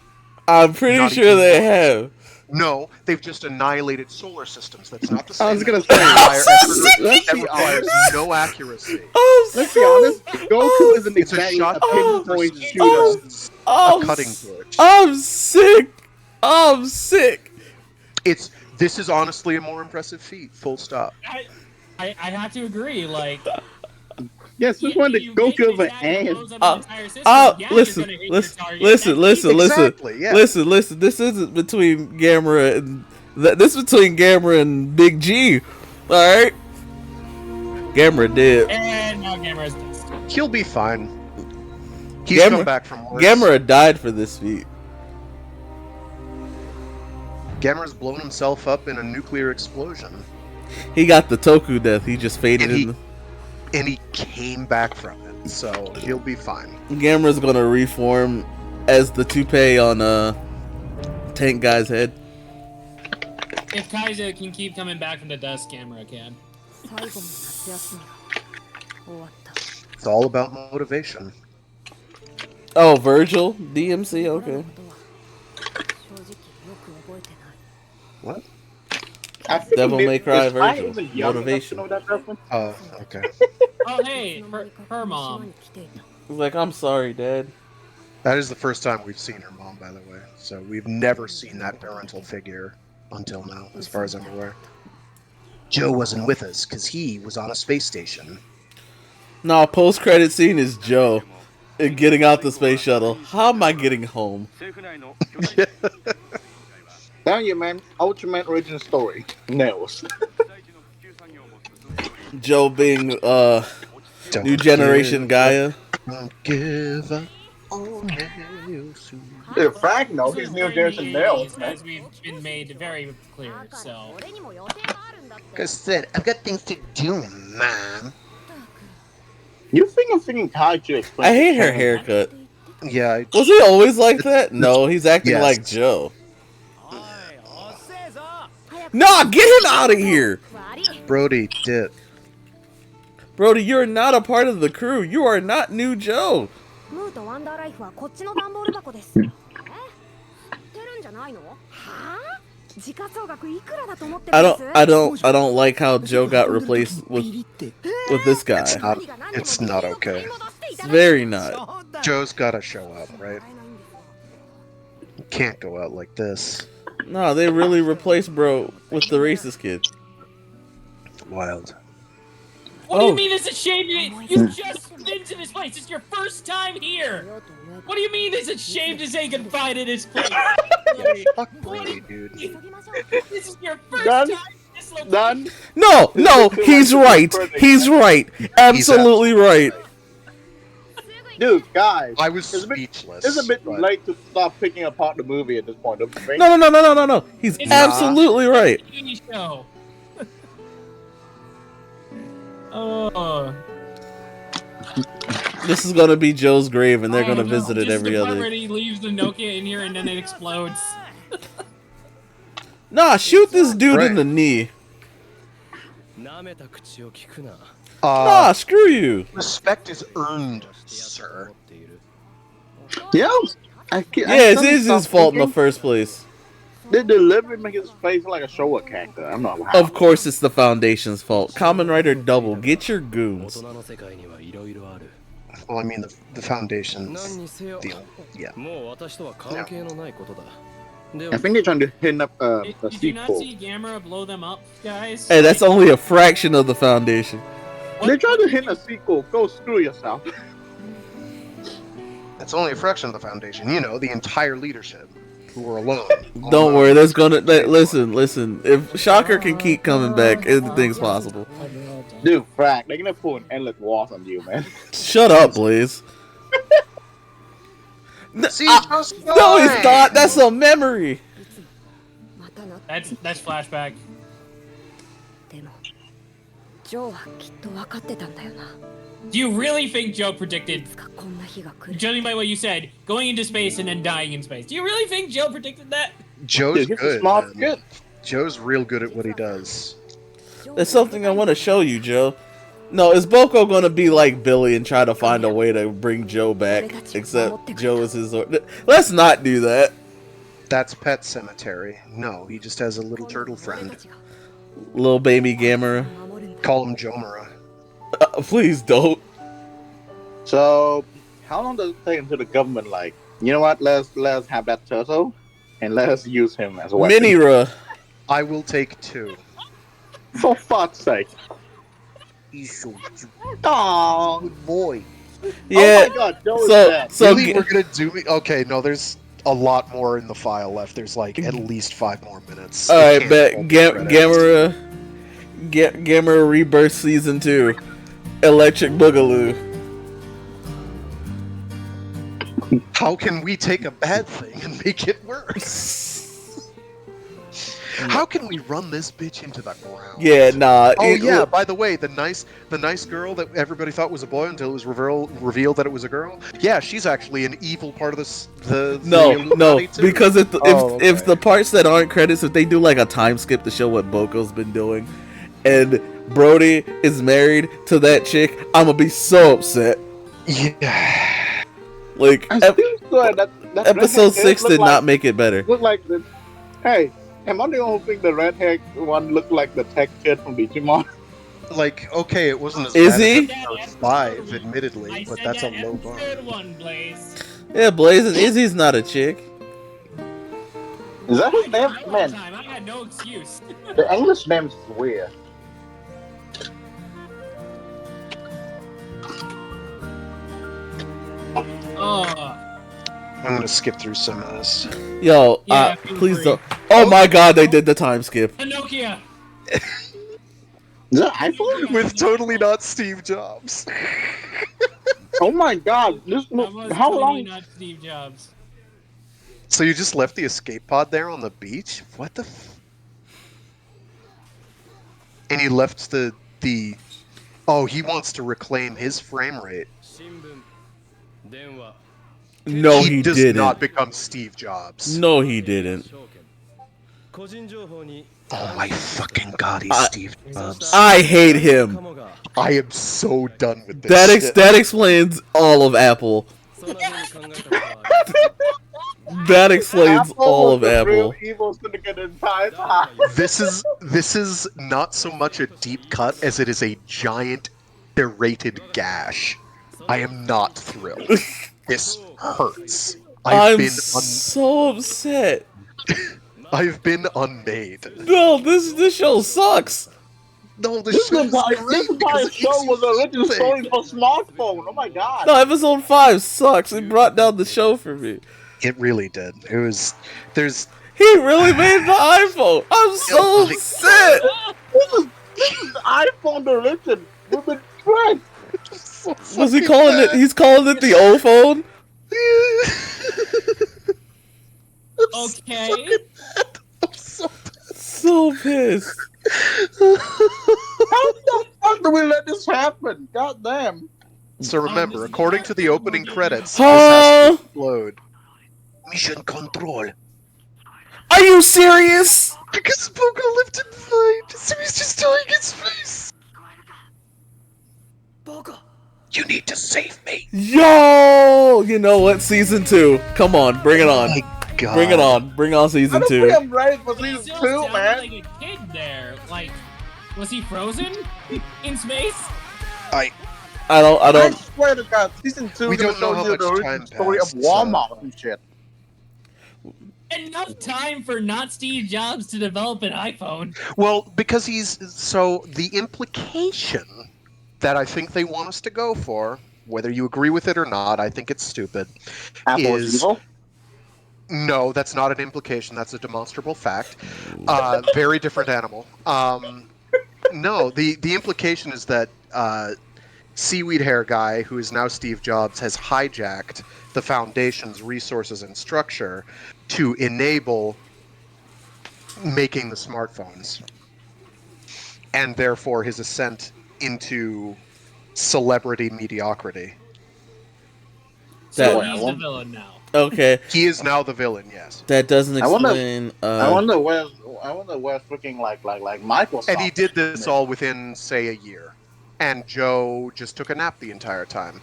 Speaker 1: I'm pretty
Speaker 2: Not
Speaker 1: sure
Speaker 2: even
Speaker 1: they
Speaker 2: once.
Speaker 1: have.
Speaker 2: No, they've just annihilated solar systems. That's not the same.
Speaker 6: I was gonna
Speaker 2: That
Speaker 6: say,
Speaker 2: require effort-
Speaker 6: let's
Speaker 2: that
Speaker 6: be
Speaker 2: requires
Speaker 6: honest.
Speaker 2: no accuracy.
Speaker 6: Let's be honest. Goku isn't
Speaker 2: It's a
Speaker 6: exactly
Speaker 2: shot
Speaker 6: a
Speaker 2: put
Speaker 6: pinpoint
Speaker 2: versus
Speaker 6: shooter.
Speaker 2: a cutting torch.
Speaker 1: I'm sick. I'm sick.
Speaker 2: This is honestly a more impressive feat. Full stop.
Speaker 5: I have to agree. Like,
Speaker 6: Yes, this one the
Speaker 5: you
Speaker 6: Goku
Speaker 5: make
Speaker 6: of an
Speaker 5: attack that
Speaker 6: ant.
Speaker 5: blows up an entire system, yeah, you're
Speaker 1: Listen,
Speaker 5: gonna hit your
Speaker 1: listen,
Speaker 5: target.
Speaker 1: listen,
Speaker 5: That's
Speaker 1: listen, listen,
Speaker 2: Exactly, yeah.
Speaker 1: listen. This isn't between Gamera and this is between Gamera and Big G. All right, Gamera did.
Speaker 5: And now Gamera's pissed.
Speaker 2: He'll be fine. He's
Speaker 1: Gamera-
Speaker 2: come back from worse.
Speaker 1: Gamera died for this feat.
Speaker 2: Gamera's blown himself up in a nuclear explosion,
Speaker 1: He got the Toku death. He just faded
Speaker 2: And he-
Speaker 1: in.
Speaker 2: and he came back from it, so he'll be fine.
Speaker 1: Gamera's gonna reform as the toupee on Tank Guy's head.
Speaker 5: If Kaiser can keep coming back from the dust, Gamera can.
Speaker 8: 最後の夏休みが終わった
Speaker 2: It's all about motivation.
Speaker 1: Oh, Virgil, DMC,
Speaker 8: 僕ら
Speaker 1: okay.
Speaker 8: のことは正直よく覚えてない
Speaker 2: What?
Speaker 6: I think
Speaker 1: Devil
Speaker 6: it-
Speaker 1: May Cry
Speaker 6: is I
Speaker 1: Virgil.
Speaker 6: even young enough to
Speaker 1: Motivation.
Speaker 6: know that reference?
Speaker 2: Oh, okay.
Speaker 5: Oh, hey, her
Speaker 8: 島
Speaker 5: mom.
Speaker 8: に来ていた
Speaker 1: He's like, I'm sorry, Dad.
Speaker 2: That is the first time we've seen her mom, by the way. So we've never seen that parental figure until now, as far as I'm aware. Joe wasn't with us because he was on a space station.
Speaker 1: Nah, post-credit scene is Joe getting out the space shuttle. How am I getting home?
Speaker 6: Tell you, man. Ultimate origin story. Nails.
Speaker 1: Joe being
Speaker 2: Don't
Speaker 1: new generation
Speaker 2: give
Speaker 1: Gaia.
Speaker 2: up, don't give up on Nails.
Speaker 6: Dude, Frank knows he's new generation Nails, man.
Speaker 5: As we've been made very clear,
Speaker 8: だから
Speaker 5: so.
Speaker 8: 俺にも予定があるんだって
Speaker 2: Cause said, I've got things to do, Mom.
Speaker 6: You think I'm thinking Kaiju explain?
Speaker 1: I hate her haircut.
Speaker 2: Yeah,
Speaker 1: Was he always like that? No, he's acting
Speaker 2: Yes.
Speaker 1: like Joe. Nah, get him out of here!
Speaker 8: 悪い
Speaker 2: Brody did.
Speaker 1: Brody, you're not a part of the crew. You are not new Joe.
Speaker 8: ムーとワンダーライフはこっちの段ボール箱ですえ知ってるんじゃないのはあ時価総額いくらだと思ってる
Speaker 1: I
Speaker 8: ん
Speaker 1: don't
Speaker 8: です
Speaker 1: I don't I don't like how Joe got replaced with this guy.
Speaker 2: It's not okay.
Speaker 1: It's very not.
Speaker 2: Joe's gotta show up, right? Can't go out like this.
Speaker 1: No, they really replaced bro with the racist kid.
Speaker 2: Wild.
Speaker 5: What do
Speaker 1: Oh.
Speaker 5: you mean it's a shame you just been to this place? It's your first time here. What do you mean it's a shame to say goodbye to this place?
Speaker 2: Fuck Brody, dude.
Speaker 5: This is your first
Speaker 6: Done.
Speaker 5: time in this location.
Speaker 6: Done.
Speaker 1: No, he's right. He's right. Absolutely right.
Speaker 6: Dude, guys.
Speaker 2: I was
Speaker 6: It's a bit-
Speaker 2: speechless.
Speaker 6: It's a bit
Speaker 2: but-
Speaker 6: late to start picking apart the movie at this point, don't you think?
Speaker 1: No. He's
Speaker 5: It's
Speaker 1: absolutely right.
Speaker 5: TV show. Oh.
Speaker 1: This is gonna be Joe's grave, and they're
Speaker 5: Oh,
Speaker 1: gonna
Speaker 5: no,
Speaker 1: visit it
Speaker 5: just
Speaker 1: every
Speaker 5: the part
Speaker 1: other.
Speaker 5: where he leaves the Nokia in here and then it explodes.
Speaker 1: Nah, shoot this dude
Speaker 2: Right.
Speaker 1: in the knee.
Speaker 7: 舐めた口を聞くな
Speaker 1: Nah, screw you.
Speaker 2: Respect is earned, sir.
Speaker 7: っている
Speaker 6: Yeah. I can't,
Speaker 1: Yeah, it is his fault in the first place.
Speaker 6: They deliberately make his face like a Showa character. I'm not lying.
Speaker 1: Of course, it's the Foundation's fault. Kamen Rider Double, get your
Speaker 7: 大
Speaker 1: goons.
Speaker 7: 人の世界にはいろいろある
Speaker 2: Well, I mean, the foundation's
Speaker 7: 何にせよ
Speaker 2: the yeah.
Speaker 7: もう私とは関係のないことだで
Speaker 6: I
Speaker 7: は
Speaker 6: think they're trying to hint up a
Speaker 5: Did you not
Speaker 6: sequel.
Speaker 5: see Gamera blow them up, guys?
Speaker 1: Hey, that's only a fraction of the Foundation.
Speaker 6: They're trying to hint a sequel. Go screw yourself.
Speaker 2: It's only a fraction of the foundation. You know, the entire leadership who were alone.
Speaker 1: Don't worry, there's gonna listen. If Shocker can keep coming back, anything's possible.
Speaker 6: Dude, Frank, they're gonna pull an endless wars on you, man.
Speaker 1: Shut up, please.
Speaker 2: See, Joe's
Speaker 1: No, it's
Speaker 2: fine.
Speaker 1: not. That's a memory.
Speaker 8: またな
Speaker 5: That's flashback.
Speaker 8: でも
Speaker 5: Do you really think Joe predicted, judging by what you said, going into space and then dying in space? Do you really think Joe predicted that?
Speaker 2: Joe's
Speaker 6: Dude, he's a
Speaker 2: good.
Speaker 6: smart
Speaker 2: man.
Speaker 6: kid.
Speaker 2: Joe's real good at what he does.
Speaker 1: There's something I want to show you, Joe. No, is Boko gonna be like Billy and try to find a way to bring Joe back? Except Joe is his. Let's not do that.
Speaker 2: That's Pet Cemetery. No, he just has a little turtle friend.
Speaker 1: Little baby Gamera.
Speaker 2: Call him Jomera.
Speaker 1: Please don't.
Speaker 6: So, how long does it take until the government like, you know what? Let's have that turtle, and let's use him as a weapon.
Speaker 1: Minira.
Speaker 2: I will take 2.
Speaker 6: For fuck's sake!
Speaker 4: He's so cute.
Speaker 6: Aww.
Speaker 4: Good boy.
Speaker 1: Yeah.
Speaker 6: Oh my God, Joe is
Speaker 1: So
Speaker 6: dead.
Speaker 1: so
Speaker 2: Really, we're gonna do me? Okay, no, there's a lot more in the file left. There's like at least 5 more minutes.
Speaker 1: all
Speaker 2: It
Speaker 1: right,
Speaker 2: can't
Speaker 1: bet
Speaker 2: hold the credits.
Speaker 1: Gamera Rebirth Season 2. Electric Boogaloo.
Speaker 2: How can we take a bad thing and make it worse? How can we run this bitch into the ground?
Speaker 1: Yeah, nah.
Speaker 2: Oh yeah. By the way, the nice girl that everybody thought was a boy until it was revealed that it was a girl. Yeah, she's actually an evil part of the
Speaker 1: No,
Speaker 2: Illuminati too.
Speaker 1: because if
Speaker 2: okay.
Speaker 1: if the parts that aren't credits, if they do like a time skip to show what Boko's been doing, and Brody is married to that chick, I'm gonna be so upset.
Speaker 2: Yeah.
Speaker 1: Like
Speaker 6: I still swear that
Speaker 1: episode 6 did
Speaker 6: like,
Speaker 1: not make it better.
Speaker 6: Look like the. Hey, am I the only thing the red hair one looked like the tech kid from Digimon?
Speaker 2: Like, okay, it wasn't as
Speaker 1: Is
Speaker 2: bad
Speaker 1: he?
Speaker 2: as episode 5, admittedly,
Speaker 5: I
Speaker 2: but
Speaker 5: said
Speaker 2: that's a
Speaker 5: that
Speaker 2: low bar.
Speaker 5: episode 1, Blaze.
Speaker 1: Yeah, Blaze and Izzy's not a chick.
Speaker 6: Is that his
Speaker 5: I
Speaker 6: name?
Speaker 5: tried all the
Speaker 6: Man,
Speaker 5: time. I had no excuse.
Speaker 6: the English name is weird.
Speaker 5: Oh.
Speaker 2: I'm gonna skip through some of this.
Speaker 1: Yo,
Speaker 5: Yeah, feel
Speaker 1: please
Speaker 5: free.
Speaker 1: don't. Oh my God, they did the time skip.
Speaker 5: Nokia.
Speaker 6: Is that iPhone?
Speaker 2: With totally not Steve Jobs.
Speaker 6: Oh my God! This
Speaker 5: That was
Speaker 6: how
Speaker 5: totally
Speaker 6: long?
Speaker 5: not Steve Jobs.
Speaker 2: So you just left the escape pod there on the beach? What the And he left the... Oh, he wants to reclaim his frame rate.
Speaker 1: No, he
Speaker 2: does
Speaker 1: didn't.
Speaker 2: not become Steve Jobs.
Speaker 1: No, he didn't.
Speaker 2: Oh my fucking god, he's Steve Jobs.
Speaker 1: I hate him.
Speaker 2: I am so done with this shit.
Speaker 1: That explains all of Apple. That explains all of
Speaker 6: was the real
Speaker 1: Apple.
Speaker 6: evil syndicate in time.
Speaker 2: This is not so much a deep cut as it is a giant serrated gash. I am not thrilled. This hurts.
Speaker 1: I'm so upset.
Speaker 2: I've been unmade.
Speaker 1: No, this show sucks.
Speaker 2: No,
Speaker 6: This entire show was a original story for smartphone. Oh my God!
Speaker 1: No, episode 5 sucks. It brought down the show for me.
Speaker 2: It really did. It was. There's.
Speaker 1: He really made the iPhone. I'm so upset.
Speaker 6: This is the iPhone origin. We've been tricked.
Speaker 1: Was he calling it? He's calling it the O phone.
Speaker 5: Okay.
Speaker 1: So pissed.
Speaker 6: How the fuck do we let this happen? God damn.
Speaker 2: So remember, according to the opening credits, this
Speaker 1: Huh?
Speaker 2: has to explode. Mission control.
Speaker 1: Are you serious?
Speaker 2: Because Pogo lived in fight, so he's just telling his face.
Speaker 4: You need to save me.
Speaker 1: Yo, you know what? Season 2. Come on, bring it on.
Speaker 2: My God.
Speaker 1: Bring it on. Bring on
Speaker 6: I
Speaker 1: season
Speaker 6: don't
Speaker 1: 2.
Speaker 6: think I'm ready for
Speaker 5: But he
Speaker 6: season
Speaker 5: still
Speaker 6: 2,
Speaker 5: sounded
Speaker 6: man.
Speaker 5: like a kid there. Like, was he frozen in space?
Speaker 1: I
Speaker 6: I
Speaker 1: don't.
Speaker 6: swear to God, season 2
Speaker 2: We
Speaker 6: is gonna
Speaker 2: don't know
Speaker 6: show
Speaker 2: how
Speaker 6: you
Speaker 2: much
Speaker 6: the origin
Speaker 2: time
Speaker 6: story
Speaker 2: passed,
Speaker 6: of Walmart and shit.
Speaker 5: Enough time for not Steve Jobs to develop an iPhone.
Speaker 2: Well, because he's so the implication that I think they want us to go for, whether you agree with it or not, I think it's stupid.
Speaker 6: Apple is evil.
Speaker 2: No, that's not an implication. That's a demonstrable fact. Very different animal. No, the implication is that Seaweed Hair Guy, who is now Steve Jobs, has hijacked the Foundation's resources and structure to enable making the smartphones. And therefore his ascent into celebrity mediocrity.
Speaker 5: So
Speaker 1: That-
Speaker 5: he's the villain now.
Speaker 1: Okay,
Speaker 2: He is now the villain, yes.
Speaker 1: that doesn't
Speaker 6: I wonder-
Speaker 1: explain.
Speaker 6: I wonder where freaking like Microsoft.
Speaker 2: And he did this
Speaker 6: made.
Speaker 2: all within, say, a year. And Joe just took a nap the entire time.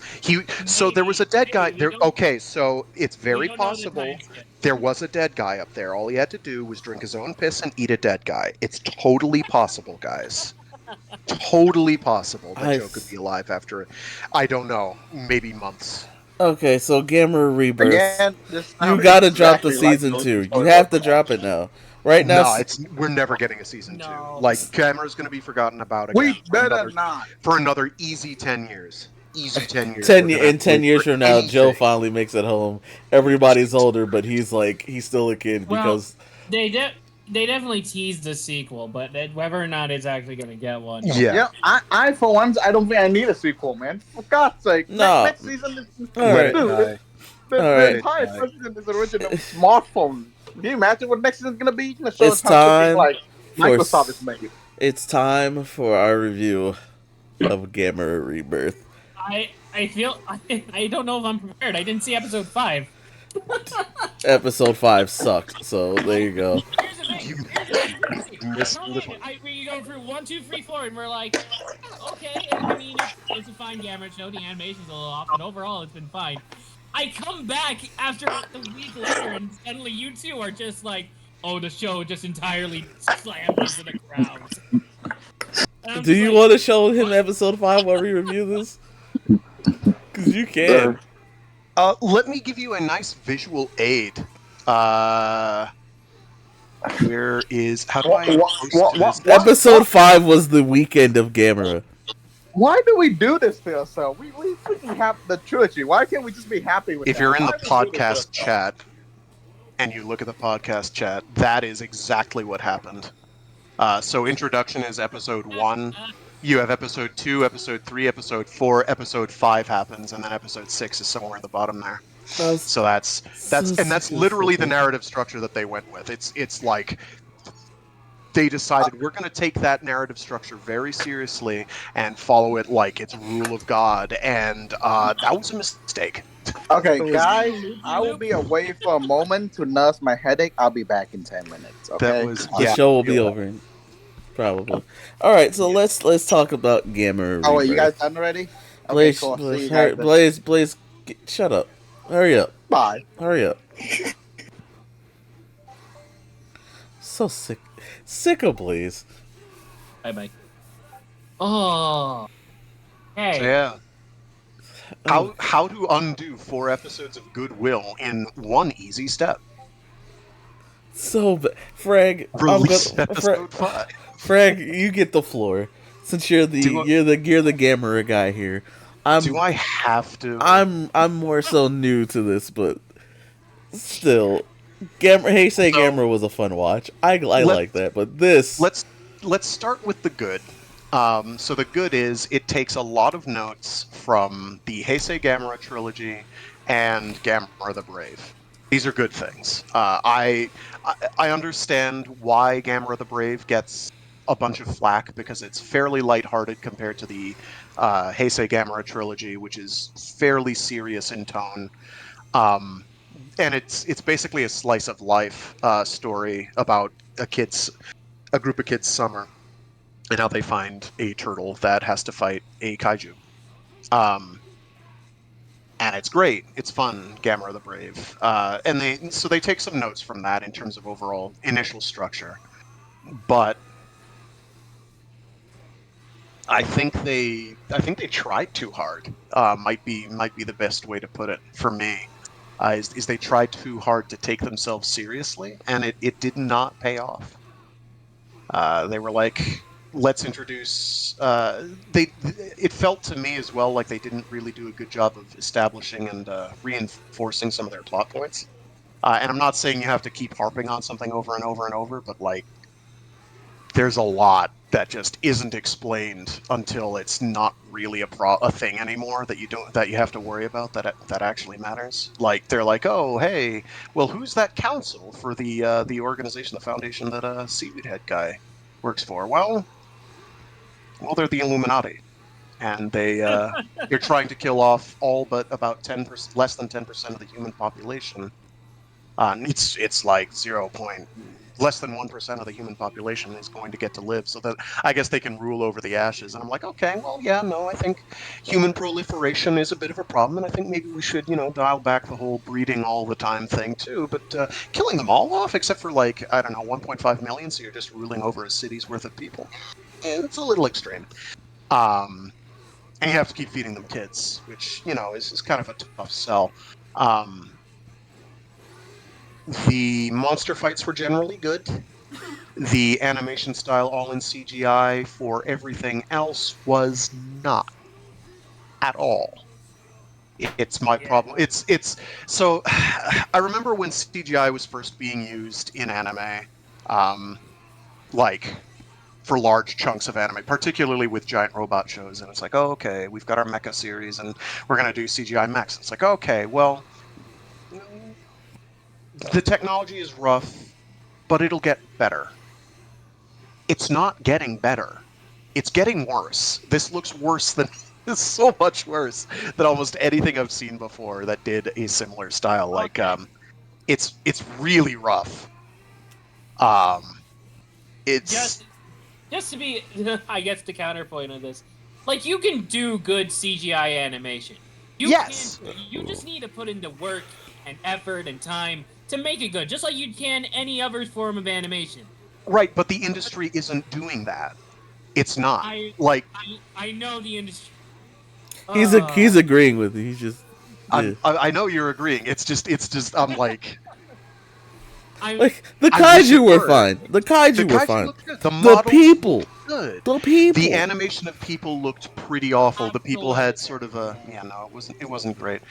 Speaker 2: So there was a dead guy there. Okay, so it's very
Speaker 5: don't know the
Speaker 2: possible
Speaker 5: timescale.
Speaker 2: there was a dead guy up there. All he had to do was drink his own piss and eat a dead guy. It's totally possible, guys. Totally possible that Joe could be alive after, I don't know, maybe months.
Speaker 1: Okay, so Gamera Rebirth.
Speaker 6: Again, this
Speaker 1: You
Speaker 6: sounds
Speaker 1: gotta drop the
Speaker 6: exactly like
Speaker 1: season
Speaker 6: those
Speaker 1: 2. You
Speaker 6: stories
Speaker 1: have to
Speaker 6: of-
Speaker 1: drop it now. Right now,
Speaker 2: No, we're never getting a season
Speaker 5: No.
Speaker 2: 2. Like, Gamera's going to be forgotten about again.
Speaker 6: We better not.
Speaker 2: For another easy 10 years. Easy 10 years.
Speaker 1: 10
Speaker 2: We're gonna
Speaker 1: in
Speaker 2: have to
Speaker 1: 10
Speaker 2: wait
Speaker 1: years
Speaker 2: for
Speaker 1: from now, Joe
Speaker 2: anything.
Speaker 1: finally makes it home. Everybody's older, but he's still a kid
Speaker 5: Well,
Speaker 1: because
Speaker 5: They definitely teased the sequel, but whether or not it's actually going to get one.
Speaker 2: Yeah.
Speaker 6: I for once, I don't think I need a sequel, man. For God's sake.
Speaker 1: No.
Speaker 6: Next season is...
Speaker 1: All
Speaker 2: Let
Speaker 1: right.
Speaker 2: it die.
Speaker 6: The
Speaker 1: Alright.
Speaker 6: entire president is original smartphone. Can you imagine what next season's gonna be? It's gonna show
Speaker 1: It's
Speaker 6: us how
Speaker 1: time
Speaker 6: something like
Speaker 1: for
Speaker 6: Microsoft is making.
Speaker 1: it's time for our review of Gamera Rebirth.
Speaker 5: I feel I don't know if I'm prepared. I didn't see episode 5.
Speaker 1: Episode 5 sucked, so there you go.
Speaker 5: Here's the thing. We go through 1, 2, 3, 4, and we're like, okay. I mean, it's a fine Gamera show. The animation's a little off, but overall, it's been fine. I come back after a week later, and suddenly you two are just like, oh, the show just entirely slammed into the ground.
Speaker 1: Do you want to show him episode 5 while we review this? Because you can.
Speaker 2: Let me give you a nice visual aid. Where is... How do I... post this?
Speaker 1: Episode 5 was the weekend of Gamera.
Speaker 6: Why do we do this to ourselves? We freaking have the trilogy. Why can't we just be happy with
Speaker 2: If
Speaker 6: that?
Speaker 2: you're in
Speaker 6: Why
Speaker 2: the
Speaker 6: do we do this to
Speaker 2: podcast
Speaker 6: ourselves?
Speaker 2: chat, and you look at the podcast chat, that is exactly what happened. So introduction is episode 1. You have episode 2, episode 3, episode 4, episode 5 happens, and then episode 6 is somewhere at the bottom there. So that's literally the narrative structure that they went with. It's like they decided we're going to take that narrative structure very seriously and follow it like it's rule of God, and that was a mistake.
Speaker 6: Okay, guys, I will be away for a moment to nurse my headache. I'll be back in 10 minutes. Okay.
Speaker 2: That was
Speaker 1: The show will be over, probably. All right, so let's talk about Gamera.
Speaker 6: Oh, wait, you
Speaker 1: Rebirth.
Speaker 6: guys done already? Okay,
Speaker 1: Blaze,
Speaker 6: cool. See
Speaker 1: Blaze,
Speaker 6: you
Speaker 1: hurry,
Speaker 6: guys then.
Speaker 1: Blaze, shut up. Hurry up.
Speaker 6: Bye.
Speaker 1: Hurry up. So sick of Blaze.
Speaker 5: Bye. Oh. Hey.
Speaker 2: So yeah. How to undo 4 episodes of Goodwill in one easy step?
Speaker 1: Frag,
Speaker 2: Release episode 5.
Speaker 1: Frag, you get the floor since you're the Gamera guy here.
Speaker 2: Do I have to?
Speaker 1: I'm more so new to this, but still, Gamera was a fun watch. I like that, but this.
Speaker 2: Let's start with the good. So the good is it takes a lot of notes from the Heisei Gamera trilogy and Gamera the Brave. These are good things. I understand why Gamera the Brave gets a bunch of flack because it's fairly lighthearted compared to the Heisei Gamera trilogy, which is fairly serious in tone. And it's basically a slice of life story about a group of kids' summer and how they find a turtle that has to fight a kaiju. And it's great. It's fun, Gamera the Brave. And they take some notes from that in terms of overall initial structure. But I think they tried too hard. Might be the best way to put it for me. Is they tried too hard to take themselves seriously, and it did not pay off. They were like, let's introduce. It felt to me as well like they didn't really do a good job of establishing and reinforcing some of their plot points. And I'm not saying you have to keep harping on something over and over and over, but like, there's a lot that just isn't explained until it's not really a thing anymore that you have to worry about that actually matters. Like they're like, oh hey, well who's that council for the organization, the foundation that Seaweed Head guy works for? Well they're the Illuminati. and they're trying to kill off all but about 10%, less than 10% of the human population. It's like less than 1% of the human population is going to get to live, so that I guess they can rule over the ashes. And I'm like, okay, well, yeah, no, I think human proliferation is a bit of a problem, and I think maybe we should, dial back the whole breeding all the time thing too. But killing them all off, except for like, I don't know, 1.5 million, so you're just ruling over a city's worth of people. It's a little extreme. And you have to keep feeding them kids, which is kind of a tough sell. The monster fights were generally good. The animation style, all in CGI for everything else, was not at all. It's my problem. It's so. I remember when CGI was first being used in anime, like for large chunks of anime, particularly with giant robot shows, and it's like, oh, okay, we've got our mecha series, and we're gonna do CGI mechs. It's like, okay, well, the technology is rough, but it'll get better. It's not getting better. It's getting worse. This looks worse than it's so much worse than almost anything I've seen before that did a similar style. Like it's really rough. It's
Speaker 5: just to be, I guess, the counterpoint of this, like, you can do good CGI animation. You just need to put in the work and effort and time to make it good, just like you can any other form of animation.
Speaker 2: Right, but the industry isn't doing that. It's not.
Speaker 5: I know the industry.
Speaker 1: He's agreeing with you. He's just. Yeah.
Speaker 2: I know you're agreeing. It's just. I'm like.
Speaker 1: Like the kaiju were fine. The kaiju were fine. The people.
Speaker 2: Good.
Speaker 1: The people.
Speaker 2: The animation of people looked pretty awful. The people had sort of a no, it wasn't great.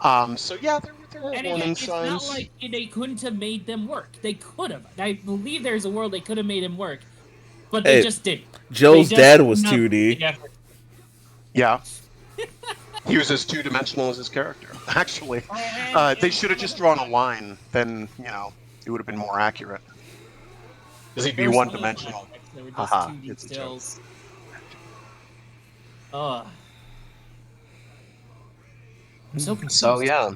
Speaker 2: So yeah, there were warning signs.
Speaker 5: It's not like they couldn't have made them work. They could have. I believe there's a world they could have made them work, but they just didn't.
Speaker 1: Joe's dad was 2D.
Speaker 2: Yeah. He was as two-dimensional as his character. Actually, they should have just drawn a line. Then it would have been more accurate. Because he'd be one-dimensional. Haha, it's a joke.
Speaker 5: I'm so confused.
Speaker 2: So yeah,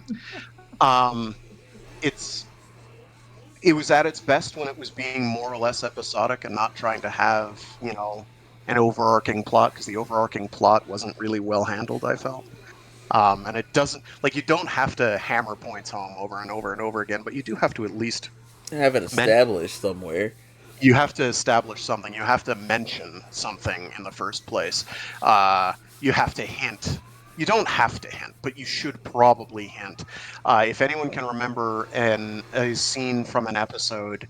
Speaker 2: it was at its best when it was being more or less episodic and not trying to have an overarching plot, because the overarching plot wasn't really well handled, I felt. And it doesn't, like, you don't have to hammer points home over and over and over again, but you do have to at least
Speaker 1: have it established somewhere.
Speaker 2: You have to establish something. You have to mention something in the first place. You have to hint. You don't have to hint, but you should probably hint. If anyone can remember a scene from an episode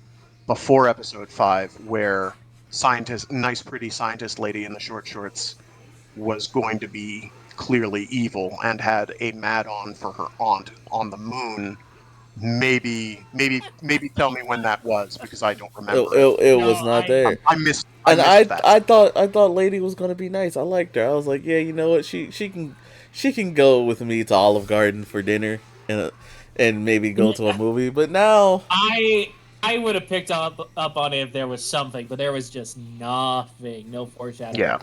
Speaker 2: before episode 5 where nice pretty scientist lady in the short shorts was going to be clearly evil and had a mad-on for her aunt on the moon, maybe tell me when that was, because I don't remember.
Speaker 1: It was not there.
Speaker 2: I missed
Speaker 1: that. I thought lady was gonna be nice. I liked her. I was like, yeah, you know what? She can go with me to Olive Garden for dinner and maybe go to a movie. But now
Speaker 5: I would have picked up on it if there was something, but there was just nothing, no foreshadowing.
Speaker 2: Yeah,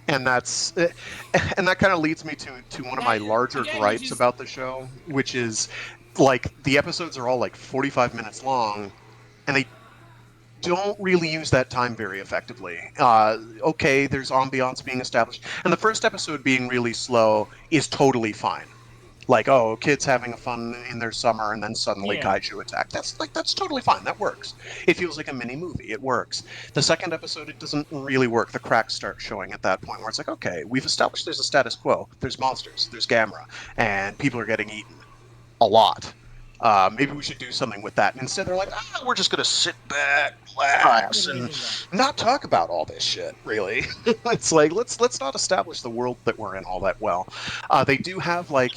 Speaker 2: and that kind of leads me to one of my larger gripes about the show, which is, like, the episodes are all like 45 minutes long, and they don't really use that time very effectively. Okay, there's ambiance being established, and the first episode being really slow is totally fine. Like, oh, kids having fun in their summer, and then suddenly kaiju attack. That's totally fine. That works. It feels like a mini movie. It works. The second episode, it doesn't really work. The cracks start showing at that point, where it's like, okay, we've established there's a status quo. There's monsters. There's Gamera, and people are getting eaten a lot. Maybe we should do something with that. And instead, they're like, we're just gonna sit back, relax, and not talk about all this shit. Really, it's like let's not establish the world that we're in all that well. They do have, like,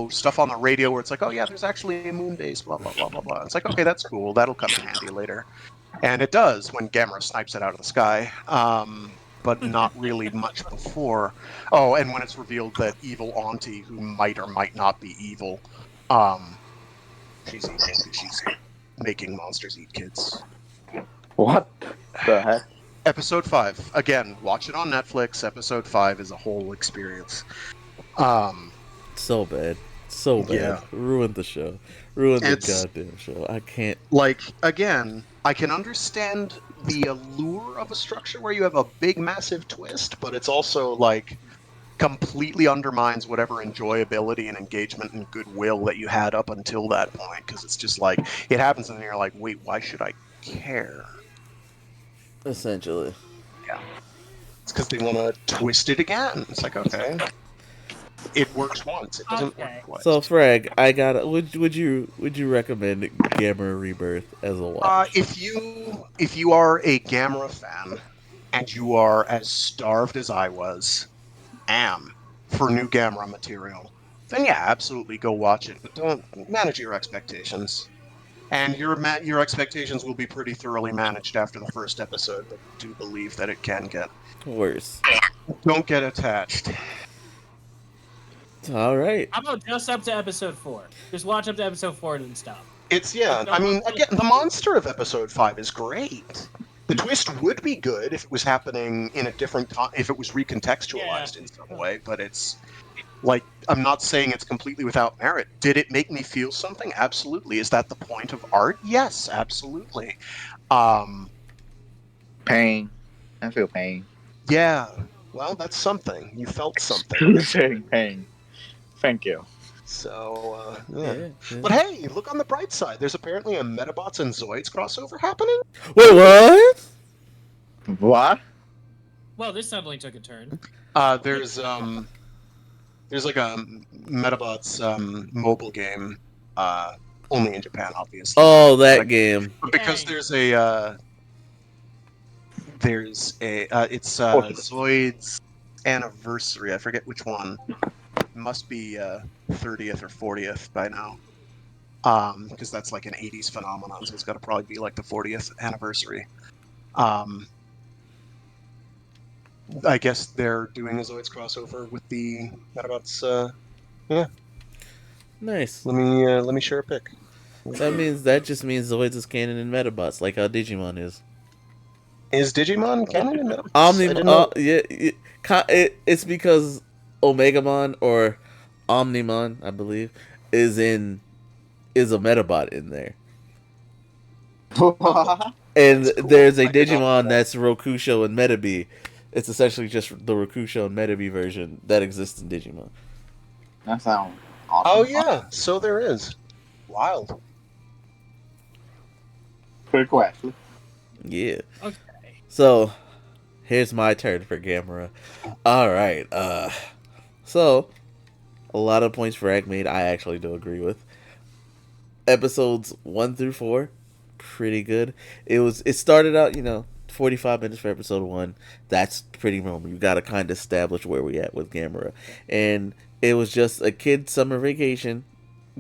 Speaker 2: stuff on the radio where it's like, oh yeah, there's actually a moon base, blah blah blah blah blah. It's like, okay, that's cool. That'll come in handy later, and it does when Gamera snipes it out of the sky. But not really much before. Oh, and when it's revealed that evil auntie, who might or might not be evil, she's evil because she's making monsters eat kids.
Speaker 6: What the heck?
Speaker 2: Episode 5. Again, watch it on Netflix. Episode 5 is a whole experience.
Speaker 1: So bad. So bad.
Speaker 2: Yeah.
Speaker 1: Ruined the show. Ruined the
Speaker 2: It's-
Speaker 1: goddamn show. I can't.
Speaker 2: Like, again, I can understand the allure of a structure where you have a big, massive twist, but it's also, like, completely undermines whatever enjoyability and engagement and goodwill that you had up until that point, because it's just like, it happens and then you're like, wait, why should I care?
Speaker 1: Essentially.
Speaker 2: It's because they want to twist it again. It's like, okay. It works once. It doesn't
Speaker 5: Okay.
Speaker 2: work twice.
Speaker 1: So Frag, I got. Would you recommend Gamera Rebirth as a watch?
Speaker 2: If you are a Gamera fan and you are as starved as I am for new Gamera material, then yeah, absolutely go watch it. But don't manage your expectations. And your expectations will be pretty thoroughly managed after the first episode, but do believe that it can get.
Speaker 1: Worse.
Speaker 2: Don't get attached.
Speaker 1: All right.
Speaker 5: How about just up to episode 4? Just watch up to episode 4 and then stop.
Speaker 2: I mean, again, the monster of episode 5 is great. The twist would be good if it was happening in a different time, if it was recontextualized in some way, but it's like, I'm not saying it's completely without merit. Did it make me feel something? Absolutely. Is that the point of art? Yes, absolutely.
Speaker 6: Pain. I feel pain.
Speaker 2: Yeah. Well, that's something. You felt something.
Speaker 6: Feeling pain. Thank you.
Speaker 2: So, yeah.
Speaker 1: Yeah.
Speaker 2: But hey, look on the bright side. There's apparently a Metabots and Zoids crossover happening.
Speaker 1: Wait, what?
Speaker 6: What?
Speaker 5: Well, this suddenly took a turn.
Speaker 2: There's like a Metabots mobile game, only in Japan, obviously.
Speaker 1: Oh, that
Speaker 2: Like,
Speaker 1: game.
Speaker 2: But because
Speaker 5: Dang.
Speaker 2: it's Zoid's anniversary. I forget which one. It must be 30th or 40th by now. Because that's like an 80s phenomenon, so it's got to probably be like the 40th anniversary. I guess they're doing a Zoids crossover with the Metabots.
Speaker 1: Nice.
Speaker 2: Let me share a pic.
Speaker 1: That just means Zoids is canon in Metabots, like how Digimon is.
Speaker 2: Is Digimon canon in Metabots? I didn't know.
Speaker 1: It's because Omegamon or Omnimon, I believe, is a Metabot in there. And
Speaker 6: That's cool.
Speaker 1: there's a
Speaker 6: I did not know
Speaker 1: Digimon
Speaker 6: that.
Speaker 1: that's Rokusho and Metabee. It's essentially just the Rokusho and Metabee version that exists in Digimon.
Speaker 6: That sounds awesome.
Speaker 2: Oh yeah, so there is. Wild.
Speaker 6: Pretty cool, actually.
Speaker 1: Yeah.
Speaker 5: Okay.
Speaker 1: So, here's my turn for Gamera. Alright, so, a lot of points Frag made I actually do agree with. Episodes 1 through 4, pretty good. It started out, 45 minutes for episode 1. That's pretty normal. You gotta kind of establish where we at with Gamera. And it was just a kid summer vacation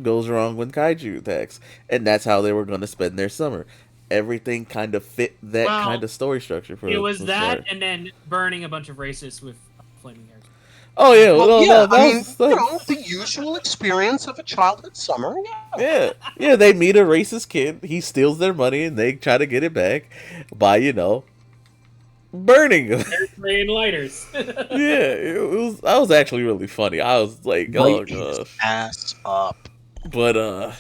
Speaker 1: goes wrong when kaiju attacks. And that's how they were going to spend their summer. Everything kind of fit that
Speaker 5: Well,
Speaker 1: kind of story structure for
Speaker 5: It was
Speaker 1: the
Speaker 5: that,
Speaker 1: start.
Speaker 5: and then burning a bunch of racists with flaming hairs.
Speaker 1: Oh yeah,
Speaker 2: The usual experience of a childhood summer.
Speaker 1: yeah. They meet a racist kid. He steals their money, and they try to get it back by burning them.
Speaker 5: Spraying lighters.
Speaker 1: That was actually really funny. I was like, oh
Speaker 2: Light his
Speaker 1: gosh.
Speaker 2: ass up.
Speaker 1: But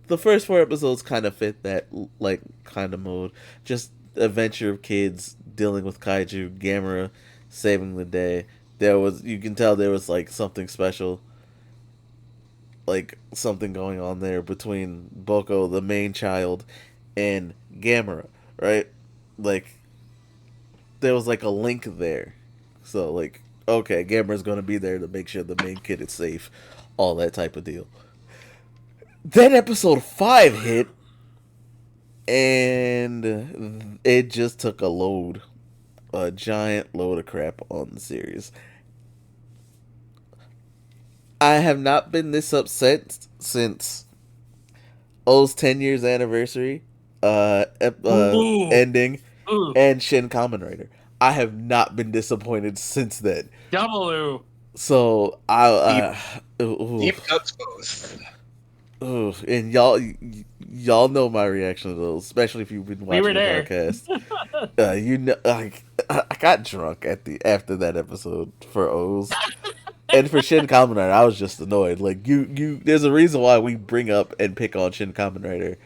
Speaker 1: the first 4 episodes kind of fit that kind of mode. Just adventure of kids dealing with kaiju, Gamera saving the day. You can tell there was something special, something going on there between Boko, the main child, and Gamera, right? There was a link there. So okay, Gamera's gonna be there to make sure the main kid is safe, all that type of deal. Then episode 5 hit, and it just took a giant load of crap on the series. I have not been this upset since O's 10 years anniversary ending
Speaker 5: Ooh.
Speaker 1: and Shin Kamen Rider. I have not been disappointed since then.
Speaker 5: Double ooh.
Speaker 1: So
Speaker 2: Deep cuts both.
Speaker 1: Oh, and y'all know my reaction to those, especially if you've been
Speaker 5: We were
Speaker 1: watching the
Speaker 5: there.
Speaker 1: podcast. You know, I got drunk after that episode for O's. And for Shin Kamen Rider, I was just annoyed. Like you, there's a reason why we bring up and pick on Shin Kamen Rider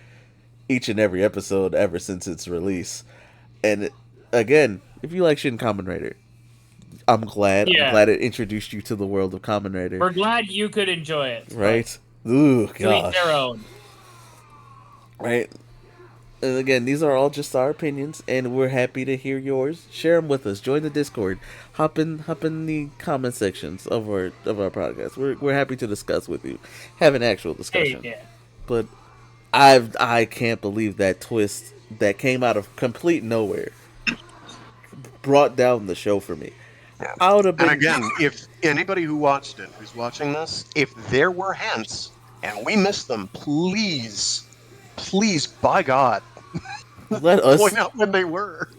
Speaker 1: each and every episode ever since its release. And again, if you like Shin Kamen Rider, I'm glad. I'm
Speaker 5: Yeah.
Speaker 1: glad it introduced you to the world of Kamen Rider.
Speaker 5: We're glad you could enjoy it.
Speaker 1: Right? Ooh,
Speaker 5: To each their
Speaker 1: gosh.
Speaker 5: own.
Speaker 1: Right? And again, these are all just our opinions, and we're happy to hear yours. Share them with us. Join the Discord. Hop in the comment sections of our podcast. We're happy to discuss with you, have an actual discussion.
Speaker 5: Hey, yeah.
Speaker 1: But I can't believe that twist that came out of complete nowhere brought down the show for me.
Speaker 2: Yeah.
Speaker 1: I would have been.
Speaker 2: And again, if anybody who watched it, who's watching this, if there were hints and we missed them, please, by God,
Speaker 1: Let us
Speaker 2: point out when they were.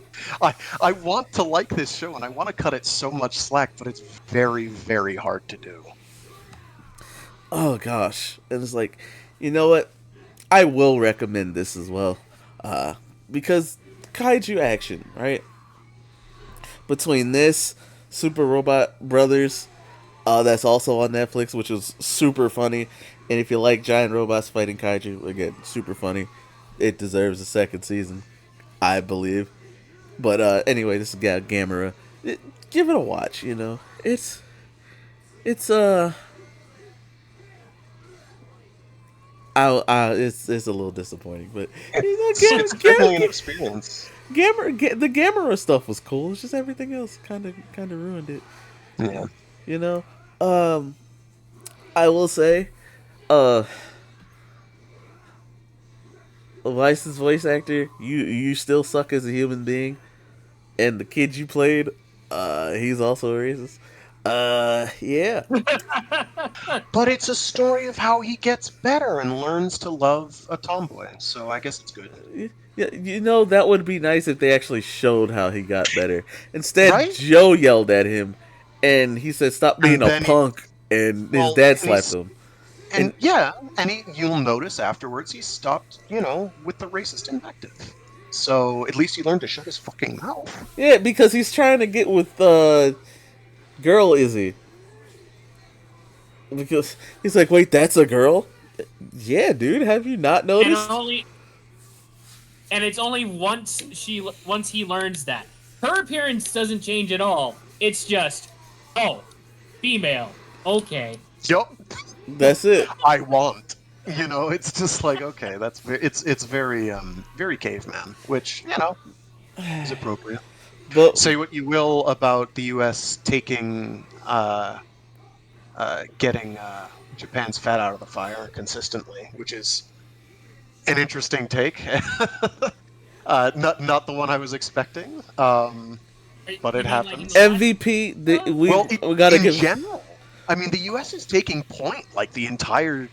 Speaker 2: I want to like this show and I want to cut it so much slack, but it's very, very hard to do.
Speaker 1: Oh gosh, and it's like, you know what? I will recommend this as well, because kaiju action, right? Between this, Super Robot Brothers, that's also on Netflix, which is super funny, and if you like giant robots fighting kaiju, again, super funny. It deserves a second season, I believe. But anyway, this is Gamera. Give it a watch. You know, it's it's a little disappointing, but you know,
Speaker 2: It's definitely an experience.
Speaker 1: the Gamera stuff was cool. It's just everything else kind of ruined it.
Speaker 2: Yeah.
Speaker 1: You know, I will say, licensed voice actor, you still suck as a human being, and the kid you played, he's also a racist. Yeah.
Speaker 2: But it's a story of how he gets better and learns to love a tomboy, so I guess it's good.
Speaker 1: Yeah, you know, that would be nice if they actually showed how he got better. Instead,
Speaker 2: Right?
Speaker 1: Joe yelled at him, and he said, "Stop being
Speaker 2: And
Speaker 1: a
Speaker 2: then
Speaker 1: punk," and his
Speaker 2: Well,
Speaker 1: dad
Speaker 2: and
Speaker 1: slapped
Speaker 2: he's-
Speaker 1: him.
Speaker 2: And you'll notice afterwards he stopped, with the racist invective. So at least he learned to shut his fucking mouth.
Speaker 1: Yeah, because he's trying to get with girl Izzy. Because he's like, wait, that's a girl? Yeah, dude, have you not
Speaker 5: And
Speaker 1: noticed?
Speaker 5: it's only once he learns that her appearance doesn't change at all. It's just, oh, female. Okay.
Speaker 2: Yup.
Speaker 1: That's it.
Speaker 2: I want. It's just like, okay, it's very very caveman, which is appropriate.
Speaker 1: But
Speaker 2: Say what you will about the U.S. taking getting Japan's fat out of the fire consistently, which is an interesting take. Not the one I was expecting, but it happens.
Speaker 1: MVP, we gotta
Speaker 2: in
Speaker 1: give.
Speaker 2: general. I mean, the U.S. is taking point like the entire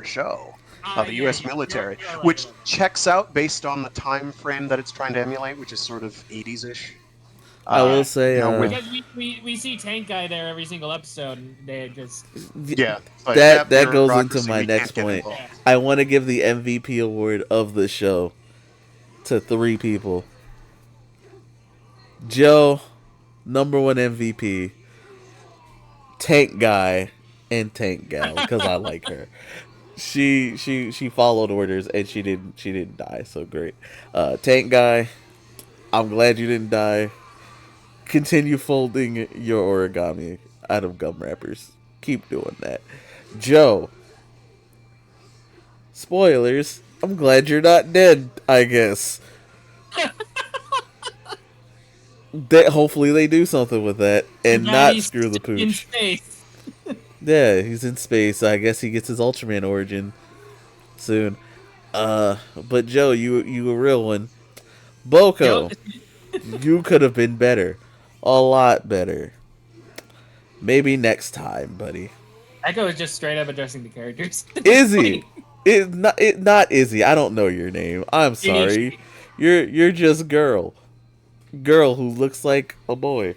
Speaker 2: show. The U.S. military,
Speaker 5: you're right,
Speaker 2: which
Speaker 5: you're right.
Speaker 2: checks out based on the time frame that it's trying to emulate, which is sort of 80s-ish.
Speaker 1: I will say,
Speaker 5: Because we see Tank Guy there every single episode, and they just
Speaker 2: Yeah, but
Speaker 1: that goes into
Speaker 2: bureaucracy
Speaker 1: my
Speaker 2: we
Speaker 1: next
Speaker 2: can't get
Speaker 1: point.
Speaker 2: involved.
Speaker 1: I want to give the MVP award of the show to 3 people. Joe, number 1 MVP. Tank Guy and Tank Gal, because I like her. She followed orders and she didn't die, so great. Tank Guy, I'm glad you didn't die. Continue folding your origami out of gum wrappers. Keep doing that. Joe, spoilers, I'm glad you're not dead, I guess. Hopefully they do something with that and
Speaker 5: now
Speaker 1: not
Speaker 5: he's
Speaker 1: screw the pooch.
Speaker 5: in space.
Speaker 1: Yeah, he's in space. I guess he gets his Ultraman origin soon. But Joe, you a real one. Boko, you could have been better. A lot better. Maybe next time, buddy.
Speaker 5: Echo is just straight up addressing the characters.
Speaker 1: Izzy. Not Izzy. I don't know your name. I'm sorry. You're just girl who looks like a boy.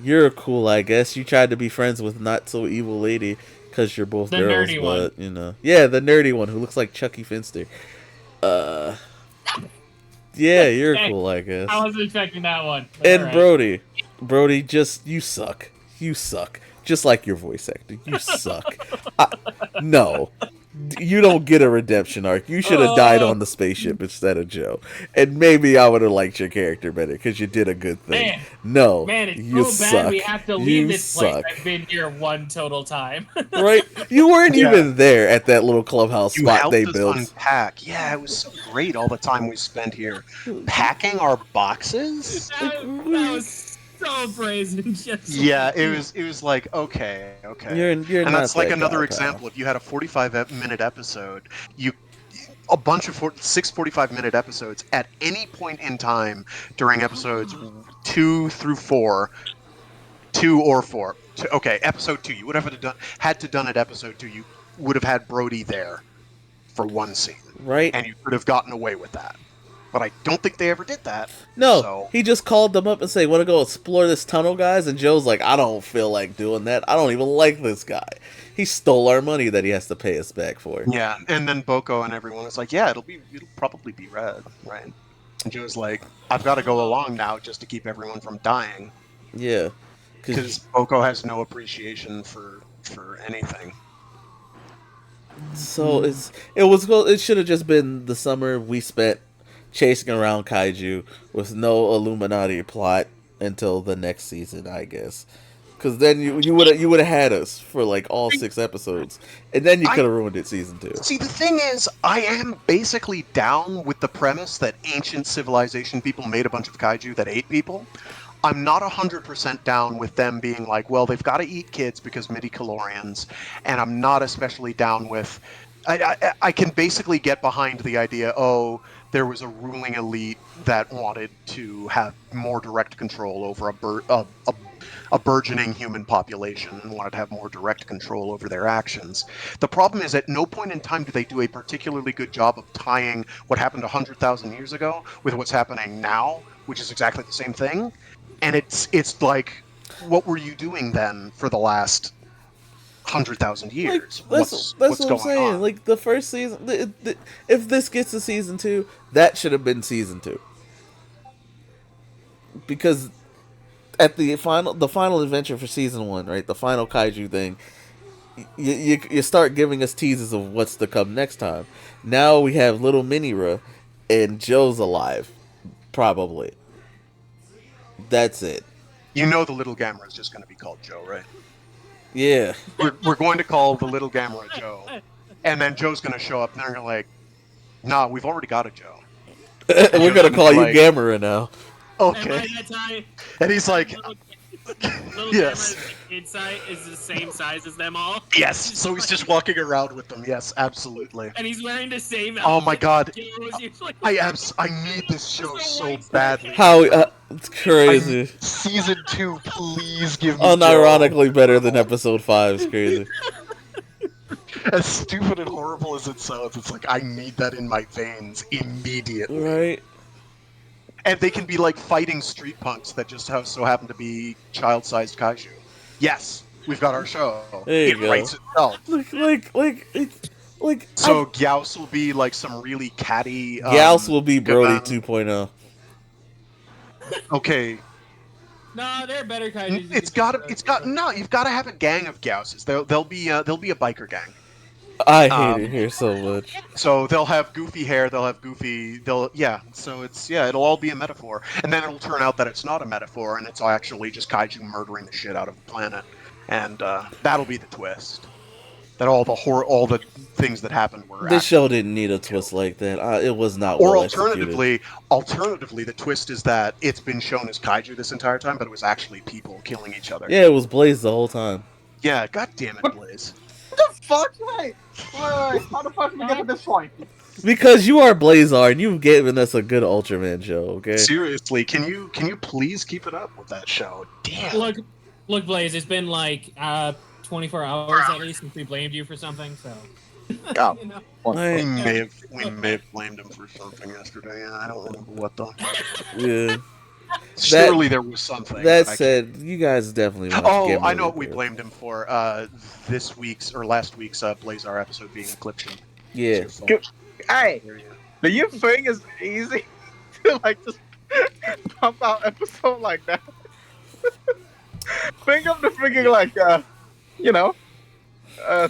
Speaker 1: You're cool, I guess. You tried to be friends with not so evil lady. because you're both
Speaker 5: The
Speaker 1: girls,
Speaker 5: nerdy
Speaker 1: but you know, yeah, the nerdy one who looks like Chucky Finster. Yeah, you're
Speaker 5: Okay.
Speaker 1: cool, I
Speaker 5: I
Speaker 1: guess.
Speaker 5: wasn't expecting that one. But
Speaker 1: And
Speaker 5: alright.
Speaker 1: Brody, just you suck. You suck. Just like your voice acting, you suck. No, you don't get a redemption arc. You should have died on the spaceship instead of Joe. And maybe I would have liked your character better because you did a good thing. No,
Speaker 5: Man, it's
Speaker 1: you
Speaker 5: so
Speaker 1: suck.
Speaker 5: bad we have to leave
Speaker 1: You
Speaker 5: this place.
Speaker 1: suck.
Speaker 5: I've been here one total time.
Speaker 1: Right? You weren't
Speaker 2: Yeah.
Speaker 1: even there at that little clubhouse
Speaker 2: You
Speaker 1: spot
Speaker 2: helped
Speaker 1: they
Speaker 2: us
Speaker 1: built.
Speaker 2: unpack. Yeah, it was so great all the time we spent here packing our boxes.
Speaker 5: that was so brazen. Just
Speaker 2: Yeah, it was like okay.
Speaker 1: You're
Speaker 2: And
Speaker 1: not
Speaker 2: that's like
Speaker 1: that
Speaker 2: another
Speaker 1: guy,
Speaker 2: example. If you had a 45-minute episode, a bunch of 6 45-minute episodes at any point in time during episodes 2 through 4, 2 or 4. Okay, episode 2. You would have had to done at episode 2. You would have had Brody there for one scene,
Speaker 1: right?
Speaker 2: and you could have gotten away with that. But I don't think they ever did that.
Speaker 1: No,
Speaker 2: So
Speaker 1: he just called them up and said, "Want to go explore this tunnel, guys?" And Joe's like, "I don't feel like doing that. I don't even like this guy. He stole our money that he has to pay us back for."
Speaker 2: yeah, and then Boko and everyone is like, "Yeah, it'll probably be red, right?" And Joe's like, "I've got to go along now just to keep everyone from dying."
Speaker 1: Yeah,
Speaker 2: Because Boko has no appreciation for anything.
Speaker 1: so it should have just been the summer we spent chasing around kaiju with no Illuminati plot until the next season, I guess. Because then you would have had us for like all 6 episodes, and then you could have ruined it season 2.
Speaker 2: See, the thing is, I am basically down with the premise that ancient civilization people made a bunch of kaiju that ate people. I'm not 100% down with them being like, well, they've got to eat kids because midi-chlorians, and I'm not especially down with... I can basically get behind the idea, there was a ruling elite that wanted to have more direct control over a burgeoning human population and wanted to have more direct control over their actions. The problem is at no point in time do they do a particularly good job of tying what happened 100,000 years ago with what's happening now, which is exactly the same thing. And it's like, what were you doing then for the last 100,000 years?
Speaker 1: Like, that's
Speaker 2: what's
Speaker 1: what I'm
Speaker 2: going
Speaker 1: saying.
Speaker 2: on?
Speaker 1: Like the first season, if this gets to season 2, that should have been season 2. Because at the final adventure for season 1, right, the final kaiju thing, you start giving us teases of what's to come next time. Now we have little Minira, and Joe's alive, probably. That's it.
Speaker 2: You know the little Gamera is just going to be called Joe, right?
Speaker 1: Yeah.
Speaker 2: We're going to call the little Gamera Joe, and then Joe's going to show up, and they're going to like, nah, we've already got a Joe.
Speaker 1: We're gonna call you Gamera now.
Speaker 2: Okay. And he's like,
Speaker 5: Little
Speaker 2: yes.
Speaker 5: Inside is the same size as them all.
Speaker 2: Yes. So he's just walking around with them. Yes, absolutely.
Speaker 5: And he's wearing the same
Speaker 2: Oh my God.
Speaker 5: I
Speaker 2: I need this show so badly.
Speaker 1: How it's crazy.
Speaker 2: Season 2, please give me
Speaker 1: Unironically better than episode 5 is crazy.
Speaker 2: As stupid and horrible as it sounds, it's like I need that in my veins immediately.
Speaker 1: Right.
Speaker 2: And they can be like fighting street punks that just so happen to be child-sized kaiju. Yes, we've got our show.
Speaker 1: There you
Speaker 2: it
Speaker 1: go.
Speaker 2: writes itself. So Gyaos will be like some really catty.
Speaker 1: Gyaos will be Brody 2.0.
Speaker 2: Okay.
Speaker 5: No, they're better kaiju.
Speaker 2: You've got to have a gang of Gyauses. There'll be a biker gang.
Speaker 1: I hate it here so much.
Speaker 2: So they'll have goofy hair, so it'll all be a metaphor. And then it'll turn out that it's not a metaphor, and it's actually just kaiju murdering the shit out of the planet. And that'll be the twist. That all the things that happened were
Speaker 1: This show didn't need a twist like that. It was not
Speaker 2: Or
Speaker 1: well
Speaker 2: alternatively, the twist is that it's been shown as kaiju this entire time, but it was actually people killing each other.
Speaker 1: Yeah, it was Blaze the whole time.
Speaker 2: Yeah, god damn it, Blaze.
Speaker 6: What the fuck? Wait, how the fuck did we get to this point?
Speaker 1: Because you are Blazar and you've given us a good Ultraman show, okay?
Speaker 2: Seriously, can you please keep it up with that show? Damn.
Speaker 5: Look, Blaze, it's been like 24 hours at least since we blamed you for something, so.
Speaker 6: Oh.
Speaker 5: You know.
Speaker 2: We may have blamed him for something yesterday. I don't remember what though.
Speaker 1: Yeah.
Speaker 2: Surely there was something.
Speaker 1: That
Speaker 2: but I
Speaker 1: said, you guys definitely watch
Speaker 2: Oh,
Speaker 1: Gamera
Speaker 2: I know what we
Speaker 1: Rebirth.
Speaker 2: blamed him for. This week's or last week's Blazar episode being a clip show. It's
Speaker 1: Yeah.
Speaker 2: your fault.
Speaker 6: Hey, do you think it's easy to like just pump out episode like that? Think of the freaking like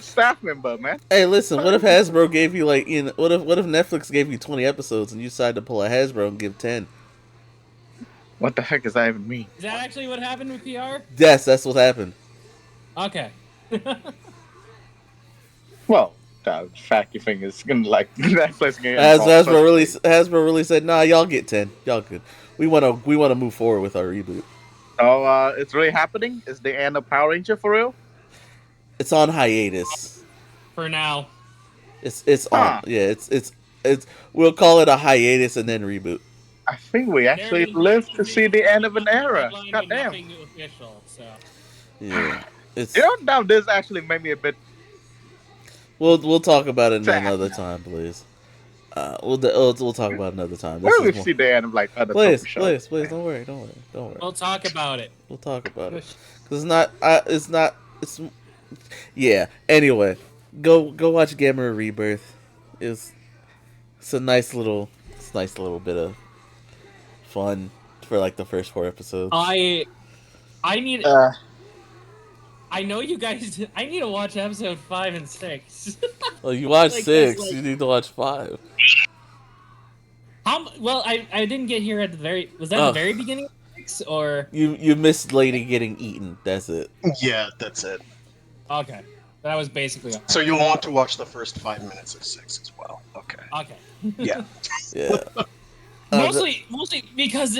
Speaker 6: staff member, man.
Speaker 1: Hey, listen. What if Hasbro gave you like what if Netflix gave you 20 episodes and you decided to pull a Hasbro and give 10?
Speaker 6: What the heck does that even mean?
Speaker 5: Is that actually what happened with PR?
Speaker 1: Yes, that's what happened.
Speaker 5: Okay.
Speaker 6: Well, the fact you think it's gonna like Netflix game.
Speaker 1: Hasbro really said, nah, y'all get 10. Y'all good. We wanna move forward with our reboot.
Speaker 6: Oh, it's really happening. Is the end of Power Ranger for real?
Speaker 1: It's on hiatus.
Speaker 5: For now.
Speaker 1: It's on. Yeah, it's we'll call it a hiatus and then reboot.
Speaker 6: I think we actually live to see the end of an era. God damn.
Speaker 5: Nothing official, so.
Speaker 1: Yeah. It's
Speaker 6: Now this actually made me a bit.
Speaker 1: we'll talk about it
Speaker 6: Sad
Speaker 1: another
Speaker 6: now.
Speaker 1: time, please. We'll talk about it another time. This
Speaker 6: Where
Speaker 1: is
Speaker 6: we
Speaker 1: more-
Speaker 6: see the end of like other
Speaker 1: Please,
Speaker 6: tofu shows.
Speaker 1: please, don't worry.
Speaker 5: We'll talk about it.
Speaker 1: We'll talk about it. Cause it's yeah. Anyway, go watch Gamera Rebirth. It's a nice little bit of fun for like the first 4 episodes.
Speaker 5: I need. I know you guys. I need to watch episode 5 and 6.
Speaker 1: Well, you watched
Speaker 5: Like,
Speaker 1: 6.
Speaker 5: that's like-
Speaker 1: You need to watch 5.
Speaker 5: Well, I didn't get here at the very. Was that the very beginning of 6 or?
Speaker 1: You missed Lady getting eaten. That's it.
Speaker 2: Yeah, that's it.
Speaker 5: Okay, that was basically.
Speaker 2: So you'll want to watch the first 5 minutes of 6 as well. Okay.
Speaker 5: Okay.
Speaker 2: Yeah.
Speaker 1: Yeah.
Speaker 5: mostly because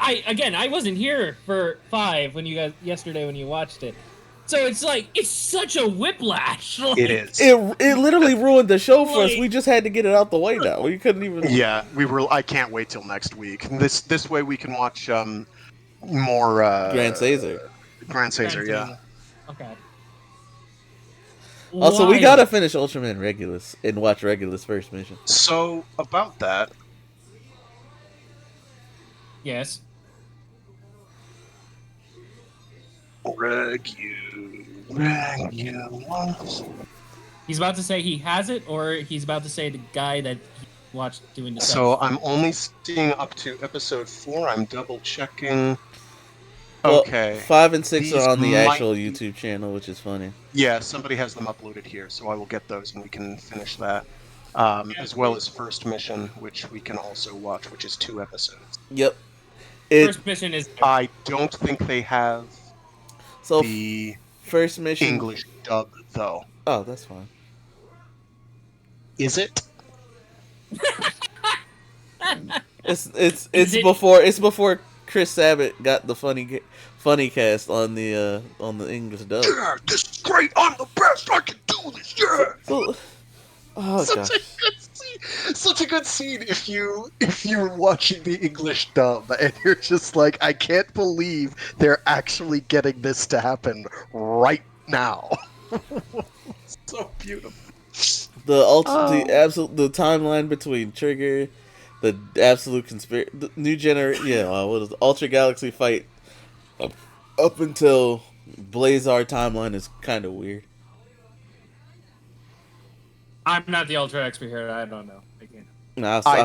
Speaker 5: I wasn't here for 5 when yesterday when you watched it, so it's such a whiplash. Like,
Speaker 2: It is.
Speaker 1: It literally ruined the show for us.
Speaker 5: Like-
Speaker 1: We just had to get it out the way now. We couldn't even.
Speaker 2: Yeah, I can't wait till next week. This way we can watch more
Speaker 1: Grand Caesar.
Speaker 2: Grand Caesar, yeah.
Speaker 5: Okay.
Speaker 1: Also, we
Speaker 5: Why?
Speaker 1: gotta finish Ultraman Regulus and watch Regulus first mission.
Speaker 2: So about that,
Speaker 5: Yes.
Speaker 2: Regulus.
Speaker 5: He's about to say he has it, or he's about to say the guy that he watched doing the.
Speaker 2: So I'm only seeing up to episode 4. I'm double checking.
Speaker 1: Well,
Speaker 2: Okay.
Speaker 1: 5 and 6
Speaker 2: These
Speaker 1: are on the
Speaker 2: might
Speaker 1: actual
Speaker 2: be-
Speaker 1: YouTube channel, which is funny.
Speaker 2: Yeah, somebody has them uploaded here, so I will get those and we can finish that. As well as First Mission, which we can also watch, which is 2 episodes.
Speaker 1: Yep.
Speaker 5: First mission is.
Speaker 2: I don't think they have
Speaker 1: So
Speaker 2: the
Speaker 1: first mission.
Speaker 2: English dub, though.
Speaker 1: Oh, that's fine.
Speaker 2: Is it?
Speaker 1: It's
Speaker 5: it-
Speaker 1: before Chris Sabat got the funny cast on the English dub.
Speaker 4: Yeah, this is great. I'm the best. I can do this. Yeah.
Speaker 1: So, oh
Speaker 2: Such
Speaker 1: gosh.
Speaker 2: a good scene. Such a good scene if you're watching the English dub and you're just like, I can't believe they're actually getting this to happen right now. So beautiful.
Speaker 1: The timeline between Trigger, the absolute the new generation, what is it, Ultra Galaxy fight up until Blazar timeline is kind of weird.
Speaker 5: I'm not the ultra expert here. I don't know. I can't.
Speaker 1: Nah,
Speaker 2: I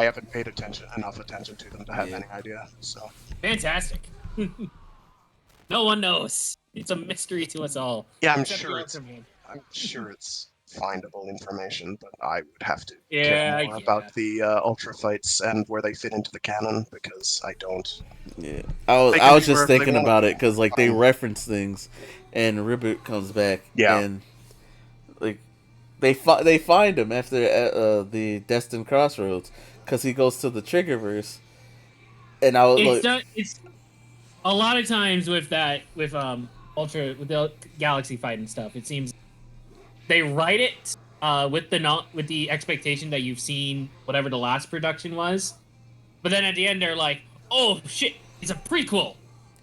Speaker 2: haven't paid enough attention to them to have any idea. So
Speaker 5: Fantastic. No one knows. It's a mystery to us all.
Speaker 2: yeah, I'm
Speaker 5: Except
Speaker 2: sure
Speaker 5: for
Speaker 2: it's
Speaker 5: Ultraman.
Speaker 2: findable information, but I would have to
Speaker 5: Yeah,
Speaker 2: care
Speaker 5: I
Speaker 2: more
Speaker 5: get
Speaker 2: about
Speaker 5: that.
Speaker 2: the Ultra fights and where they fit into the canon because I don't.
Speaker 1: Yeah,
Speaker 2: They
Speaker 1: I
Speaker 2: can
Speaker 1: was
Speaker 2: be
Speaker 1: just
Speaker 2: wherever they
Speaker 1: thinking
Speaker 2: want.
Speaker 1: about it because like they reference things, and Reboot comes back.
Speaker 2: Yeah.
Speaker 1: and like they find him after the Destined Crossroads because he goes to the Triggerverse, and I was like,
Speaker 5: It's a lot of times with the Galaxy fight and stuff. It seems they write it with the expectation that you've seen whatever the last production was, but then at the end they're like, "Oh shit, it's a prequel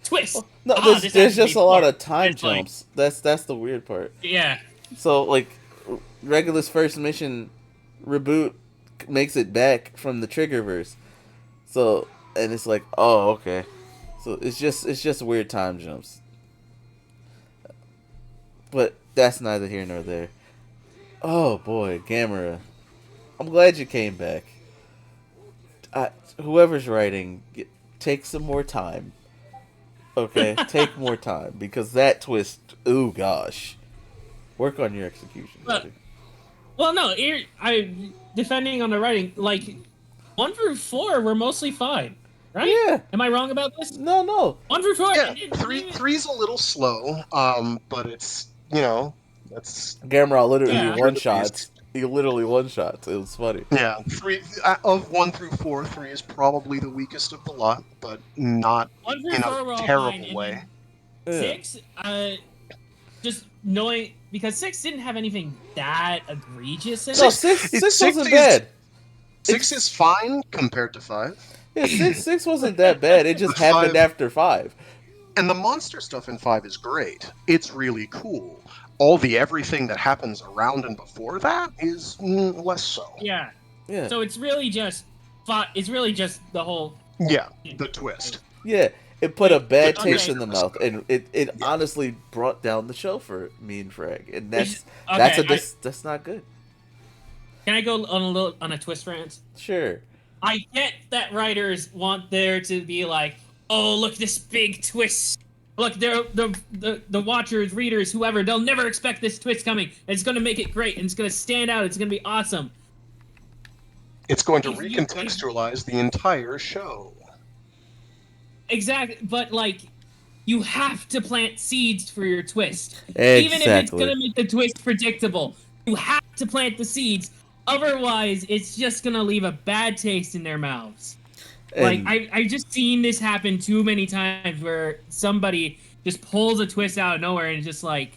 Speaker 5: twist."
Speaker 1: no,
Speaker 5: this has
Speaker 1: there's
Speaker 5: to be
Speaker 1: just a lot
Speaker 5: part.
Speaker 1: of time
Speaker 5: It's like-
Speaker 1: jumps. That's the weird part.
Speaker 5: Yeah,
Speaker 1: So like, Regulus first mission, Reboot makes it back from the Triggerverse. So and it's like, oh, okay. So it's just weird time jumps. But that's neither here nor there. Oh boy, Gamera. I'm glad you came back. Whoever's writing, take some more time. Okay, take more time because that twist. Ooh gosh, work on your execution.
Speaker 5: Well, no, I defending on the writing. Like 1 through 4 were mostly fine, right?
Speaker 1: Yeah.
Speaker 5: Am I wrong about this?
Speaker 1: No.
Speaker 5: 1 through 4.
Speaker 2: Yeah, three's a little slow, but it's that's
Speaker 1: Gamera literally
Speaker 5: Yeah.
Speaker 1: one shots. He literally one shots. It was funny.
Speaker 2: yeah. Three of 1 through 4, 3 is probably the weakest of the lot, but not
Speaker 5: 1 through
Speaker 2: in
Speaker 5: 4 were
Speaker 2: a
Speaker 5: all
Speaker 2: terrible
Speaker 5: fine, and
Speaker 2: way.
Speaker 1: Yeah.
Speaker 5: 6, just knowing because 6 didn't have anything that egregious in it.
Speaker 1: No, six
Speaker 2: Six
Speaker 1: wasn't
Speaker 2: is-
Speaker 1: bad.
Speaker 2: 6 is fine compared to 5.
Speaker 1: Yeah, six wasn't that bad. It just
Speaker 2: But
Speaker 1: happened
Speaker 2: 5
Speaker 1: after 5.
Speaker 2: And the monster stuff in 5 is great. It's really cool. All the everything that happens around and before that is less so.
Speaker 5: Yeah.
Speaker 1: Yeah.
Speaker 5: So it's really just the whole.
Speaker 2: Yeah, the twist.
Speaker 1: Yeah, it put a bad
Speaker 5: Okay.
Speaker 1: taste in the mouth, and it honestly brought down the show for me and Frag, and that's
Speaker 5: Okay,
Speaker 1: that's not good.
Speaker 5: Can I go on a twist rant?
Speaker 1: Sure.
Speaker 5: I get that writers want there to be like, oh, look, this big twist. Look, the watchers, readers, whoever, they'll never expect this twist coming. It's going to make it great, and it's going to stand out. It's going to be awesome.
Speaker 2: It's going to recontextualize the entire show.
Speaker 5: Exactly, but like, you have to plant seeds for your twist.
Speaker 1: Exactly.
Speaker 5: Even if it's going to make the twist predictable, you have to plant the seeds. Otherwise, it's just going to leave a bad taste in their mouths.
Speaker 1: And
Speaker 5: Like, I just seen this happen too many times where somebody just pulls a twist out of nowhere and just like,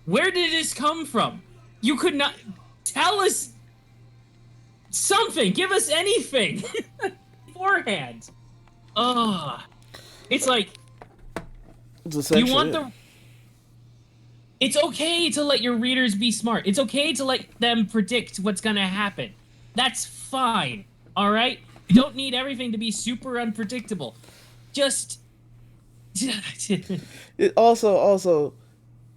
Speaker 5: where did this come from? You could not tell us something. Give us anything beforehand. Ugh. It's like, you want the... It's okay to let your readers be smart. It's okay to let them predict what's gonna happen. That's fine, alright? You don't need everything to be super unpredictable. Just...
Speaker 1: it also,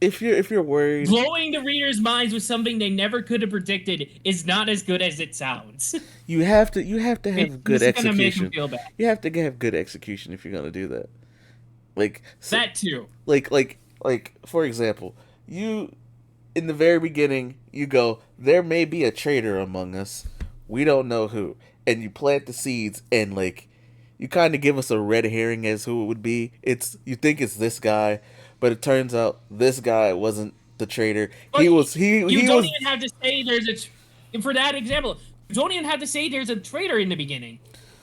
Speaker 1: if you're worried,
Speaker 5: blowing the readers' minds with something they never could have predicted is not as good as it sounds.
Speaker 1: you have to have good
Speaker 5: This is gonna make them
Speaker 1: execution.
Speaker 5: feel bad.
Speaker 1: You have to have good execution if you're gonna do that. Like
Speaker 5: That too.
Speaker 1: like for example, you in the very beginning you go, there may be a traitor among us, we don't know who, and you plant the seeds and like you kind of give us a red herring as who it would be. You think it's this guy, but it turns out this guy wasn't the traitor.
Speaker 5: But
Speaker 1: He
Speaker 5: you
Speaker 1: was
Speaker 5: don't even have to say for that example, you don't even have to say there's a traitor in the beginning.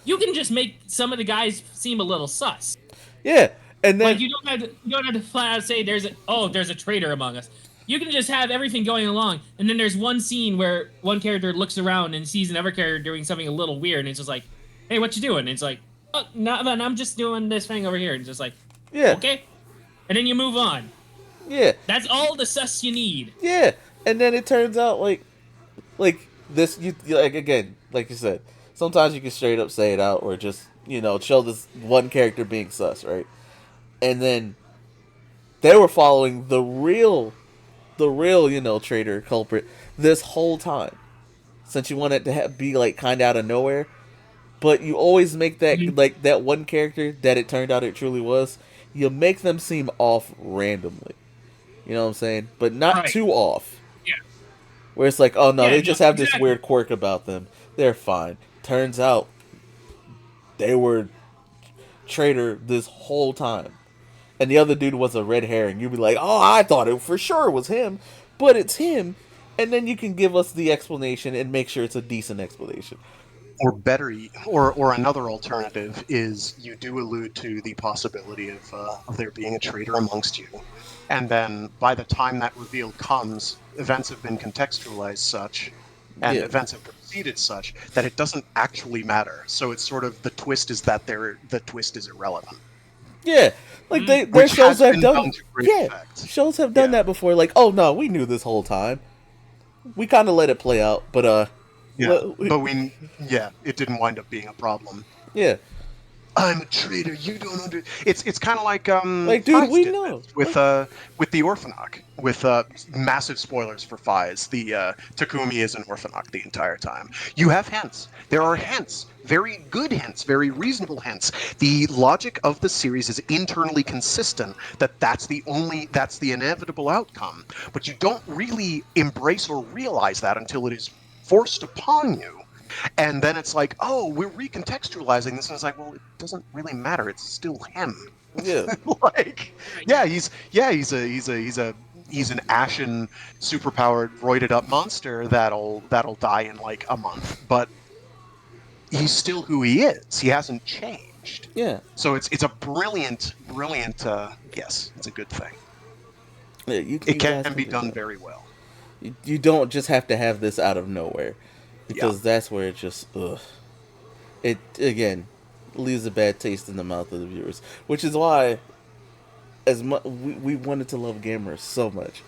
Speaker 5: You can just make some of the guys seem a little sus.
Speaker 1: Yeah, and then
Speaker 5: Like you don't have to flat out say there's a traitor among us. You can just have everything going along, and then there's one scene where one character looks around and sees another character doing something a little weird, and it's just like, "Hey, what you doing?" And it's like, "Oh, nothing. I'm just doing this thing over here." And it's just like,
Speaker 1: yeah,
Speaker 5: okay, and then you move on.
Speaker 1: yeah,
Speaker 5: That's all the sus you need.
Speaker 1: yeah, and then it turns out like this like again, like you said, sometimes you can straight up say it out or just show this one character being sus, right? And then they were following the real traitor culprit this whole time, since you want it to be like kind of out of nowhere, but you always make that like that one character that it turned out it truly was, you make them seem off randomly, you know what I'm saying, but not too off.
Speaker 5: Yeah.
Speaker 1: Where it's like, oh no,
Speaker 5: Yeah,
Speaker 1: they just
Speaker 5: no,
Speaker 1: have this
Speaker 5: exactly.
Speaker 1: weird quirk about them, they're fine. Turns out they were traitor this whole time. And the other dude was a red herring. You'd be like, oh, I thought it for sure was him. But it's him. And then you can give us the explanation and make sure it's a decent explanation.
Speaker 2: Or better, or another alternative is you do allude to the possibility of there being a traitor amongst you, and then by the time that reveal comes, events have been contextualized such, and events have proceeded such that it doesn't actually matter. So it's sort of the twist is that the twist is irrelevant.
Speaker 1: Yeah. Like their
Speaker 2: Which
Speaker 1: shows
Speaker 2: has
Speaker 1: have
Speaker 2: been
Speaker 1: done
Speaker 2: done to great effect.
Speaker 1: shows have done that before. Like, oh no, we knew this whole time. We kind of let it play out, but
Speaker 2: Yeah, but it didn't wind up being a problem.
Speaker 1: Yeah,
Speaker 2: I'm a traitor. You don't under. It's kind of like
Speaker 1: dude,
Speaker 2: Fies
Speaker 1: we
Speaker 2: did
Speaker 1: know.
Speaker 2: this with the Orphanok with massive spoilers for Fies. The Takumi is an Orphanok the entire time. You have hints. There are hints. Very good hints. Very reasonable hints. The logic of the series is internally consistent. That's the inevitable outcome. But you don't really embrace or realize that until it is forced upon you. And then it's like, oh, we're recontextualizing this, and it's like, well, it doesn't really matter. It's still him.
Speaker 1: Yeah.
Speaker 2: Like, he's an ashen, superpowered, roided up monster that'll die in like a month, but he's still who he is. He hasn't changed.
Speaker 1: Yeah.
Speaker 2: So it's a brilliant. Yes, it's a good thing.
Speaker 1: Yeah,
Speaker 2: It
Speaker 1: guys
Speaker 2: can be
Speaker 1: do
Speaker 2: done
Speaker 1: that.
Speaker 2: very well.
Speaker 1: You don't just have to have this out of nowhere, because that's where it just it again leaves a bad taste in the mouth of the viewers, which is why as much we wanted to love Gamera so much,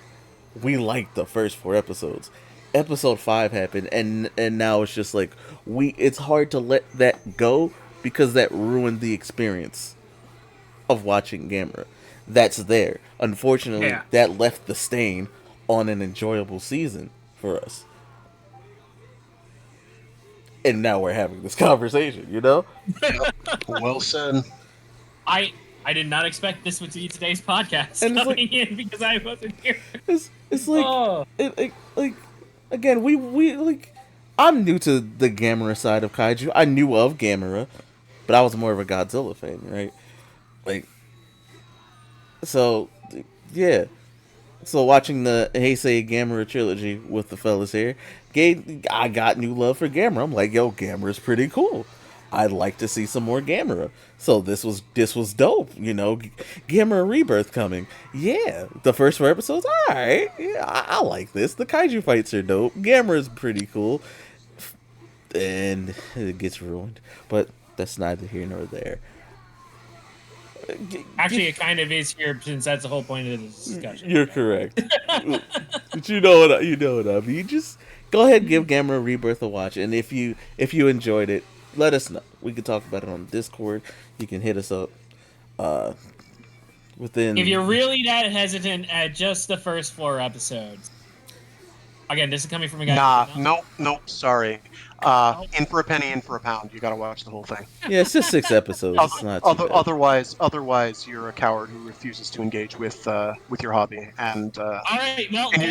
Speaker 1: we liked the first 4 episodes. Episode 5 happened, and now it's just like it's hard to let that go because that ruined the experience of watching Gamera. That's there. Unfortunately, that left the stain on an enjoyable season for us. And now we're having this conversation, you know?
Speaker 2: Well said.
Speaker 5: I did not expect this would be today's podcast
Speaker 1: And it's
Speaker 5: coming in because I wasn't here.
Speaker 1: It's like, like again, we like, I'm new to the Gamera side of kaiju. I knew of Gamera, but I was more of a Godzilla fan, right? Like, so yeah. So watching the Heisei Gamera trilogy with the fellas here, I got new love for Gamera. I'm like, yo, Gamera's pretty cool. I'd like to see some more Gamera. So this was dope, you know. Gamera Rebirth coming. Yeah, the first 4 episodes, alright. Yeah, I like this. The kaiju fights are dope. Gamera's pretty cool. And it gets ruined. But that's neither here nor there.
Speaker 5: Actually, it kind of is here since that's the whole point of this discussion.
Speaker 1: You're correct. But you know what I mean. Just go ahead and give Gamera Rebirth a watch, and if you enjoyed it, let us know. We can talk about it on Discord. You can hit us up within.
Speaker 5: If you're really that hesitant at just the first 4 episodes, again, this is coming from a guy.
Speaker 2: Nope. Sorry. In for a penny, in for a pound. You gotta watch the whole thing.
Speaker 1: Yeah, it's just 6 episodes. It's not too bad.
Speaker 2: Otherwise, you're a coward who refuses to engage with your hobby, and
Speaker 5: all right, well,
Speaker 2: and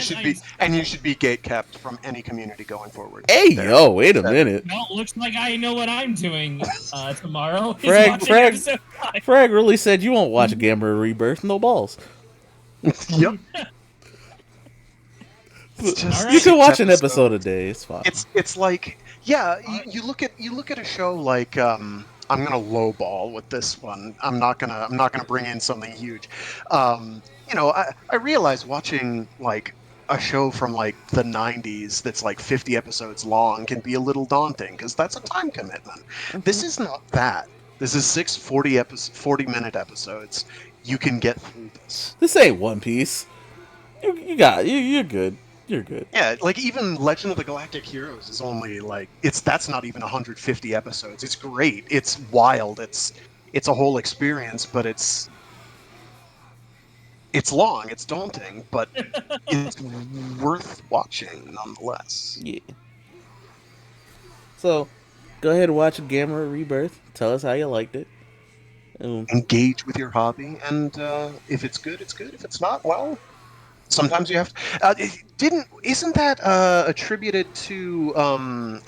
Speaker 2: you should be gate kept from any community going forward.
Speaker 1: Hey, yo, wait a minute.
Speaker 5: Well, looks like I know what I'm doing tomorrow.
Speaker 1: Frag really said you won't watch Gamera Rebirth. No balls.
Speaker 2: Yep.
Speaker 1: You can watch an episode a day. It's fine.
Speaker 2: It's like, yeah, you look at a show like I'm gonna lowball with this one. I'm not gonna bring in something huge. I realize watching like a show from like the 90s that's like 50 episodes long can be a little daunting because that's a time commitment. Mm-hmm. This is not that. This is 6 40-minute episodes. You can get through this.
Speaker 1: This ain't One Piece. You're good. You're good.
Speaker 2: Yeah, like even Legend of the Galactic Heroes is only like that's not even 150 episodes. It's great. It's wild. It's a whole experience, but it's long. It's daunting, but it's worth watching nonetheless.
Speaker 1: Yeah. So, go ahead and watch Gamera Rebirth. Tell us how you liked it.
Speaker 2: Engage with your hobby, and if it's good, it's good. If it's not, well. Sometimes you have to. Isn't that attributed to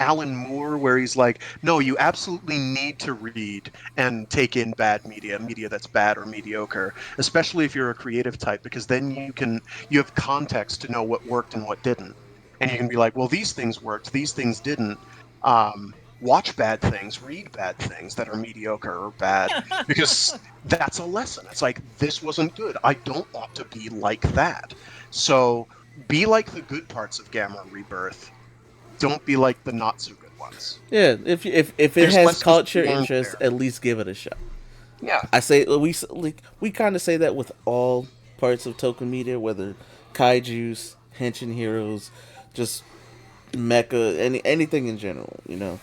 Speaker 2: Alan Moore, where he's like, no, you absolutely need to read and take in bad media that's bad or mediocre, especially if you're a creative type, because then you have context to know what worked and what didn't, and you can be like, well, these things worked, these things didn't. Watch bad things, read bad things that are mediocre or bad, because that's a lesson. It's like, this wasn't good. I don't want to be like that. So be like the good parts of Gamera Rebirth. Don't be like the not so good ones.
Speaker 1: Yeah, if it has culture interest, at least give it a shot.
Speaker 2: Yeah,
Speaker 1: I say we kind of say that with all parts of Toku media, whether kaiju's, Henshin heroes, just mecha, anything in general.
Speaker 2: Yeah.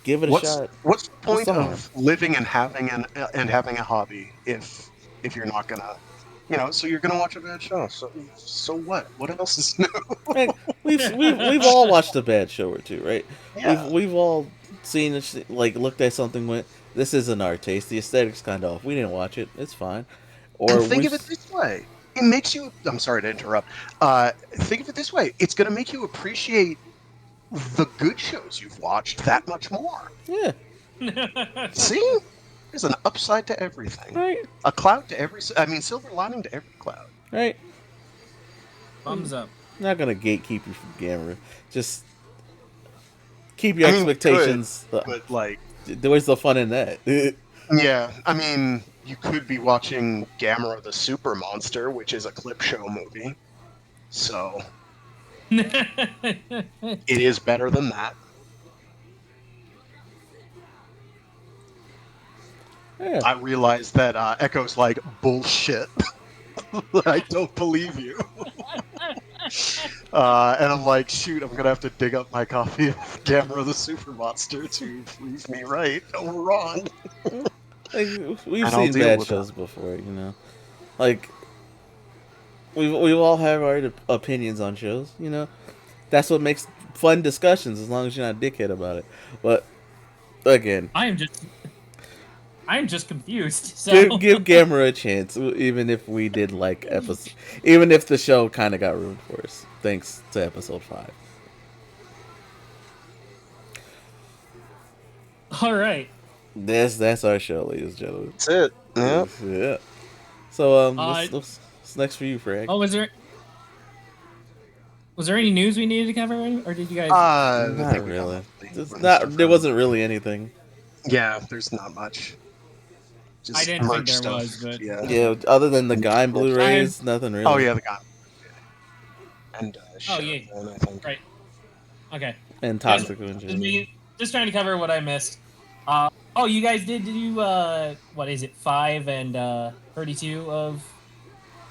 Speaker 1: Give it a shot.
Speaker 2: What's the
Speaker 1: What's
Speaker 2: point
Speaker 1: the harm?
Speaker 2: of living and having a hobby if you're not gonna, so you're gonna watch a bad show. So what? What else is new?
Speaker 1: Like, we've all watched a bad show or two, right? We've
Speaker 2: Yeah.
Speaker 1: we've all seen it, like looked at something, went, this isn't our taste. The aesthetic's kind of off. We didn't watch it. It's fine.
Speaker 2: And
Speaker 1: Or
Speaker 2: think
Speaker 1: we.
Speaker 2: of it this way. It makes you. I'm sorry to interrupt. Think of it this way. It's gonna make you appreciate the good shows you've watched that much more.
Speaker 1: Yeah.
Speaker 2: See? There's an upside to everything.
Speaker 1: Right.
Speaker 2: A cloud to every. I mean, silver lining to every cloud.
Speaker 1: Right.
Speaker 5: Thumbs up.
Speaker 1: I'm not gonna gatekeep you from Gamera. Just keep your expectations.
Speaker 2: But like,
Speaker 1: Where's the fun in that?
Speaker 2: yeah. I mean, you could be watching Gamera the Super Monster, which is a clip show movie. So it is better than that.
Speaker 1: Yeah.
Speaker 2: I realize that Echo's like, bullshit. I don't believe you. And I'm like, shoot, I'm gonna have to dig up my copy of Gamera the Super Monster to prove me right or wrong.
Speaker 1: Like, we've
Speaker 2: And I'll
Speaker 1: seen
Speaker 2: deal
Speaker 1: bad
Speaker 2: with
Speaker 1: shows before, Like, we all have our opinions on shows, That's what makes fun discussions, as long as you're not a dickhead about it. But again,
Speaker 5: I'm just confused. So
Speaker 1: give Gamera a chance, even if we did like even if the show kind of got ruined for us, thanks to episode 5.
Speaker 5: all right.
Speaker 1: That's our show, ladies and gentlemen.
Speaker 2: That's it. Yeah.
Speaker 1: Yeah. So what's next for you, Frank?
Speaker 5: Oh, was there any news we needed to cover, or did you guys?
Speaker 1: Not really. There wasn't really anything.
Speaker 2: Yeah, there's not much. Just
Speaker 5: I didn't think
Speaker 2: merch
Speaker 5: there
Speaker 2: stuff.
Speaker 5: was, but
Speaker 1: Yeah, other than the guy in Blu-rays, nothing really.
Speaker 2: Oh yeah, the guy. And
Speaker 5: Oh, yeah.
Speaker 2: Shadowbone, I think.
Speaker 5: Right. Okay.
Speaker 1: And Toxic Avenger.
Speaker 5: Just trying to cover what I missed. You guys did do what is it, 5 and 32 of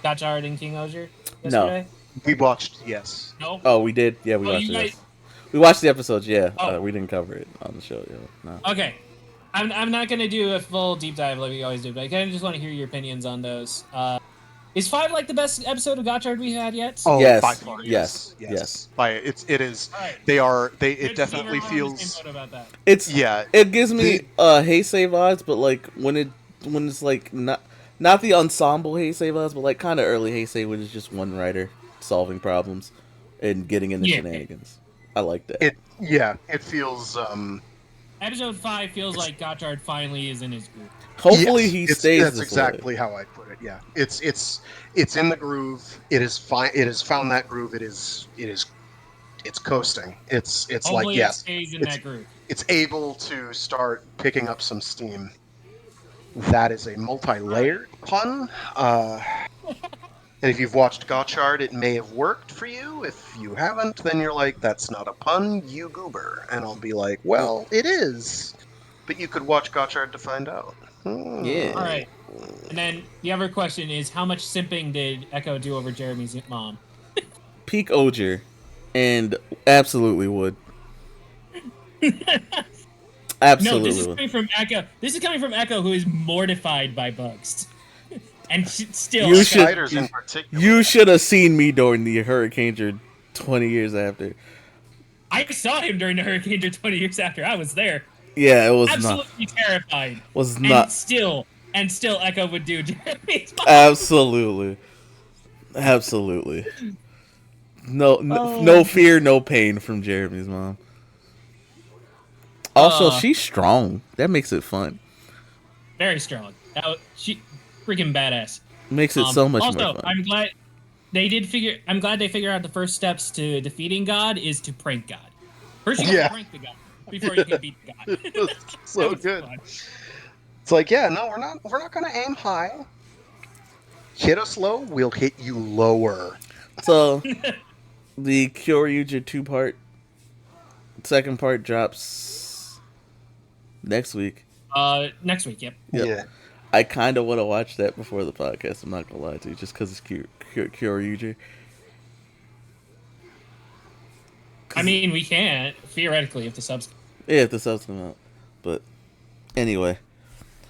Speaker 5: Gotchard and King Oger yesterday?
Speaker 2: We watched, yes.
Speaker 5: No.
Speaker 1: Oh, we did. Yeah, we watched
Speaker 5: you
Speaker 1: it.
Speaker 5: guys-
Speaker 1: We watched the episodes. Yeah,
Speaker 5: Oh.
Speaker 1: we didn't cover it on the show. Yeah, no.
Speaker 5: Okay. I'm not gonna do a full deep dive like we always do, but I kind of just want to hear your opinions on those. Is 5 like the best episode of Gotchard we had yet?
Speaker 2: Oh,
Speaker 1: Yes,
Speaker 2: by far,
Speaker 1: yes.
Speaker 2: By it is.
Speaker 5: All right.
Speaker 2: It
Speaker 5: Good
Speaker 2: definitely
Speaker 5: to see we're on the same
Speaker 2: feels.
Speaker 5: boat about that.
Speaker 1: It's
Speaker 2: Yeah.
Speaker 1: It gives me Heisei vibes, but like when it's like not the ensemble Heisei vibes, but like kind of early Heisei, when it's just one writer solving problems and getting into shenanigans. I like that.
Speaker 2: It feels.
Speaker 5: Episode 5 feels like Gotchard finally is in his group.
Speaker 1: Hopefully
Speaker 2: Yes,
Speaker 1: he
Speaker 2: it's-
Speaker 1: stays.
Speaker 2: That's
Speaker 1: this
Speaker 2: exactly
Speaker 1: way.
Speaker 2: how I put it. Yeah, it's in the groove. It is fine. It has found that groove. It's coasting. It's
Speaker 5: Hopefully
Speaker 2: like
Speaker 5: it
Speaker 2: yes,
Speaker 5: stays in that group.
Speaker 2: it's able to start picking up some steam. That is a multi-layered pun. And if you've watched Gotchard, it may have worked for you. If you haven't, then you're like, that's not a pun, you goober. And I'll be like, well, it is. But you could watch Gotchard to find out.
Speaker 1: Yeah.
Speaker 5: All right. And then the other question is, how much simping did Echo do over Jeremy's mom?
Speaker 1: Peak Oger, and absolutely would. Absolutely
Speaker 5: No, this is
Speaker 1: would.
Speaker 5: coming from Echo. This is coming from Echo, who is mortified by bugs, and still.
Speaker 1: You
Speaker 5: Echo-
Speaker 1: should-
Speaker 2: Spiders in particular.
Speaker 1: You should have seen me during the Hurricane 20 years after.
Speaker 5: I saw him during the Hurricane 20 years after. I was there.
Speaker 1: Yeah, it was
Speaker 5: Absolutely terrified.
Speaker 1: Was not.
Speaker 5: And still, Echo would do Jeremy's mom.
Speaker 1: Absolutely. No fear, no pain from Jeremy's mom. Also, she's strong. That makes it fun.
Speaker 5: Very strong. She freaking badass.
Speaker 1: Makes it so much
Speaker 5: also,
Speaker 1: more fun.
Speaker 5: I'm glad they figure out the first steps to defeating God is to prank God. First, you gotta prank the God before you can beat the God.
Speaker 2: So good.
Speaker 5: Fun.
Speaker 2: It's like, yeah, no, we're not gonna aim high. Hit us low, we'll hit you lower.
Speaker 1: So, the Kyoryuger 2-part, second part drops next week.
Speaker 5: Next week, yep.
Speaker 2: Yeah.
Speaker 1: I kind of want to watch that before the podcast. I'm not gonna lie to you, just because it's Kyoryuger.
Speaker 5: I mean, we can't theoretically if the subs.
Speaker 1: Yeah, if the subs come out. But anyway,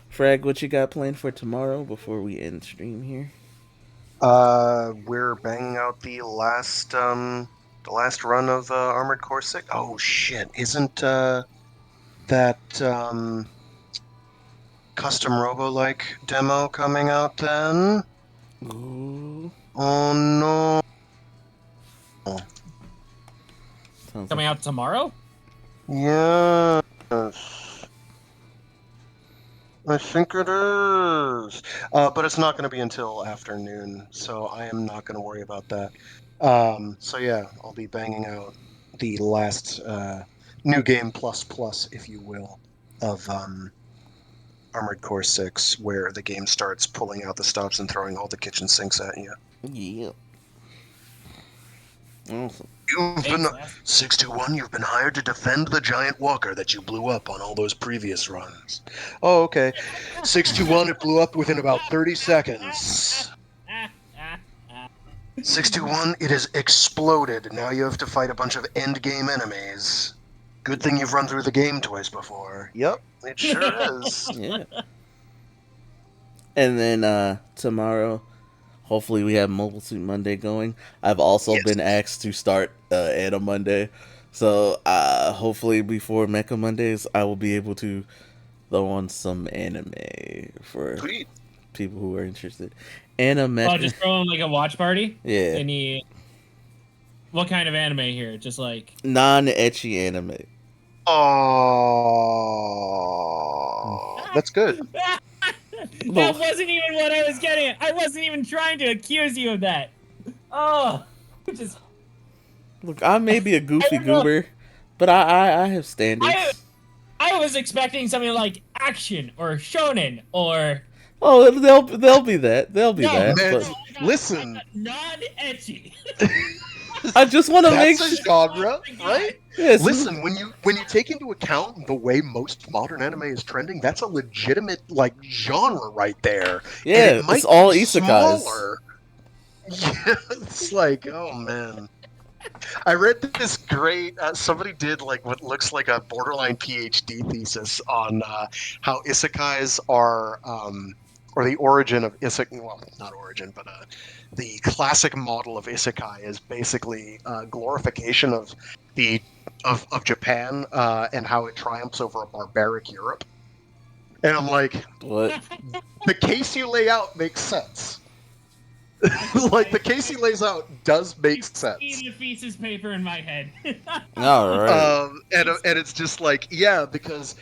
Speaker 1: Frag, what you got planned for tomorrow before we end stream here?
Speaker 9: We're banging out the last run of Armored Core 6. Oh shit! Isn't that custom robo-like demo coming out then?
Speaker 1: Ooh.
Speaker 9: Oh no!
Speaker 1: Sounds
Speaker 5: Coming
Speaker 1: like
Speaker 5: out tomorrow?
Speaker 9: Yes, I think it is. But it's not going to be until afternoon, so I am not going to worry about that. So yeah, I'll be banging out the last new game plus, if you will, of Armored Core 6, where the game starts pulling out the stops and throwing all the kitchen sinks at you.
Speaker 1: yeah. Awesome.
Speaker 9: You've been
Speaker 5: Thanks,
Speaker 9: 621. You've been hired to defend the giant walker that you blew up on all those previous runs. Oh, okay. 621. It blew up within about 30 seconds. 621. It has exploded. Now you have to fight a bunch of end game enemies. Good thing you've run through the game twice before. Yep, it sure is.
Speaker 1: Yeah. And then tomorrow, hopefully we have Mobile Suit Monday going. I've also
Speaker 9: Yes.
Speaker 1: been asked to start Anna Monday. So hopefully before Mecha Mondays, I will be able to throw on some anime for
Speaker 9: Sweet.
Speaker 1: people who are interested. Anna Mecha.
Speaker 5: Oh, just throw in like a watch party?
Speaker 1: Yeah.
Speaker 5: Any. What kind of anime here? Just like.
Speaker 1: Non-ecchi anime.
Speaker 9: Oh, that's good.
Speaker 5: That wasn't even what I was getting at. I wasn't even trying to accuse you of that. Oh. Just.
Speaker 1: Look, I may be a goofy
Speaker 5: I don't know.
Speaker 1: goober, but I have standards.
Speaker 5: I was expecting something like action or shonen or.
Speaker 1: Oh, they'll be that. They'll be
Speaker 5: No,
Speaker 1: that.
Speaker 9: man,
Speaker 1: But
Speaker 9: listen.
Speaker 5: Non-ecchi.
Speaker 1: I just want to make
Speaker 9: That's a
Speaker 1: sure.
Speaker 9: genre, right?
Speaker 1: Yes.
Speaker 9: Listen, when you take into account the way most modern anime is trending, that's a legitimate like genre right there.
Speaker 1: Yeah,
Speaker 9: And it might
Speaker 1: it's all
Speaker 9: be
Speaker 1: isekais.
Speaker 9: smaller. Yeah, it's like, oh man. I read this great. Somebody did like what looks like a borderline PhD thesis on how isekais are, or the origin of isekai. Well, not origin, but the classic model of isekai is basically glorification of the of Japan and how it triumphs over a barbaric Europe. And I'm like,
Speaker 1: What?
Speaker 9: the case you lay out makes sense. Like the case he lays out does make sense.
Speaker 5: Eating a thesis paper in my head.
Speaker 1: All right.
Speaker 9: And it's just like, yeah, because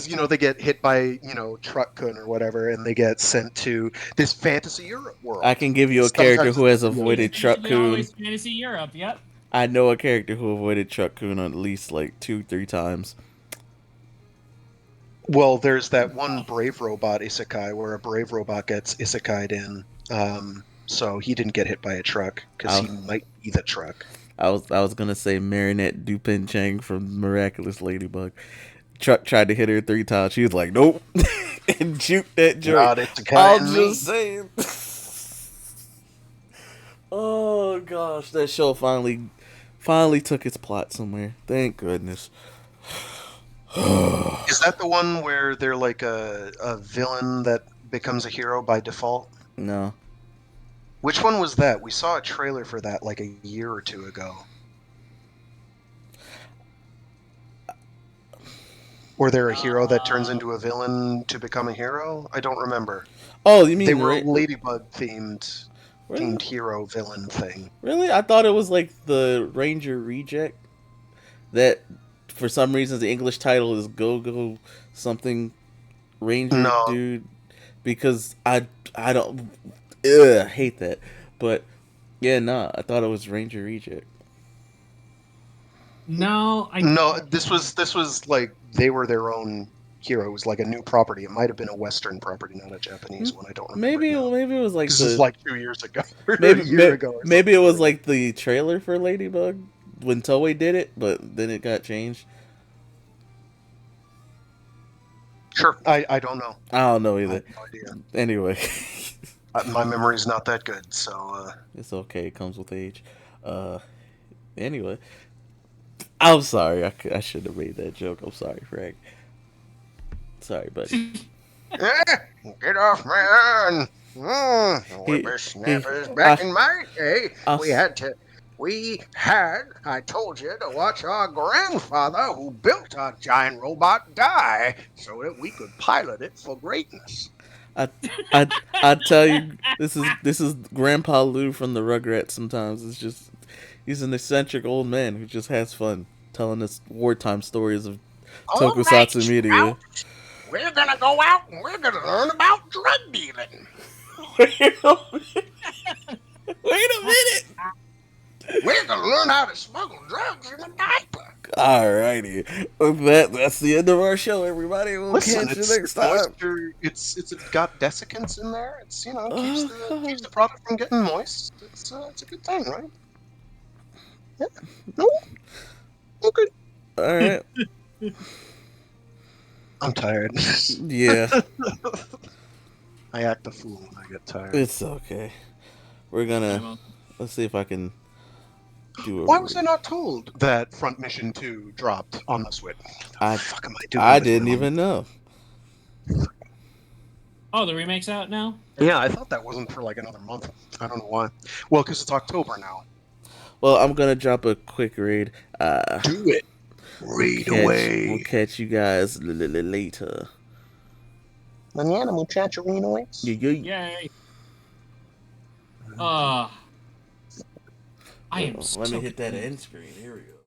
Speaker 9: you know they get hit by truck-kun or whatever, and they get sent to this fantasy Europe world.
Speaker 1: I can give you a
Speaker 9: Sometimes-
Speaker 1: character who has avoided
Speaker 5: Usually
Speaker 1: Truck-kun.
Speaker 5: always fantasy Europe. Yep.
Speaker 1: I know a character who avoided Truck-kun at least like 2-3 times.
Speaker 9: Well, there's that one brave robot isekai where a brave robot gets isekai'd in. So he didn't get hit by a truck because he might be the truck.
Speaker 1: I was gonna say Marinette Dupin Chang from Miraculous Ladybug. Truck tried to hit her 3 times. She was like, "Nope," and juked that joint.
Speaker 9: Not isekai
Speaker 1: I'm
Speaker 9: in
Speaker 1: just saying. Oh gosh, that show finally took its plot somewhere. Thank goodness.
Speaker 9: Is that the one where they're like a villain that becomes a hero by default?
Speaker 1: No.
Speaker 9: Which one was that? We saw a trailer for that like a year or two ago. Were there a hero that turns into a villain to become a hero? I don't remember.
Speaker 1: Oh, you mean
Speaker 9: They were a Ladybug themed
Speaker 1: Really?
Speaker 9: hero villain thing.
Speaker 1: Really? I thought it was like the Ranger Reject. That for some reason the English title is Go something Ranger
Speaker 9: No.
Speaker 1: Dude. Because I don't hate that. But yeah, nah, I thought it was Ranger Reject.
Speaker 5: No,
Speaker 9: No, this was like they were their own hero. It was like a new property. It might have been a Western property, not a Japanese one. I don't remember.
Speaker 1: Maybe
Speaker 9: now.
Speaker 1: maybe it was like
Speaker 9: This
Speaker 1: the
Speaker 9: is like 2 years ago. Or
Speaker 1: maybe
Speaker 9: a year ago. Or
Speaker 1: maybe it
Speaker 9: something.
Speaker 1: was like the trailer for Ladybug when Toei did it, but then it got changed.
Speaker 9: Sure. I don't know.
Speaker 1: I don't know
Speaker 9: I
Speaker 1: either.
Speaker 9: have no idea.
Speaker 1: Anyway,
Speaker 9: My memory's not that good, so
Speaker 1: it's okay. It comes with age. Anyway, I'm sorry. I should have made that joke. I'm sorry, Frank. Sorry, buddy.
Speaker 9: Get off my lawn.
Speaker 1: He,
Speaker 9: Whippersnappers.
Speaker 1: I,
Speaker 9: Back in my day,
Speaker 1: I,
Speaker 9: I told you to watch our grandfather who built our giant robot die so that we could pilot it for greatness.
Speaker 1: I, I tell you, this is Grandpa Lou from the Rugrats. Sometimes it's just he's an eccentric old man who just has fun telling us wartime stories of tokusatsu media.
Speaker 9: We're gonna go out and we're gonna learn about drug dealing.
Speaker 1: Wait a minute.
Speaker 9: We're gonna learn how to smuggle drugs in a diaper.
Speaker 1: Alrighty, that's the end of our show. Everybody, we'll catch you next time.
Speaker 9: Moisture, it's got desiccants in there. It's keeps the product from getting moist. It's a good thing, right? Yeah. No. Okay.
Speaker 1: All right.
Speaker 9: I'm tired.
Speaker 1: Yeah.
Speaker 9: I act a fool when I get tired.
Speaker 1: It's okay. Let's see if I can do it.
Speaker 9: Why was I not told that Front Mission 2 dropped on the Switch? What the fuck am I doing?
Speaker 1: I didn't even know.
Speaker 5: Oh, the remake's out now?
Speaker 9: Yeah, I thought that wasn't for like another month. I don't know why. Well, because it's October now.
Speaker 1: Well, I'm gonna drop a quick raid.
Speaker 9: Do it. Raid away.
Speaker 1: We'll catch you guys later.
Speaker 9: Manana muchachos.
Speaker 5: Yay. I am
Speaker 1: Let me hit that end screen. Here we go.